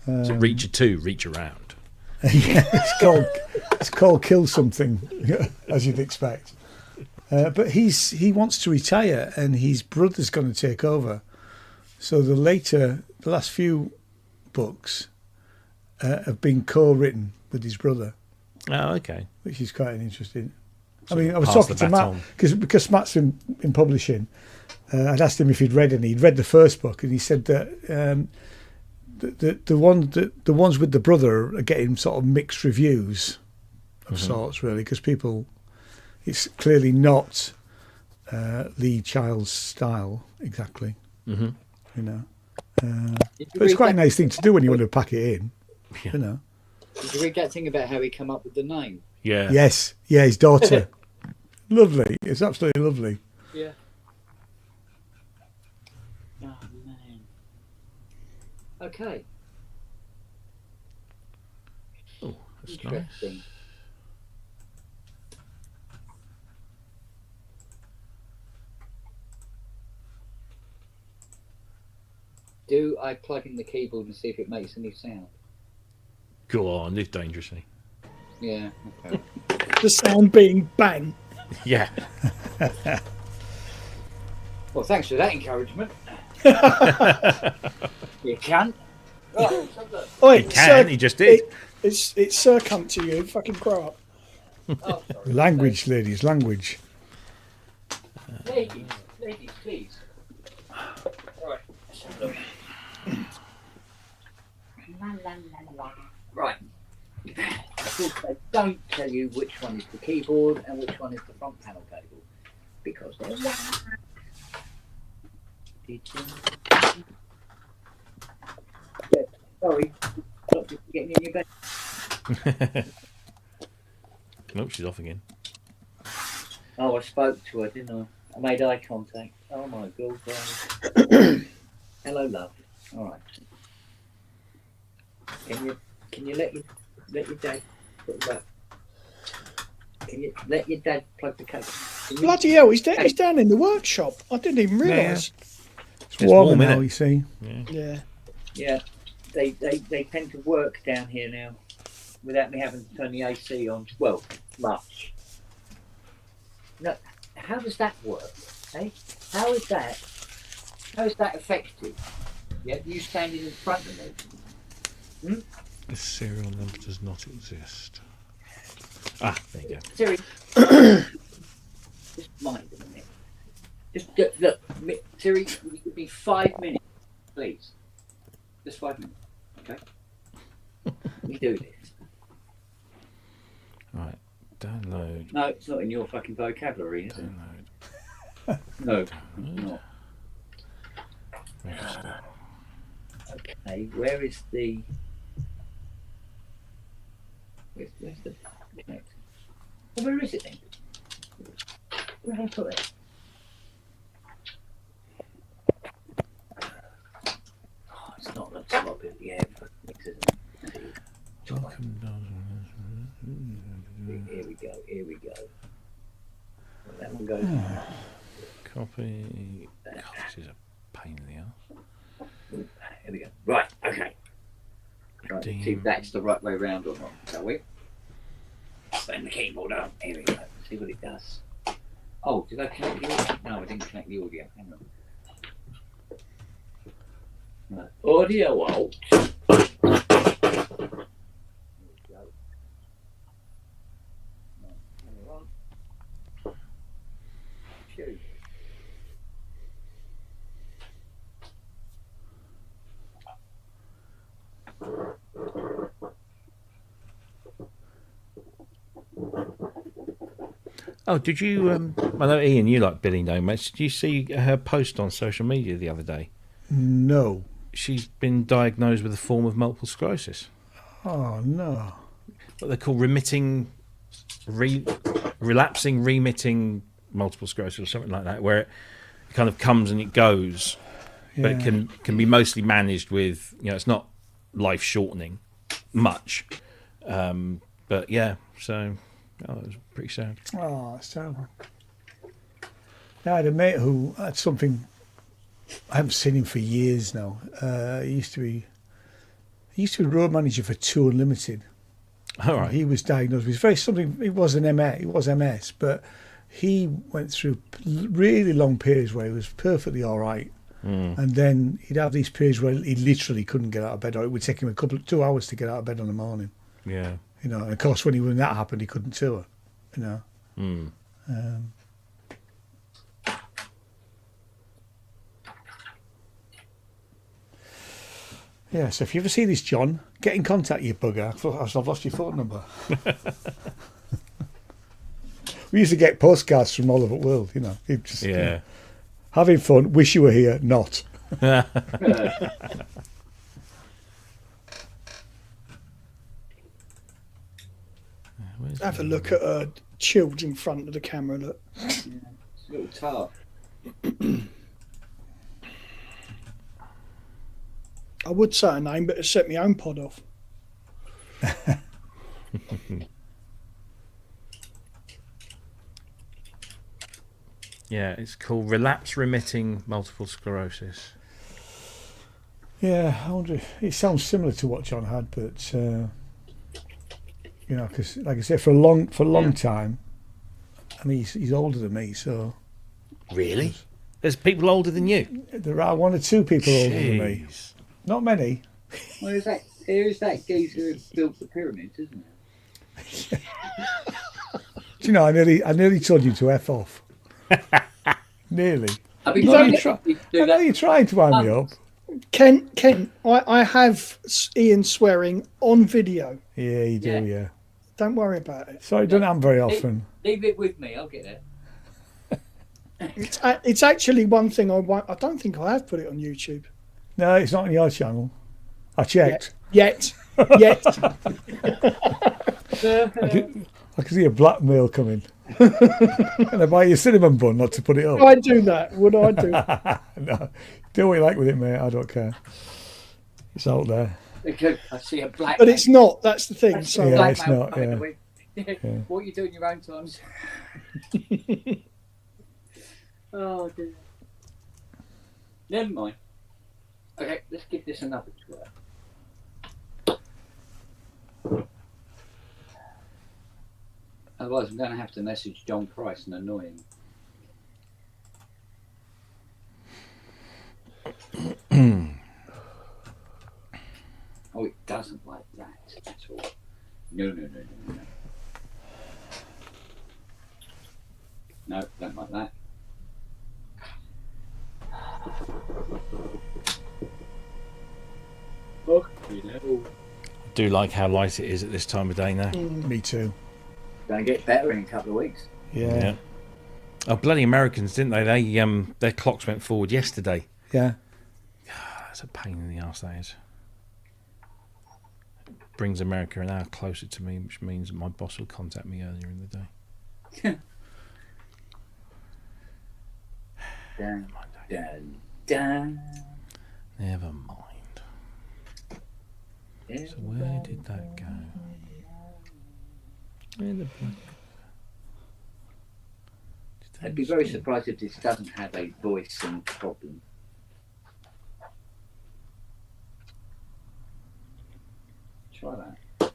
So Reacher 2, Reach Around. Yeah, it's called Kill Something, as you'd expect. But he wants to retire, and his brother's going to take over. So the last few books have been co-written with his brother. Oh, okay. Which is quite interesting. So I mean, I was talking to Matt because Matt's in publishing. I'd asked him if he'd read any. He'd read the first book, and he said that the ones with the brother are getting sort of mixed reviews of sorts, really, because it's clearly not Lee Child's style exactly. Mm-hmm. You know, but it's quite a nice thing to do when you want to pack it in. Yeah. You know. Did you read that thing about how he come up with the name? Yeah. Yes. Yeah, his daughter. Lovely. It's absolutely lovely. Yeah. Oh man. Okay. Oh, that's interesting. Nice. Do I plug in the keyboard and see if it makes any sound? Go on, live dangerously. Yeah. Okay. The sound being bang. Yeah. Well, thanks for that encouragement. You can. Right, Oi, He can. He just did. It's Sir Cunt to you. Fucking grow up. Oh, sorry. Language, ladies, language. Ladies, please. Right. Right. Of course, they don't tell you which one is the keyboard and which one is the front panel cable because they're wax. Yeah, sorry, stop you getting in your bed. Nope, she's off again. Oh, I spoke to her, didn't I? I made eye contact. Oh my God. Hello, love. All right. Can you let your dad put that? Can you let your dad plug the cable? Bloody hell, he's down in the workshop. I didn't even realise. It's warmer now, you see. Yeah. Yeah. They tend to work down here now without me having to turn the AC on. Well, much. No, how does that work? Eh? How is that effective? Yeah, you standing in front of me. Hmm? This serial number does not exist. Ah, there you go. Siri, just mind a minute. Just look, Siri, will you give me 5 minutes, please? Just 5 minutes, okay? We do this. Right, download. No, it's not in your fucking vocabulary, is it? Download. No, it's not. Register. Okay, where is the? Where's the connect? Well, where is it then? Where have I put it? Oh, it's not the top of the air. Here we go. Well, that one goes. Copy. God, this is a pain in the ass. Here we go. Right, okay. Right, see if that's the right way round or not, shall we? Turn the keyboard on. Here we go. See what it does. Oh, did I connect the audio? No, I didn't connect the audio. Hang on. Right. Audio out. Here we go. Right, hang on. Choose. Oh, did you? I know Ian, you like Billy No Match. Did you see her post on social media the other day? No. She's been diagnosed with a form of multiple sclerosis. Oh, no. What they call relapsing, remitting multiple sclerosis or something like that, where it kind of comes and it goes, but it can be mostly managed with, it's not life shortening much, but yeah. So it was pretty sad. Oh, that's terrible. I had a mate who had something. I haven't seen him for years now. He used to be road manager for Tour Unlimited. All right. He was diagnosed with it was MS. It was MS, but he went through really long periods where he was perfectly all right, and then he'd have these periods where he literally couldn't get out of bed, or it would take him 2 hours to get out of bed in the morning. Yeah. And of course, when that happened, he couldn't tour. Yeah, so if you ever see this, John, get in contact, you bugger. I've lost your phone number. We used to get postcards from all over the world, having fun, wish you were here, not. Have a look at her chilled in front of the camera. Look. Yeah, it's a little tart. I would say her name, but it set my own pod off. Yeah, it's called relapse remitting multiple sclerosis. Yeah, I wonder. It sounds similar to what John had, but because like I said, for a long time. I mean, he's older than me, so. Really? There's people older than you. There are 1 or 2 people older than me. Not many. Well, there's that geezer who built the pyramids, isn't there? Do you know, I nearly told you to F off. Nearly. I mean, I know you're trying to wind me up. Ken, I have Ian swearing on video. Yeah, you do, yeah. Don't worry about it. Sorry, it doesn't happen very often. Leave it with me, I'll get it. It's actually one thing I don't think I have put it on YouTube. No, it's not on your channel. I checked. Yet. I can see a blackmail coming. And I buy you a cinnamon bun not to put it up. Would I do that? Would I do that? No, do what you like with it, mate. I don't care. It's out there. I see a black. But it's not. That's the thing. So Yeah, it's not. Yeah. What you do in your own times? Oh dear. Never mind. Okay, let's give this another try. Otherwise, I'm going to have to message John Price and annoy him. Oh, it doesn't like that. That's all. No. No, don't like that. I do like how light it is at this time of day now. Me too. Going to get better in a couple of weeks. Yeah. Oh, bloody Americans, didn't they? They their clocks went forward yesterday. Yeah. That's a pain in the arse, that is. It brings America an hour closer to me, which means that my boss will contact me earlier in the day. Dun. Never mind. So where did that go? Where the black... I'd be very surprised if this doesn't have a voicing problem. Try that.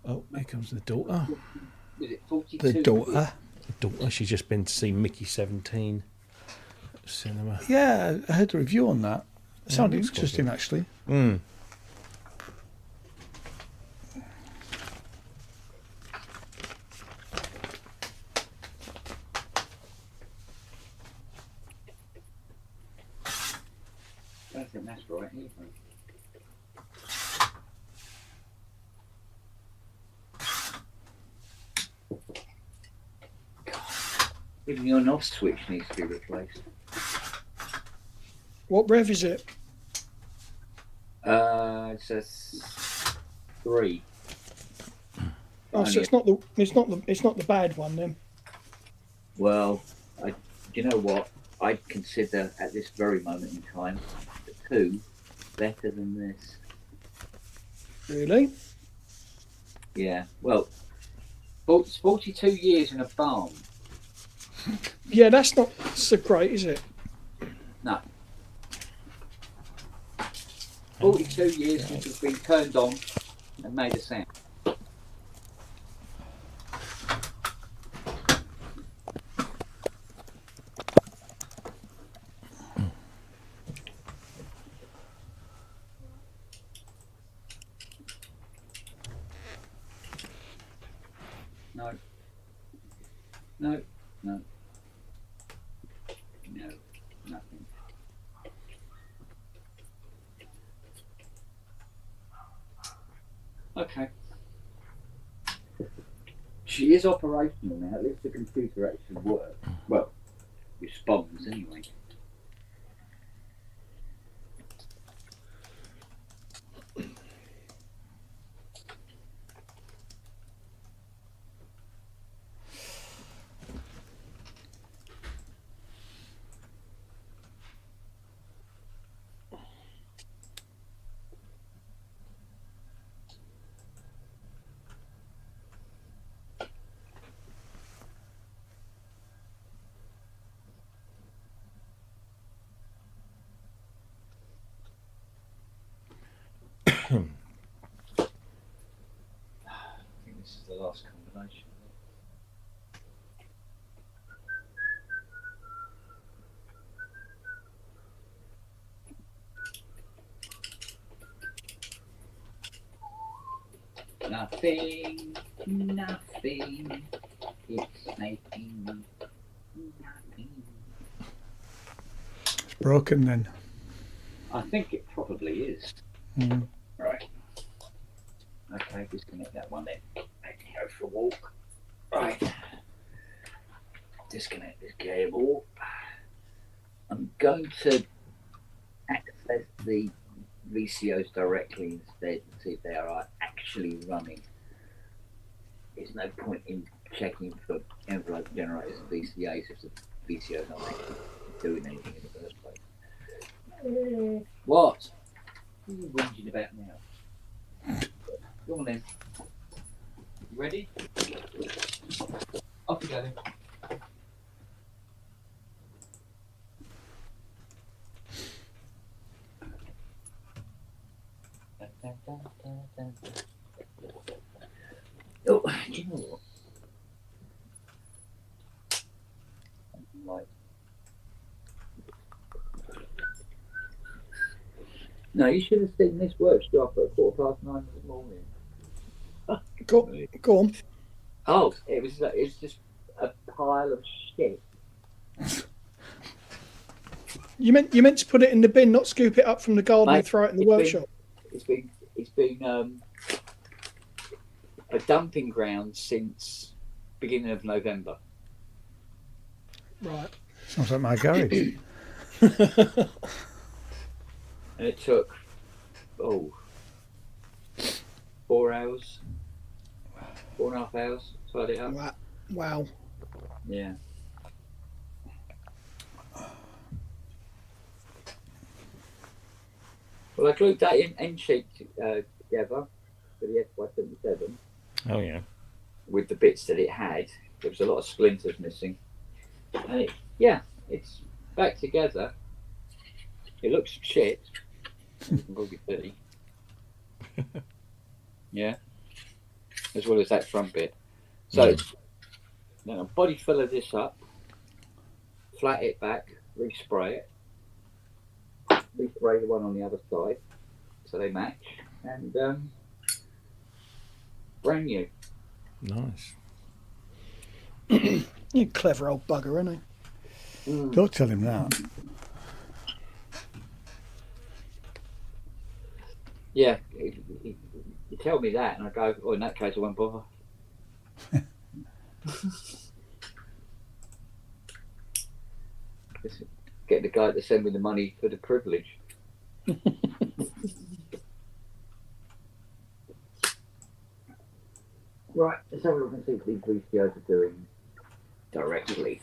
Oh, here comes the daughter. Is it 42? The daughter. The daughter, she's just been to see Mickey 17 at cinema. Yeah, I heard a review on that. It sounded looks quite interesting, good. actually. I don't think that's right either. Even the on-off switch needs to be replaced. What rev is it? It's a 3. Oh, so it's not the bad one then. Well, do you know what? I'd consider at this very moment in time the 2 better than this. Really? Yeah. Well, it's 42 years in a barn. Yeah, that's not so great, is it? No. 42 years since it's been turned on and made a sound. No. No. No. No. Nothing. Okay. She is operational now. At least the computer actually works. Well, responds anyway. I think this is the last combination. Nothing, nothing. It's making nothing. It's broken then. I think it probably is. Mm. Right. Okay, disconnect that one then. I can go for a walk. Right. Disconnect this cable. I'm going to access the VCOs directly instead and see if they are actually running. There's no point in checking for envelope generators and VCAs if the VCOs aren't actually doing anything in the first place. What? What are you whinging about now? Go on then. You ready? Off you go then. Oh, do you know what? Right. No, you should have seen this workshop at 9:15 this morning. Go on. Oh, it was just a pile of shit. You meant to put it in the bin, not scoop it up from the garden and throw it in the workshop. It's been a dumping ground since beginning of November. Right. Sounds like my garage. And it took 4 hours, 4.5 hours to tidy it up. Wow. Yeah. Well, I glued that end sheet together for the FY77 Oh yeah. with the bits that it had. There was a lot of splinters missing. And it's back together. It looks shit. You can probably see. Yeah. As well as that front bit. So, now body filler this up, flat it back, respray it, respray the one on the other side so they match, and brand new. Nice. You clever old bugger, isn't he? Don't tell him that. Yeah, you tell me that, and I go, oh, in that case, I won't bother. Just get the guy to send me the money for the privilege. Right, let's have a look and see what these VCOs are doing directly.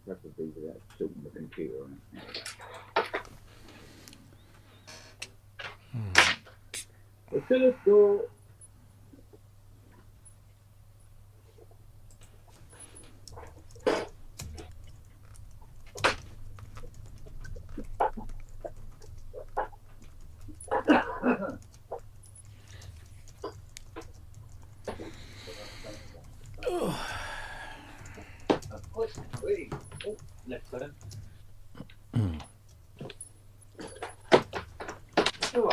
Preferably without shooting the computer on it. Oscilloscope. Oh, left turn. Oh,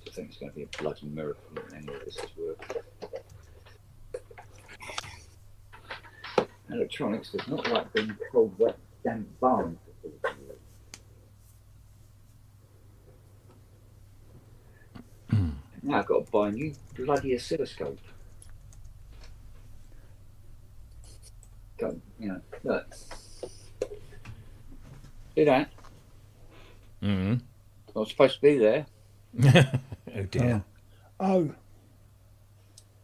I think it's going to be a bloody miracle that any of this is working. Electronics does not like being cold, wet, damp barn. Now I've got to buy a new bloody oscilloscope. Go, you know, look. See that? Mm. Not supposed to be there. Oh dear. Oh,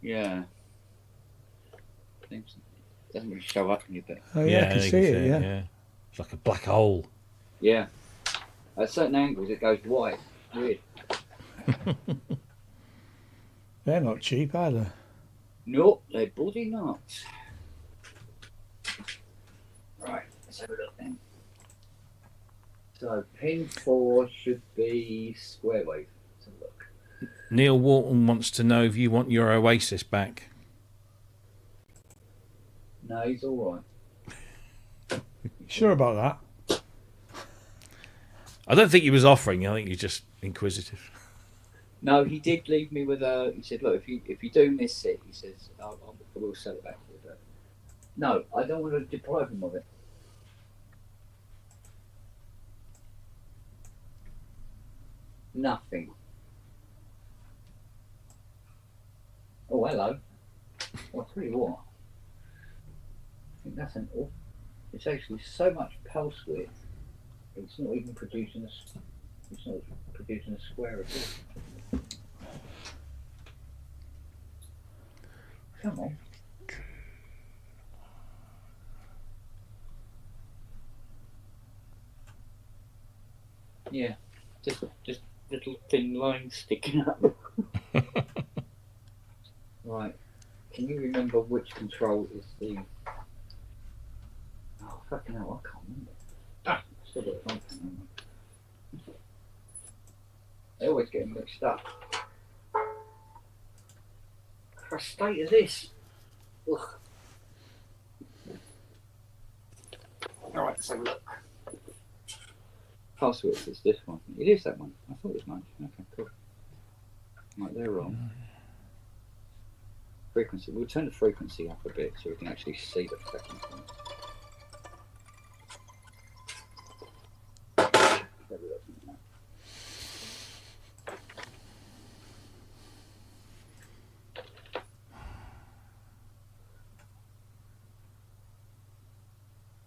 Yeah. Doesn't really show up in your bit. Oh yeah, I can you see it. Yeah. It's like a black hole. Yeah. At certain angles it goes white. Weird. They're not cheap either. Nope, they're bloody not. Right, let's have a look then. So pin 4 should be square wave. Let's have a look. Neil Wharton wants to know if you want your Oasis back. No, he's all right. Sure about that? I don't think he was offering. I think he's just inquisitive. No, he did leave me with a. He said, "Look, if you do miss it, he says, I will sell it back to you." But no, I don't want to deprive him of it. Nothing. Oh, hello. Well, I'll tell you what. I think that's it's actually so much pulse width. It's not even producing it's not producing a square at all. Come on. Yeah, just little thin lines sticking up. Right. Can you remember which control is the? Oh fucking hell! I can't remember. Ah, still got something. They always get mixed up. For a state of this. Ugh. All right, let's have a look. Pulse width is this one. It is that one. I thought it was mine. Okay, cool. Right, they're wrong. Frequency. We'll turn the frequency up a bit so we can actually see the frequency.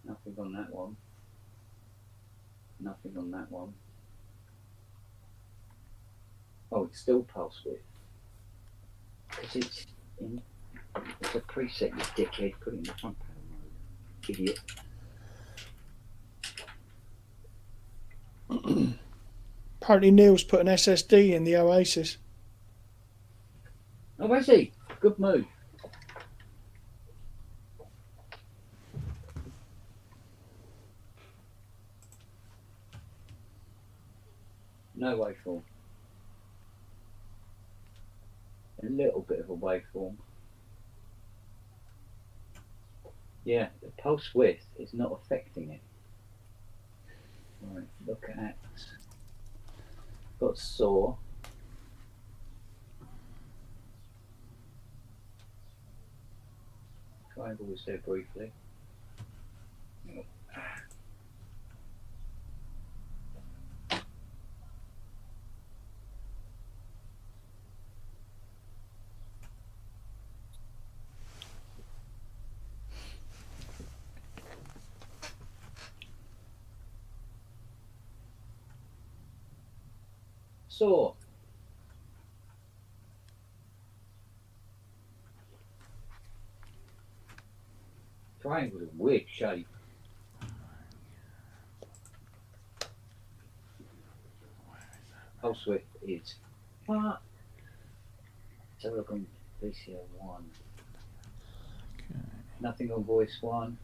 Nothing on that one. Nothing on that one. Oh, it's still pulse width. Because it's a preset, you dickhead. Put it in the front panel mode. Idiot. apparently Neil's put an SSD in the Oasis. Oh, is he? Good move. No waveform. A little bit of a waveform. Yeah, the pulse width is not affecting it. Right, look at. Got Saw. Triangle was there briefly. Saw. Triangle's a weird shape. Pulse width is what? Let's have a look on VCO 1. Okay. Nothing on voice 1.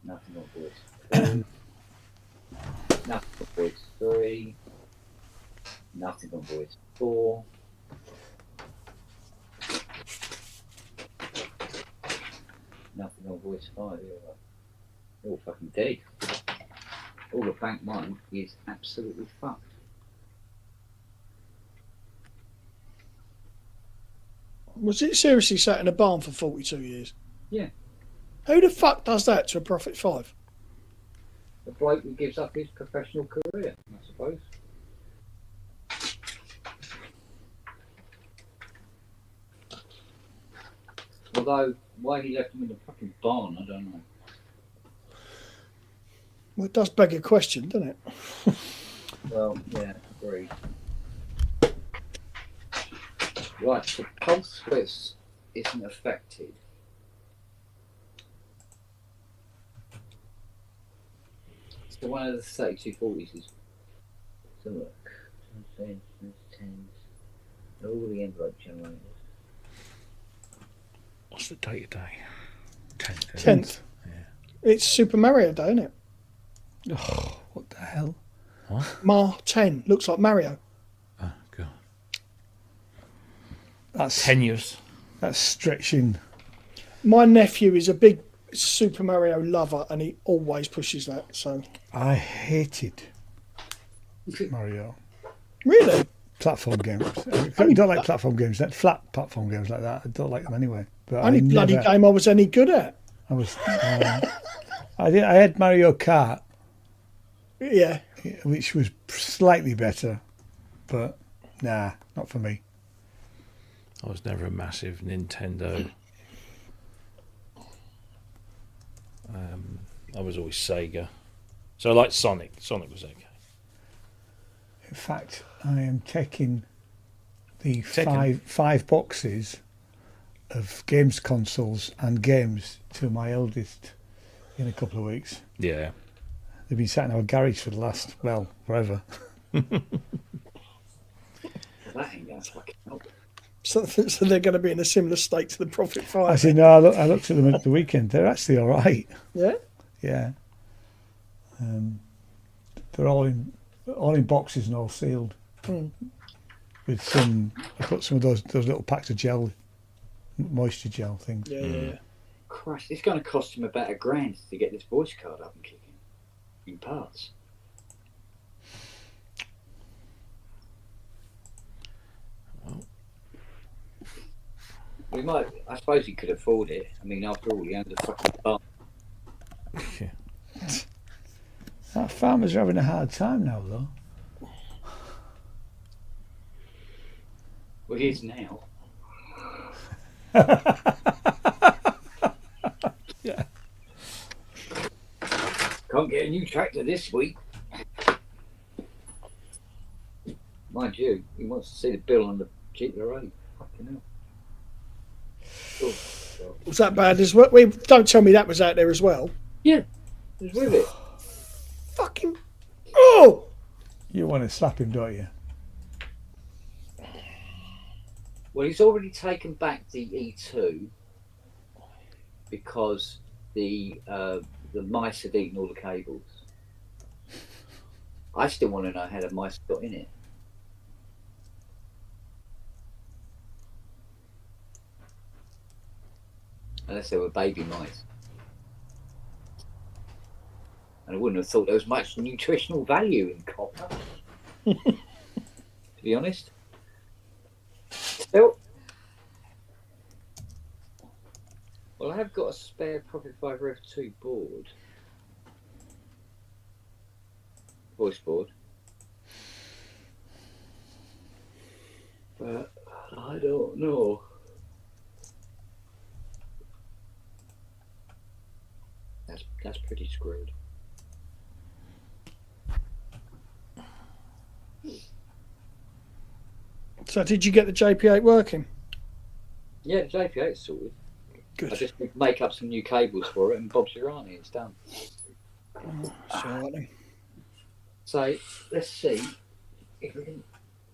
Nothing on voice 2. Nothing on voice 3. Nothing on voice 4. Nothing on voice 5. They're all fucking dead. All the bank 1 is absolutely fucked. Was it seriously sat in a barn for 42 years? Yeah. Who the fuck does that to a Prophet 5? The bloke who gives up his professional career, I suppose. Although, why he left him in the fucking barn, I don't know. Well, it does beg a question, doesn't it? Well, yeah, agreed. Right, so pulse width isn't affected. So one of the 3240s is. So look, 10s, all the envelope generators. What's the date today? 10th. 10th. Yeah. It's Super Mario Day, isn't it? Oh, what the hell? Mar 10. Looks like Mario. Oh, God. That's 10 years. That's stretching. My nephew is a big Super Mario lover and he always pushes that. So I hated Mario. really? Platform games. I don't like platform games. That flat platform games like that. I don't like them anyway. But Only bloody game I was any good at. I was. I had Mario Kart, Yeah. which was slightly better, but nah, not for me. I was never a massive Nintendo. I was always Sega. So I liked Sonic. Sonic was okay. In fact, I am taking the Taking? five boxes of games consoles and games to my eldest in a couple of weeks. Yeah. They've been sat in our garage for the last, well, forever. That ain't gonna fucking help. So they're going to be in a similar state to the Prophet 5. I said, no, I looked at them at the weekend. They're actually all right. Yeah? Yeah. They're all in boxes and all sealed. With some, I put some of those little packs of gel, moisture gel things. Yeah. Christ, it's going to cost him about $1,000 to get this voice card up and kicking in parts. We might. I suppose he could afford it. I mean, after all, he owns a fucking farm. That farmers are having a hard time now, though. Well, he is now. Yeah. Can't get a new tractor this week. Mind you, he wants to see the bill on the GT8. Fucking hell. Cool. Was that bad as well? Don't tell me that was out there as well. Yeah, he's with it. Fucking. Oh! You want to slap him, don't you? Well, he's already taken back the E2 because the mice had eaten all the cables. I still want to know how the mice got in it. Unless they were baby mice. And I wouldn't have thought there was much nutritional value in copper, to be honest. Still, well, I have got a spare Profit 5 Rev 2 board, voice board, but I don't know. That's pretty screwed. So did you get the JP8 working? Yeah, the JP8's sorted. Good. I just need to make up some new cables for it, and Bob's your auntie, it's done. So, So let's see if we can,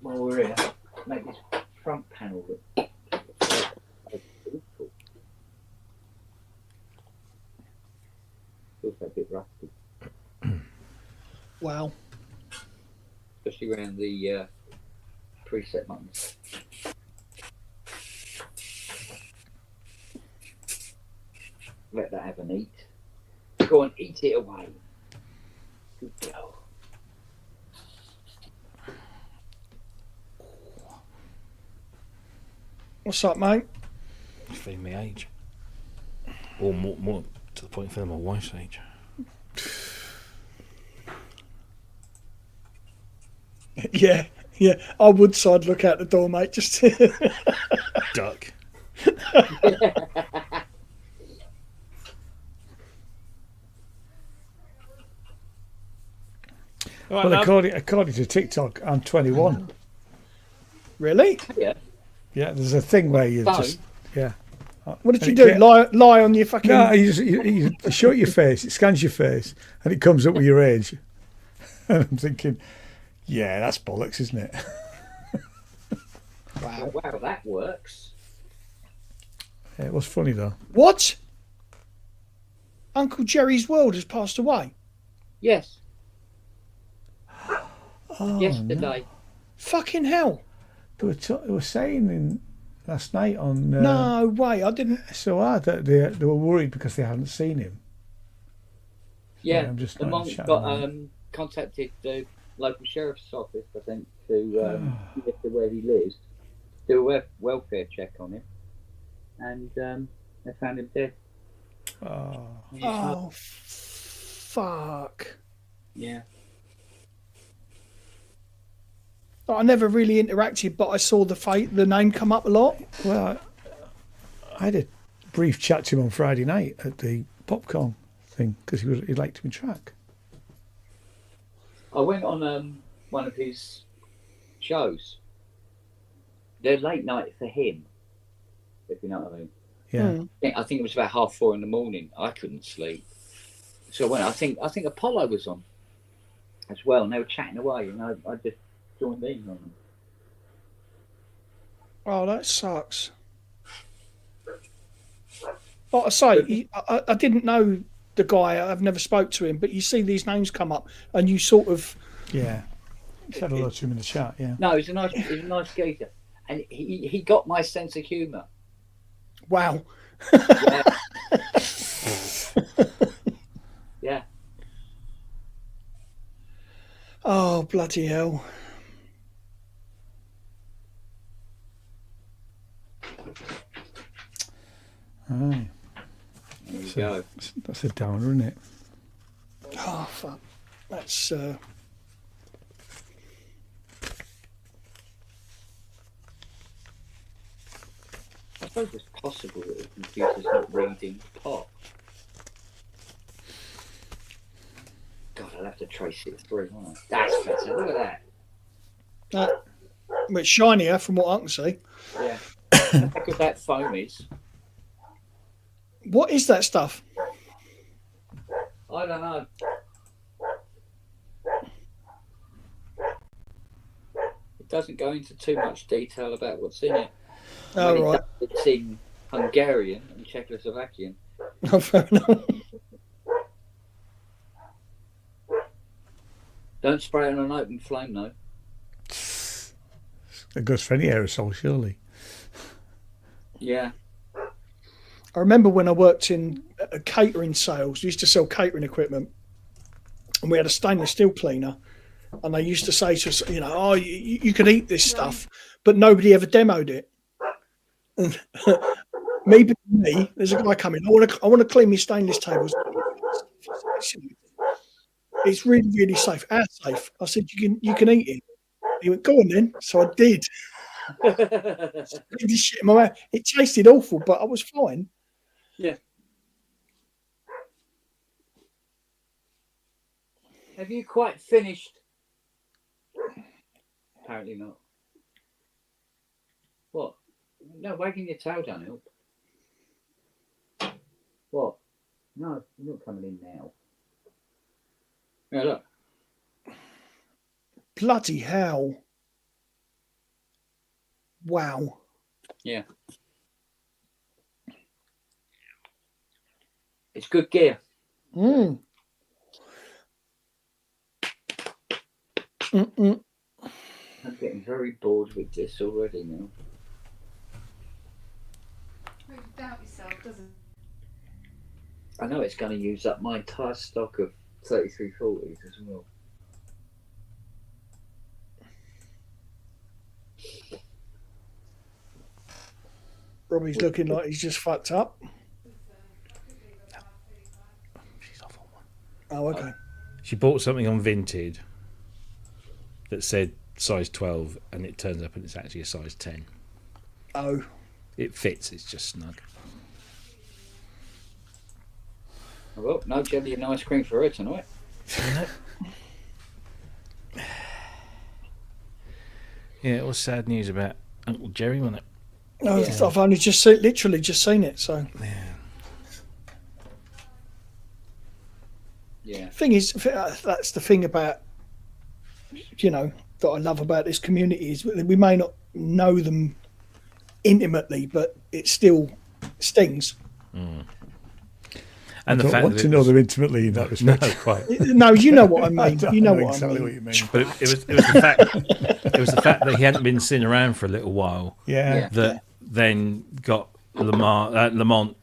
while we're here, make this front panel look. Feels a bit rusty, wow. especially around the preset buttons. Let that have an eat. Go and eat it away. Good girl. What's up, mate? Feeling my age. Or more to the point, feeling my wife's age. Yeah. I would side look out the door, mate. Just Duck. Well, according to TikTok, I'm 21. really? Yeah. Yeah, there's a thing where you Phone? just What did you And do? it Lie on your fucking? no, you show your face, it scans your face, and it comes up with your age. And I'm thinking, yeah, that's bollocks, isn't it? Wow, that works. Yeah, it was funny though. What? Uncle Jerry's world has passed away. Yes. Oh, Yesterday. Fucking hell! They were saying last night on No way! I didn't. SOR that they were worried because they hadn't seen him. Yeah, I'm just the not monk chatting got about contacted the local sheriff's office, I think, to get to where he lives, do a welfare check on him, and they found him dead. Oh, Oh, fuck! Yeah. I never really interacted, but I saw the name come up a lot. well, I had a brief chat to him on Friday night at the popcorn thing because he liked my track. I went on one of his shows. They're late night for him, if you know what I mean. Yeah. I think it was about 4:30 in the morning. I couldn't sleep, so when I think Apollo was on as well, and they were chatting away, and I just joined in on them. Oh, that sucks. Like I say, I didn't know the guy. I've never spoke to him, but you see these names come up, and you sort of. Yeah. Said hello to him in the chat, yeah. No, he's a nice geezer, and he got my sense of humour. Wow. Yeah. Yeah. Oh, bloody hell. Aye. There you go. That's a downer, isn't it? Oh, fuck. That's. I suppose it's possible that the computer's not reading pop. God, I'll have to trace it through, won't I? That's better. Look at that. Well, it's shinier from what I can see. Yeah. How good that foam is. What is that stuff? I don't know. It doesn't go into too much detail about what's in it. Oh, When it right. does, it's in Hungarian and Czechoslovakian. Oh, fair enough. Don't spray it on an open flame, though. It goes for any aerosol, surely. Yeah. I remember when I worked in catering sales, we used to sell catering equipment. and we had a stainless steel cleaner, and they used to say to us, you know, oh, you can eat this stuff, but nobody ever demoed it. And me, there's a guy coming. I want to clean my stainless tables. It's really, really safe. How safe? I said, you can eat it. He went, go on then. So I did. This shit in my mouth. It tasted awful, but I was fine. Yeah. Have you quite finished? Apparently not. What? No, wagging your tail down help. What? No, you're not coming in now. Yeah, look. Bloody hell. Wow. Yeah. It's good gear. Mm. Mm-mm. I'm getting very bored with this already now. Doubt yourself, doesn't it? I know it's going to use up my entire stock of 3340s as well. Robbie's looking like he's just fucked up. She's off on one. Oh, okay. She bought something on Vinted that said size 12, and it turns up and it's actually a size 10. Oh. It fits, it's just snug. Well, no jelly and ice cream for her tonight. Yeah, it was sad news about Uncle Jerry, wasn't it? No, yeah. I've only literally just seen it. So, yeah. Thing is, that's the thing about, you know, that I love about this community is we may not know them intimately, but it still stings. Mm. And I don't want to know them intimately in that respect. No, quite. No, you know what I mean. You know what exactly I mean. what you mean. But it was the fact it was the fact that he hadn't been seen around for a little while. Yeah. That then got Lamont,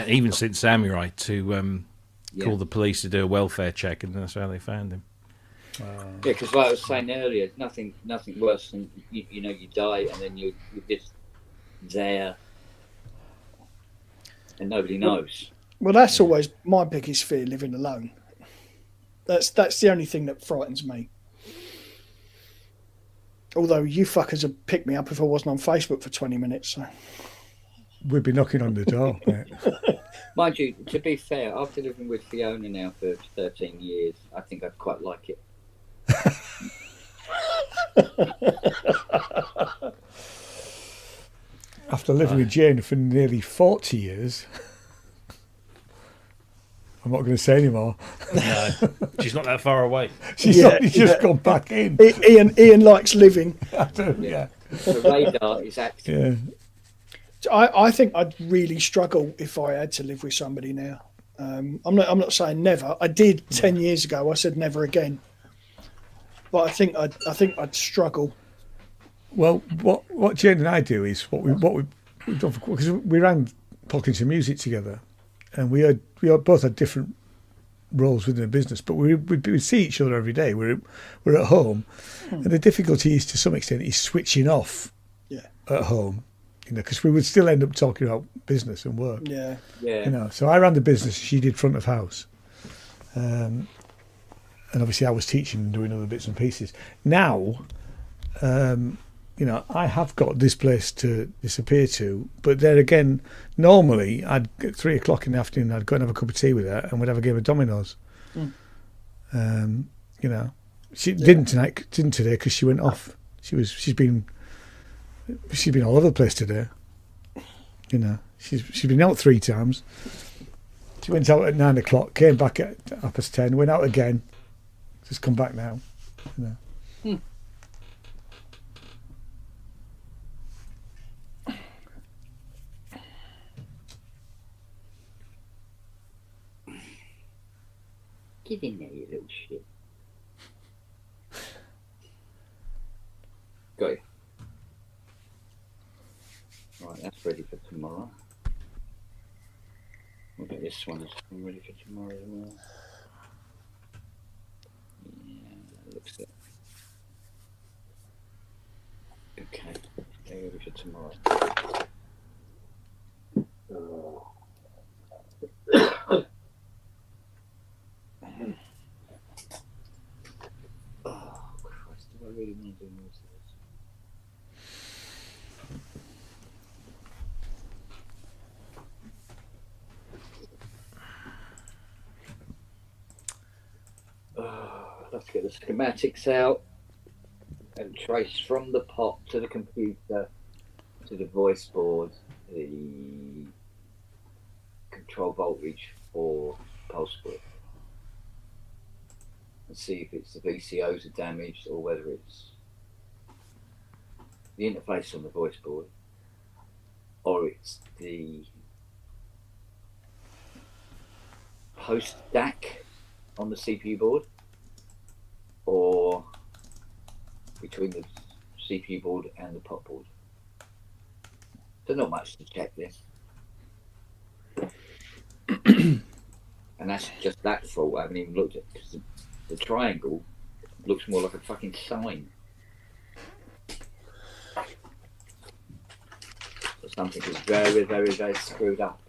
even since Samurai, to call the police to do a welfare check, and that's how they found him. Yeah, because like I was saying earlier, nothing worse than you know you die and then you're just there and nobody knows. Well, that's always my biggest fear: living alone. That's the only thing that frightens me. Although you fuckers would pick me up if I wasn't on Facebook for 20 minutes. So. We'd be knocking on the door, mate. Mind you, to be fair, after living with Fiona now for 13 years, I think I'd quite like it. After living with Jane for nearly 40 years, I'm not going to say anymore. No, she's not that far away. She's just gone back in. Ian likes living. I do, yeah. The radar is active. Yeah. I think I'd really struggle if I had to live with somebody now. I'm not saying never. I did 10 years ago. I said never again. But I think I'd struggle. Well, what Jane and I do is what we've done, because we ran Parkinson Music together, and we both had different roles within the business, but we'd see each other every day. We're at home, and the difficulty is to some extent is switching off at home, you know, because we would still end up talking about business and work. Yeah. You know, so I ran the business, she did front of house, and obviously I was teaching and doing other bits and pieces. Now, you know, I have got this place to disappear to, but there again, normally I'd at 3 o'clock in the afternoon, I'd go and have a cup of tea with her, and we'd have a game of dominoes. You know, she didn't today because she went off. She's been all over the place today. You know, she's been out 3 times. She went out at 9 o'clock, came back at 10:30, went out again. Just come back now. You know. Get in there, you little shit. Got you. Right, that's ready for tomorrow. What about this one? Is ready for tomorrow as well. future tomorrow. Oh. Oh, Christ, do I really want to do most of this? Let's get the schematics out and trace from the pot to the computer to the voice board the control voltage for pulse width and see if it's the VCOs are damaged or whether it's the interface on the voice board or it's the host DAC on the CPU board or between the CPU board and the pot board. There's not much to check this. And that's just that fault. I haven't even looked at because the triangle looks more like a fucking sign. So something is very, very, very screwed up.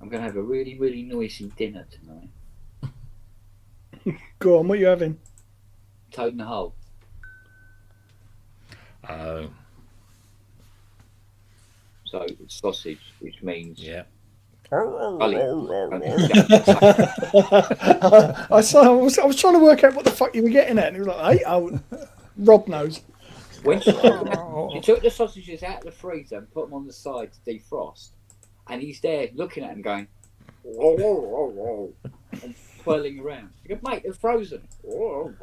I'm going to have a really, really noisy dinner tonight. Go on, what are you having? Toad in the hole. Oh. So it's sausage, which means Yeah. I was trying to work out what the fuck you were getting at, and he was like, "Hey, oh, Rob knows." When she took the sausages out of the freezer and put them on the side to defrost, and he's there looking at them going, whoa, whoa, whoa, whoa, and twirling around. You go, mate, they're frozen. Oh,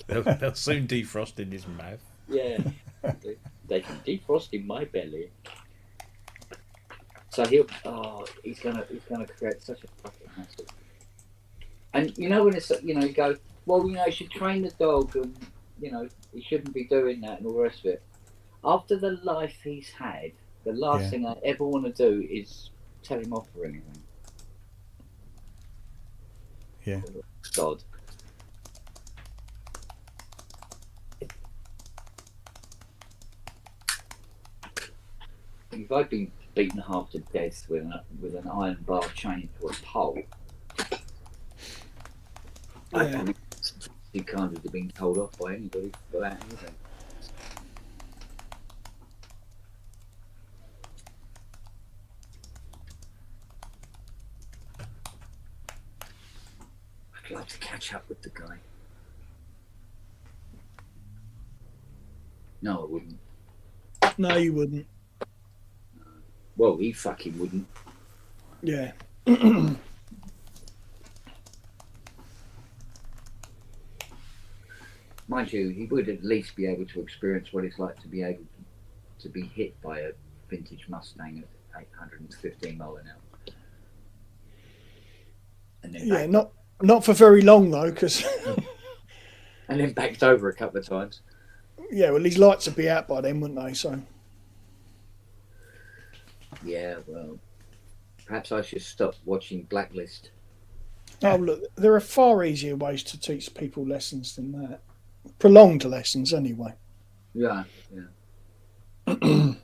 They'll soon defrost in his mouth. yeah, they can defrost in my belly. So he's gonna create such a fucking hassle. And you know when it's you go, well, you should train the dog, and he shouldn't be doing that and all the rest of it. After the life he's had, the last thing I ever want to do is tell him off for anything. Yeah. God. If I'd been beaten half to death with an iron bar chained to a pole, you can't have been told off by anybody for that, either. I'd like to catch up with the guy. No, I wouldn't. No, you wouldn't. Well, he fucking wouldn't. Yeah. Mind you, he would at least be able to experience what it's like to be able to be hit by a vintage Mustang at 815 mile an hour. And then not for very long though, because and then backed over a couple of times. Yeah, well, these lights would be out by then, wouldn't they? So. Yeah, well, perhaps I should stop watching Blacklist. Oh, look, there are far easier ways to teach people lessons than that. Prolonged lessons, anyway. Yeah. Could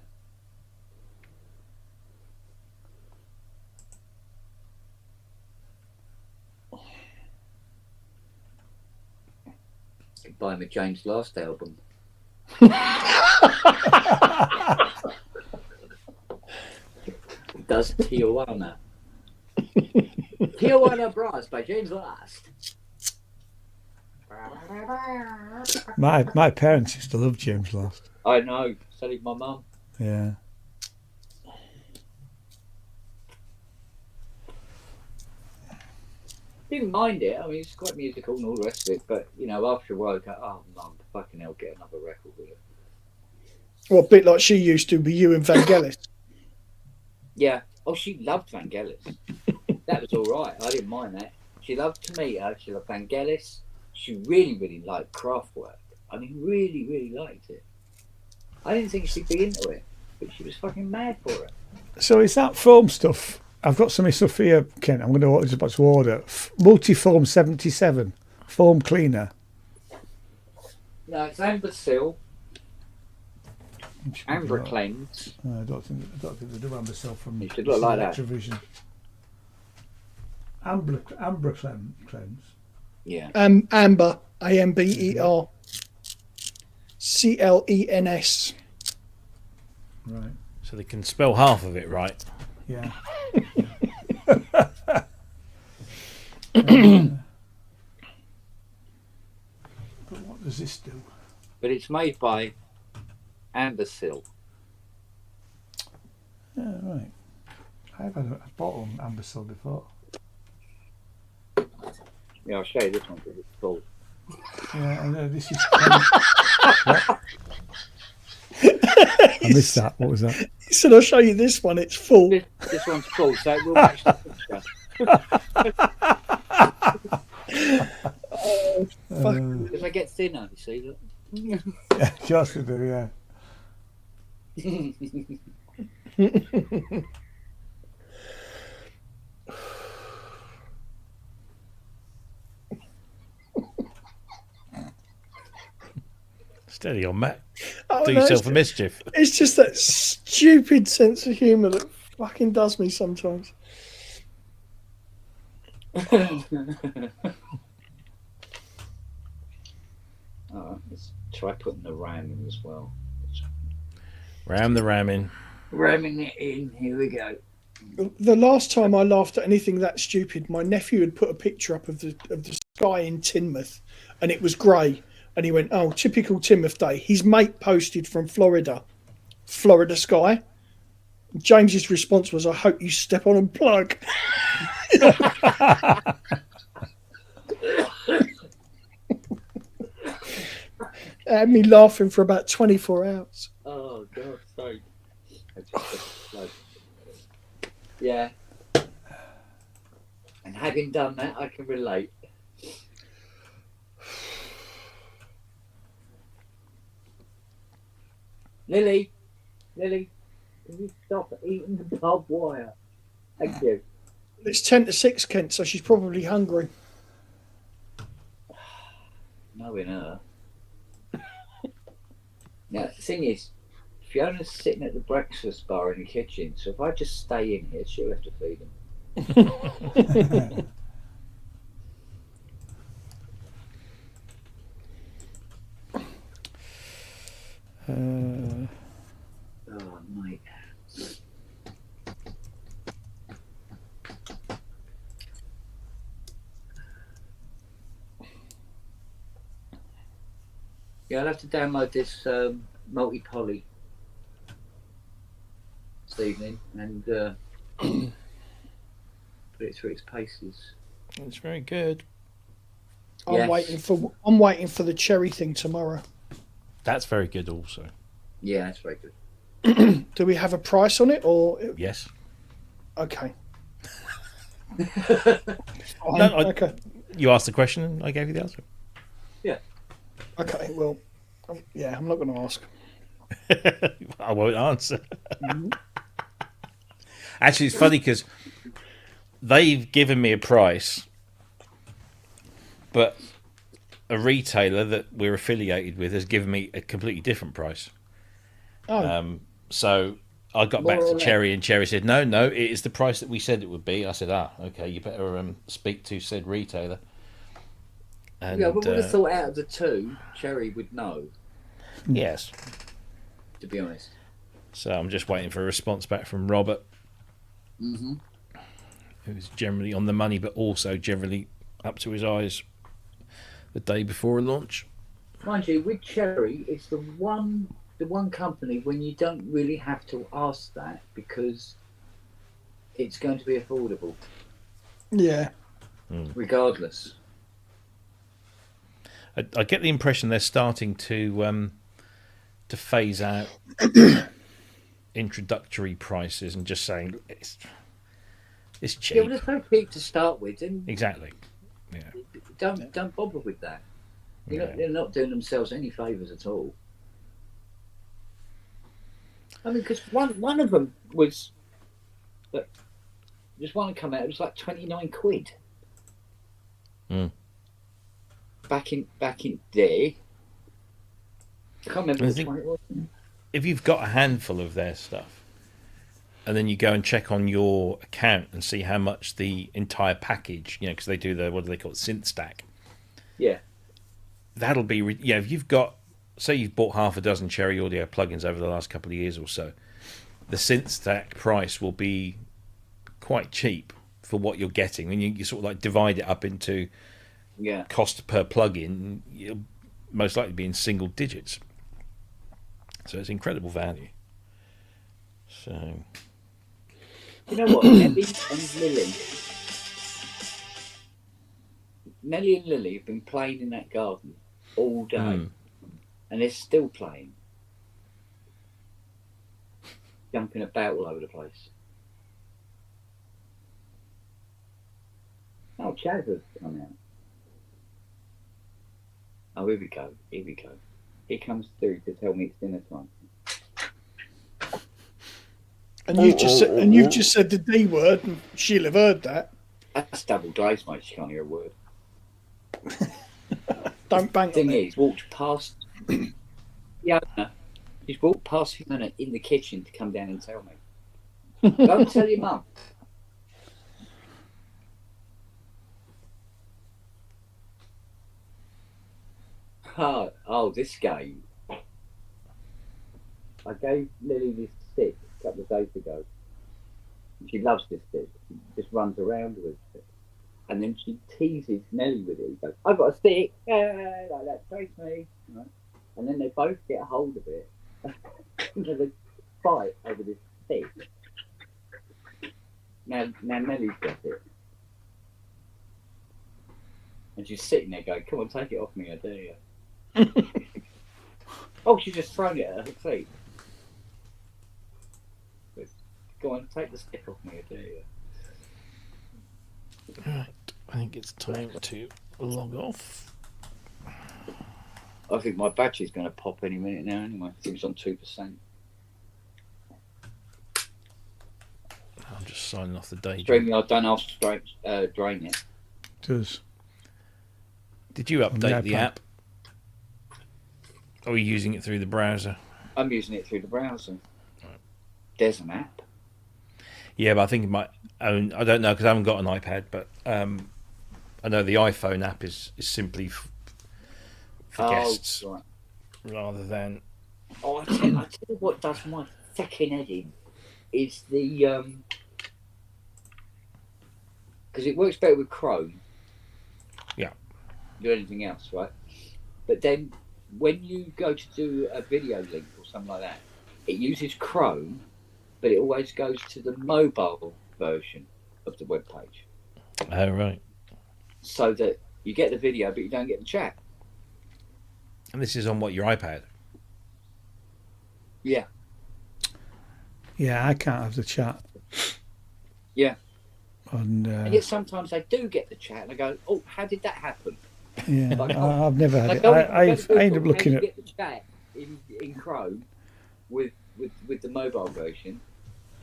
buy me James' last album. Does Tijuana. Tijuana Brass by James Last. My parents used to love James Last. I know, so did my mum. Yeah. Didn't mind it. I mean, it's quite musical and all the rest of it, but after a while, I go, oh, mum, fucking hell, get another record with it. Well, a bit like she used to be you and Vangelis. Yeah. Oh, she loved Vangelis. That was all right. I didn't mind that. She loved Tomato. She loved Vangelis. She really, really liked Kraftwerk. I mean, really, really liked it. I didn't think she'd be into it, but she was fucking mad for it. So is that foam stuff I've got some stuff here, Kent. I'm going to about to order Multifoam 77 foam cleaner. No, it's Ambersil. Amber Cleanse. I don't think they do Ambersil from. It should look like that. Vision. Amber cleanse. Yeah. Amber, Amber, CLENS. Right. So they can spell half of it right. Yeah. But what does this do? But it's made by Ambersil. Yeah, right. I've bought an Ambersil before. Yeah, I'll show you this one because it's full. Yeah, I know. This is. What? I missed that. What was that? He said, I'll show you this one. It's full. This one's full, so it will match the picture. Oh, fuck. Because they get thinner, you see. Look. Yeah, just to do, yeah. Steady on, Matt. Oh, Do no, yourself a mischief. it's just that stupid sense of humour that fucking does me sometimes. Let's try putting the ram in as well. Ram the ram in. Ramming it in. Here we go. The last time I laughed at anything that stupid, my nephew had put a picture up of the sky in Teignmouth, and it was grey. And he went, "Oh, typical Teignmouth day." His mate posted from Florida sky. James's response was, "I hope you step on and plug." Had me laughing for about 24 hours. Oh, God, sorry. Yeah. And having done that, I can relate. Lily, can you stop eating the barbed wire? Thank you. It's 10 to 6, Kent, so she's probably hungry. Knowing her. Now, the thing is, Fiona's sitting at the breakfast bar in the kitchen, so if I just stay in here, she'll have to feed him. Oh, mate. Yeah, I'll have to download this multi-poly this evening and put it through its paces. It's very good. I'm Yes. waiting for the cherry thing tomorrow. That's very good also. Yeah, that's very good. Do we have a price on it, or Yes. okay? No, Okay. You asked the question and I gave you the answer. Okay. Well, yeah, I'm not going to ask. I won't answer. Actually, it's funny because they've given me a price, but a retailer that we're affiliated with has given me a completely different price. Oh, So I got back More to or Cherry, and Cherry said, no, it is the price that we said it would be. I said, okay, you better speak to said retailer. And, Yeah, but we would have thought out of the two, Cherry would know, yes. to be honest. So I'm just waiting for a response back from Robert, Mm-hmm. who's generally on the money, but also generally up to his eyes the day before a launch. Mind you, with Cherry, it's the one company when you don't really have to ask that because it's going to be affordable, yeah. regardless. I get the impression they're starting to phase out introductory prices and just saying it's cheap. Yeah, well, there's no peak to start with, and Exactly. Yeah. don't bother with that. Yeah. They're not doing themselves any favours at all. I mean, because one of them was, the There's one come out. It was like 29 quid. Mm. Back in there. I can't remember which one it was. If you've got a handful of their stuff, and then you go and check on your account and see how much the entire package, because they do what do they call it, synth stack. Yeah. That'll be, if you've got, say you've bought half a dozen Cherry Audio plugins over the last couple of years or so, the synth stack price will be quite cheap for what you're getting. When you sort of like divide it up into cost per plugin, you'll most likely be in single digits. So it's incredible value. So, you know what, Nelly and Lily have been playing in that garden all day, and they're still playing, jumping about all over the place. Oh, Chaz has come out. Oh, here we go. He comes through to tell me it's dinner time. And you've just said the D word, and she'll have heard that. That's double glazed, mate. She can't hear a word. Don't bang The thing on it. is, walked past the owner. He's walked past Fiona in the kitchen to come down and tell me. Go and tell your mum. Oh, this game. I gave Lily this stick a couple of days ago. She loves this stick. She just runs around with it. And then she teases Nelly with it. He goes, I've got a stick. Yeah, like that. Chase me. Right? And then they both get a hold of it. And they fight over this stick. Now Nelly's got it. And she's sitting there going, come on, take it off me, I dare you. Oh, she's just thrown it at her feet. Go on, take the stick off me, I dare you. right, I think it's time to log off. I think my battery's going to pop any minute now anyway. I think it's on 2%. I'm just signing off the day. StreamYard don't ask to drain it. Does. Did you update the app? Or are you using it through the browser? I'm using it through the browser. Right. There's an app. Yeah, but I think my own. I don't know because I haven't got an iPad, but I know the iPhone app is simply for guests right. rather than. Oh, I tell you what does my fucking head in is the because it works better with Chrome. Yeah. Do anything else, right? But then when you go to do a video link or something like that, it uses Chrome, but it always goes to the mobile version of the web page. Oh, right. So that you get the video, but you don't get the chat. And this is on what, your iPad? Yeah. Yeah, I can't have the chat. Yeah. And yet sometimes I do get the chat, and I go, "Oh, how did that happen?" Yeah, like, I've never had it. I end up looking at. Get the chat in Chrome with the mobile version,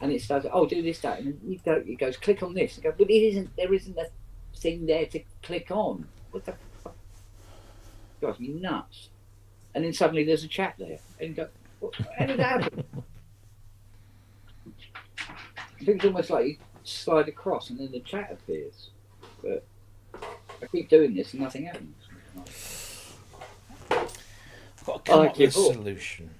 and it starts. Oh, do this, that, and then you go. It goes, click on this. And go, but it isn't. There isn't a thing there to click on. What the fuck? It drives me nuts. And then suddenly there's a chat there, and you go, what, how did that happen? I think it's almost like you slide across and then the chat appears. But I keep doing this and nothing happens. I've got to come up with a solution.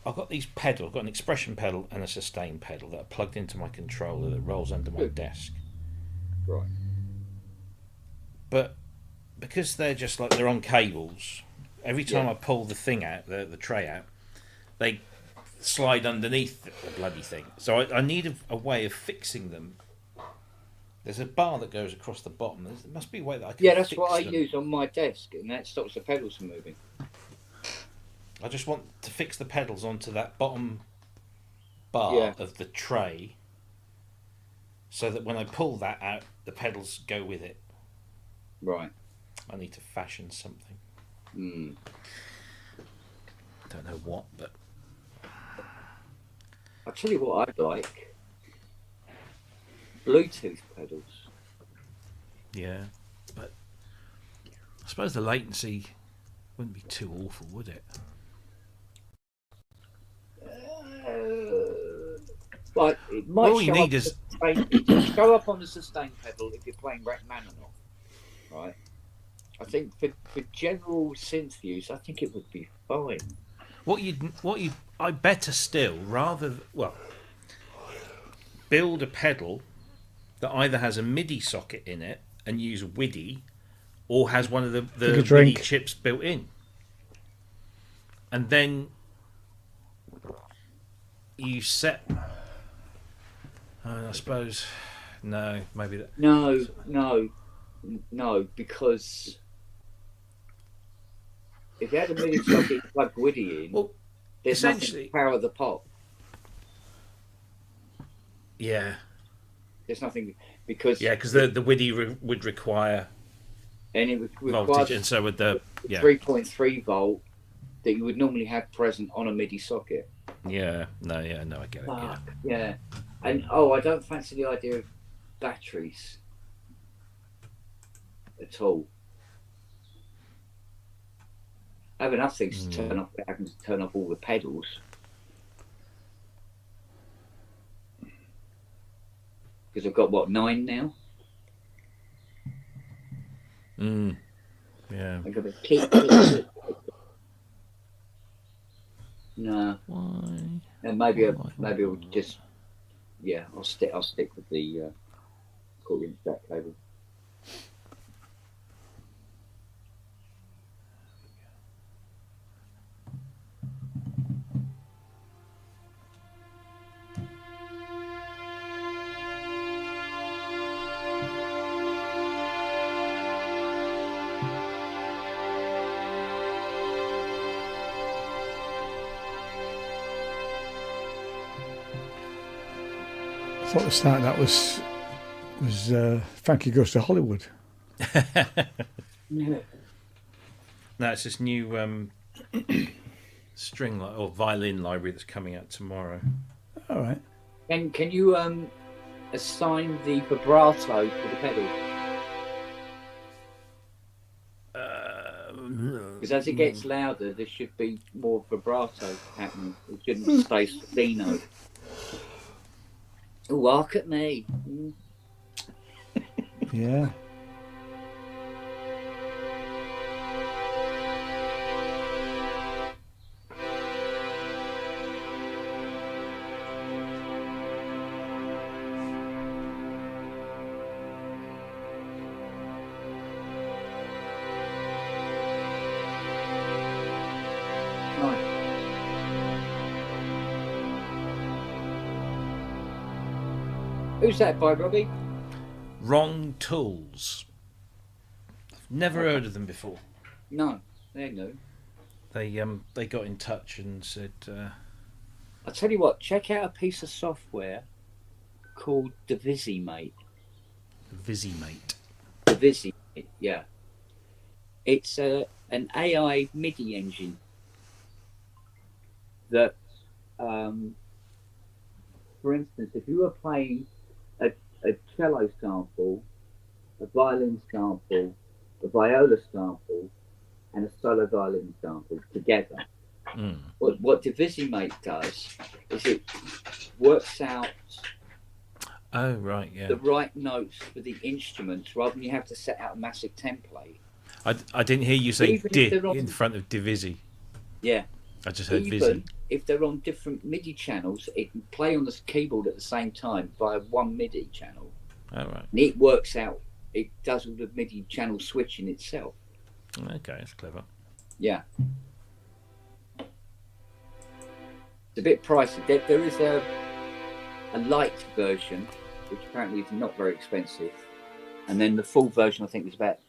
I've got these pedals. I've got an expression pedal and a sustain pedal that are plugged into my controller that rolls under my desk. Right. But because they're just like they're on cables, every time I pull the thing out, the tray out, they slide underneath the bloody thing. So I need a way of fixing them. There's a bar that goes across the bottom. There must be a way that I can that's fix what I them. use on my desk, and that stops the pedals from moving. I just want to fix the pedals onto that bottom bar of the tray so that when I pull that out, the pedals go with it. Right. I need to fashion something. Mm. Don't know what, but... I'll tell you what I'd like. Bluetooth pedals. Yeah, but I suppose the latency wouldn't be too awful, would it? Like it might All you show need up is show up on the sustain pedal if you're playing Rachmaninoff, right? I think for general synth use, I think it would be fine. I better still build a pedal that either has a MIDI socket in it and use WIDI, or has one of the MIDI chips built in, and then you set. I suppose maybe that. No, because if you had a MIDI socket plug WIDI in, there's nothing to power the pop. Yeah. There's nothing because the WIDI would require voltage, and so would the 3.3 volt that you would normally have present on a MIDI socket. I get it. Yeah, and I don't fancy the idea of batteries at all. I have enough things to turn off. Having to turn off all the pedals. Because I've got 9 now. Yeah. I've got a click. No. Why? And maybe I'll just I'll stick with the accordion jack cable. I thought the start of that was Frankie Goes to Hollywood. Yeah. No, it's this new string or violin library that's coming out tomorrow. All right. And can you assign the vibrato to the pedal? Because as it gets louder, there should be more vibrato happening. It shouldn't stay steno. Oh, look at me. Yeah. Who's that by, Robbie? Wrong Tools. I've never heard of them before. No, they're new. They got in touch and said, I'll tell you what, check out a piece of software called Divisimate. Visimate. Divisimate, yeah. It's an AI MIDI engine that, for instance, if you were playing a cello sample, a violin sample, a viola sample, and a solo violin sample together, what Divisimate does is it works out oh right, yeah, the right notes for the instruments rather than you have to set out a massive template. I didn't hear you say Even in front of Divisi. Yeah. I just heard Even Visi. if they're on different MIDI channels, it can play on the keyboard at the same time via one MIDI channel. Oh right. And it works out. It does all the MIDI channel switching itself. Okay, that's clever. Yeah. It's a bit pricey. There is a light version, which apparently is not very expensive, and then the full version I think was about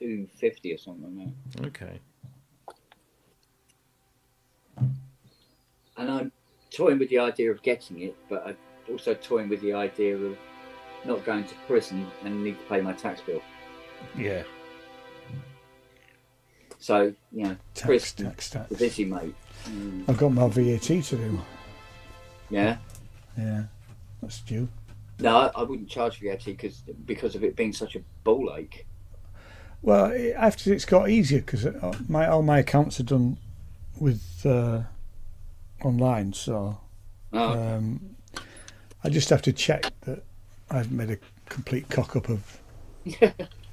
$250 or something like that. Okay. And I'm toying with the idea of getting it, but I'm also toying with the idea of not going to prison and need to pay my tax bill. Yeah. So, Tax. Busy, mate. I've got my VAT to do. Yeah? Yeah, that's due. No, I wouldn't charge VAT because of it being such a ball ache. Well, after it's got easier because all my accounts are done with online, so Oh, I just have to check that I've made a complete cock up of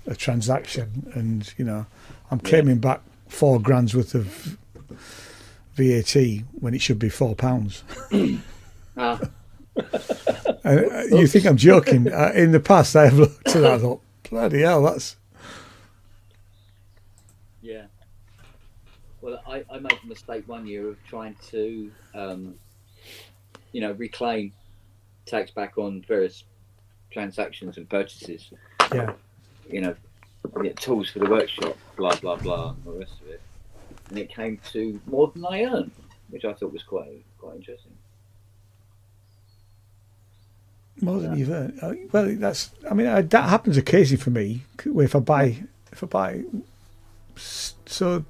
a transaction, and I'm claiming back £4,000 worth of VAT when it should be £4. ah, You think I'm joking? In the past, I have looked at that and thought, bloody hell, that's. yeah. Well, I made the mistake one year of trying to, reclaim tax back on various transactions and purchases. Yeah. Get tools for the workshop, blah blah blah, and all the rest of it. And it came to more than I earned, which I thought was quite interesting. More than you've earned. Well, that's. I mean, that happens occasionally for me. Where if I buy, so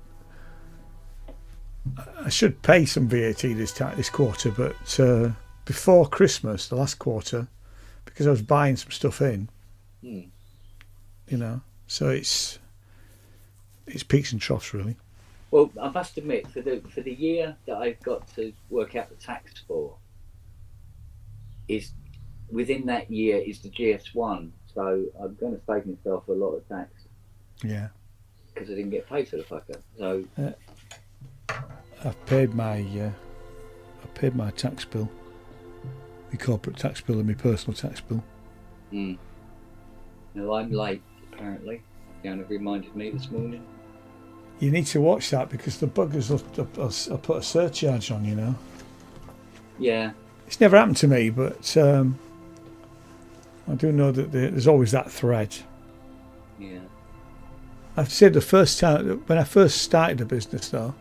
I should pay some VAT this quarter, but before Christmas, the last quarter, because I was buying some stuff in, so it's peaks and troughs really. Well, I must admit, for the year that I've got to work out the tax for, is within that year is the GS1, so I'm going to save myself a lot of tax. Yeah. Because I didn't get paid for the fucker. So I've paid my tax bill, my corporate tax bill and my personal tax bill. No, I'm late apparently. Fiona reminded me this morning. You need to watch that because the buggers will put a surcharge on. Yeah. It's never happened to me, but I do know that there's always that threat. Yeah. I've said the first time when I first started the business, though,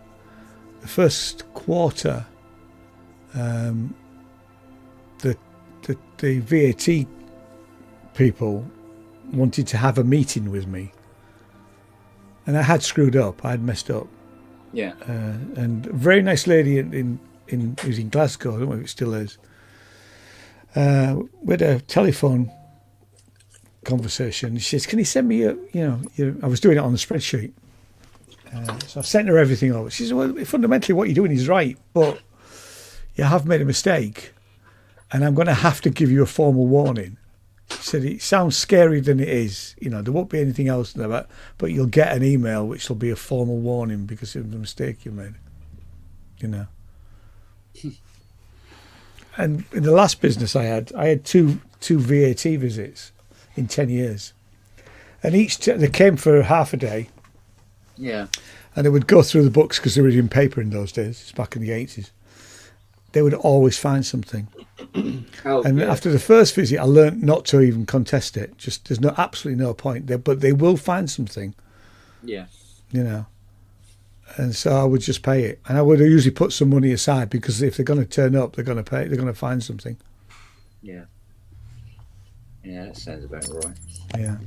the first quarter, the VAT people wanted to have a meeting with me, and I had screwed up. I had messed up. Yeah. And a very nice lady who's in Glasgow. I don't know if it still is. We had a telephone conversation. She says, "Can you send me I was doing it on the spreadsheet, so I sent her everything over." She said, "Well, fundamentally, what you're doing is right, but you have made a mistake, and I'm going to have to give you a formal warning." She said, "It sounds scarier than it is. There won't be anything else in there, but you'll get an email which will be a formal warning because of the mistake you made." And in the last business I had two VAT visits in 10 years, and they came for half a day. Yeah. And they would go through the books because they were in paper in those days. It's back in the 80s. They would always find something. After the first visit, I learned not to even contest it. Just there's absolutely no point there, but they will find something. Yeah. And so I would just pay it, and I would usually put some money aside because if they're going to turn up, they're going to pay. They're going to find something. Yeah. Yeah, that sounds about right. Yeah.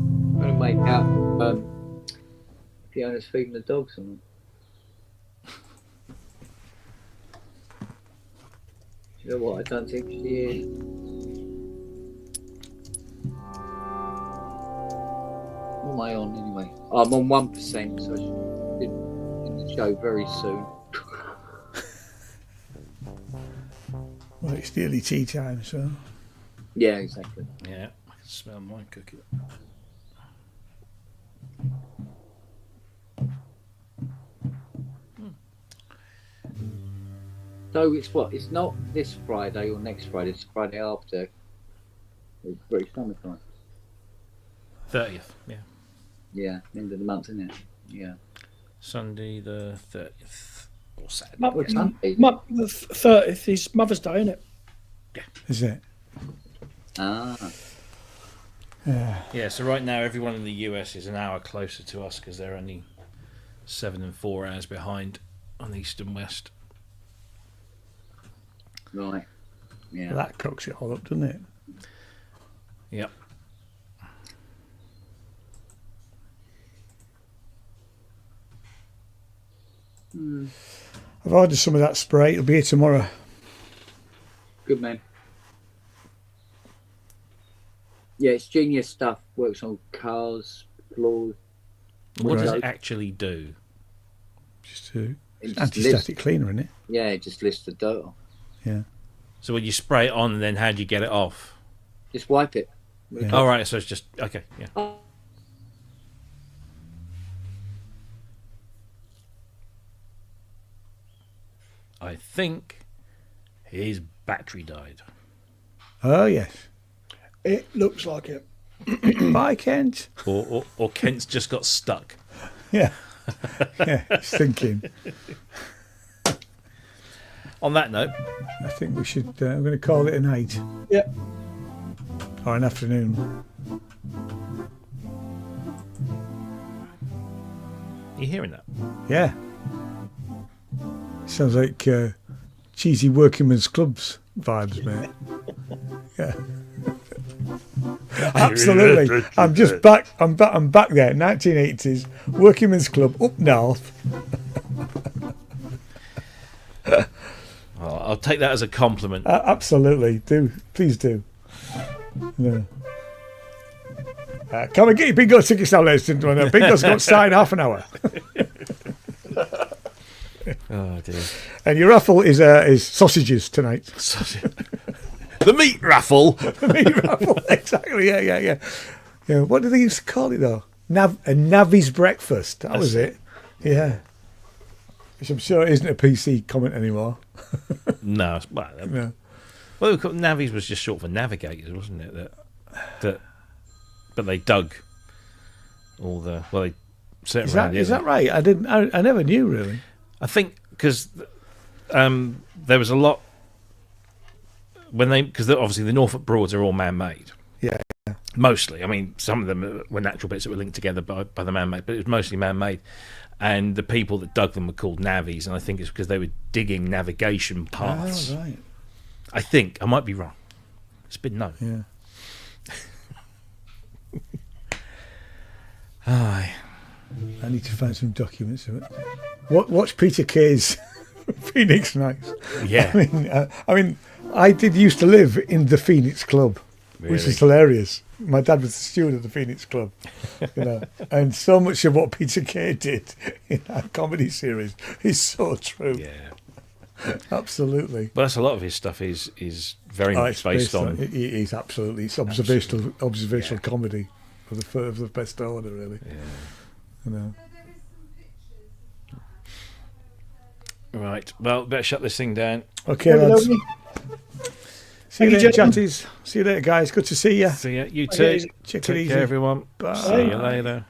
I'm going to make out Fiona's feeding the dogs or not. Do you know what? I don't think she is. What am I on anyway? I'm on 1%, so I should be in the show very soon. Well, it's nearly tea time, so. Yeah, exactly. Yeah, I can smell mine cooking. So it's what? It's not this Friday or next Friday. It's Friday after. It's British summertime. 30th, yeah. Yeah, end of the month, isn't it? Yeah. Sunday the 30th. Or Saturday. What's Sunday? The 30th is Mother's Day, isn't it? Is it? Ah. Yeah. Yeah, so right now everyone in the US is an hour closer to us because they're only 7 and 4 hours behind. on east and west. Right. Yeah. That cooks it all up, doesn't it? Yep. I've ordered some of that spray. It'll be here tomorrow. Good man. Yeah, it's genius stuff. Works on cars, floors. What does Right. it actually do? Just to It just anti-static cleaner, isn't it? Yeah, it just lifts the dirt off. Yeah. So when you spray it on, then how do you get it off? Just wipe it. Yeah. Oh, right. So it's just okay. Yeah. I think his battery died. Oh yes. It looks like it. Bye, Kent. Or Kent's just got stuck. Yeah. Yeah. It's thinking. On that note, I think we should. I'm going to call it a night Yeah. or an afternoon. you hearing that? Yeah. Sounds like cheesy workingmen's clubs vibes, mate. Yeah. Absolutely. I'm just back. I'm back there. 1980s workingmen's club up north. I'll take that as a compliment. Absolutely. Please do. Yeah. Come and get your bingo tickets now, ladies and gentlemen. Bingo's got started in half an hour. Oh dear. And your raffle is sausages tonight. The meat raffle. The meat raffle. Exactly. Yeah. Yeah. What do they used to call it though? A Navvy's breakfast. That was it. Yeah. Which I'm sure isn't a PC comment anymore. No. No. Well, Navies was just short for navigators, wasn't it? But they dug all the. Well, they set around. Is that right? I never knew really. I think because there was a lot because obviously the Norfolk Broads are all man-made. Yeah. Mostly. I mean, some of them were natural bits that were linked together by the man-made, but it was mostly man-made. And the people that dug them were called navvies, and I think it's because they were digging navigation paths. Oh, right. I think. I might be wrong. It's been known. Yeah. Aye. I need to find some documents of it. Watch Peter Kay's Phoenix Nights. Yeah. I mean, I did used to live in the Phoenix Club, which Really? is hilarious. My dad was the steward of the Phoenix Club, and so much of what Peter Kay did in that comedy series is so true. Yeah. Absolutely. But that's a lot of his stuff is very much based on. It's absolutely. It's observational comedy of the best order, really. Yeah. You know. Right. Well, better shut this thing down. Okay, lads. Lovely. See you Thank you, later, gentlemen. chatties. See you later, guys. Good to see you. See ya. You too. Take it Take easy. care, everyone. Bye. See you later.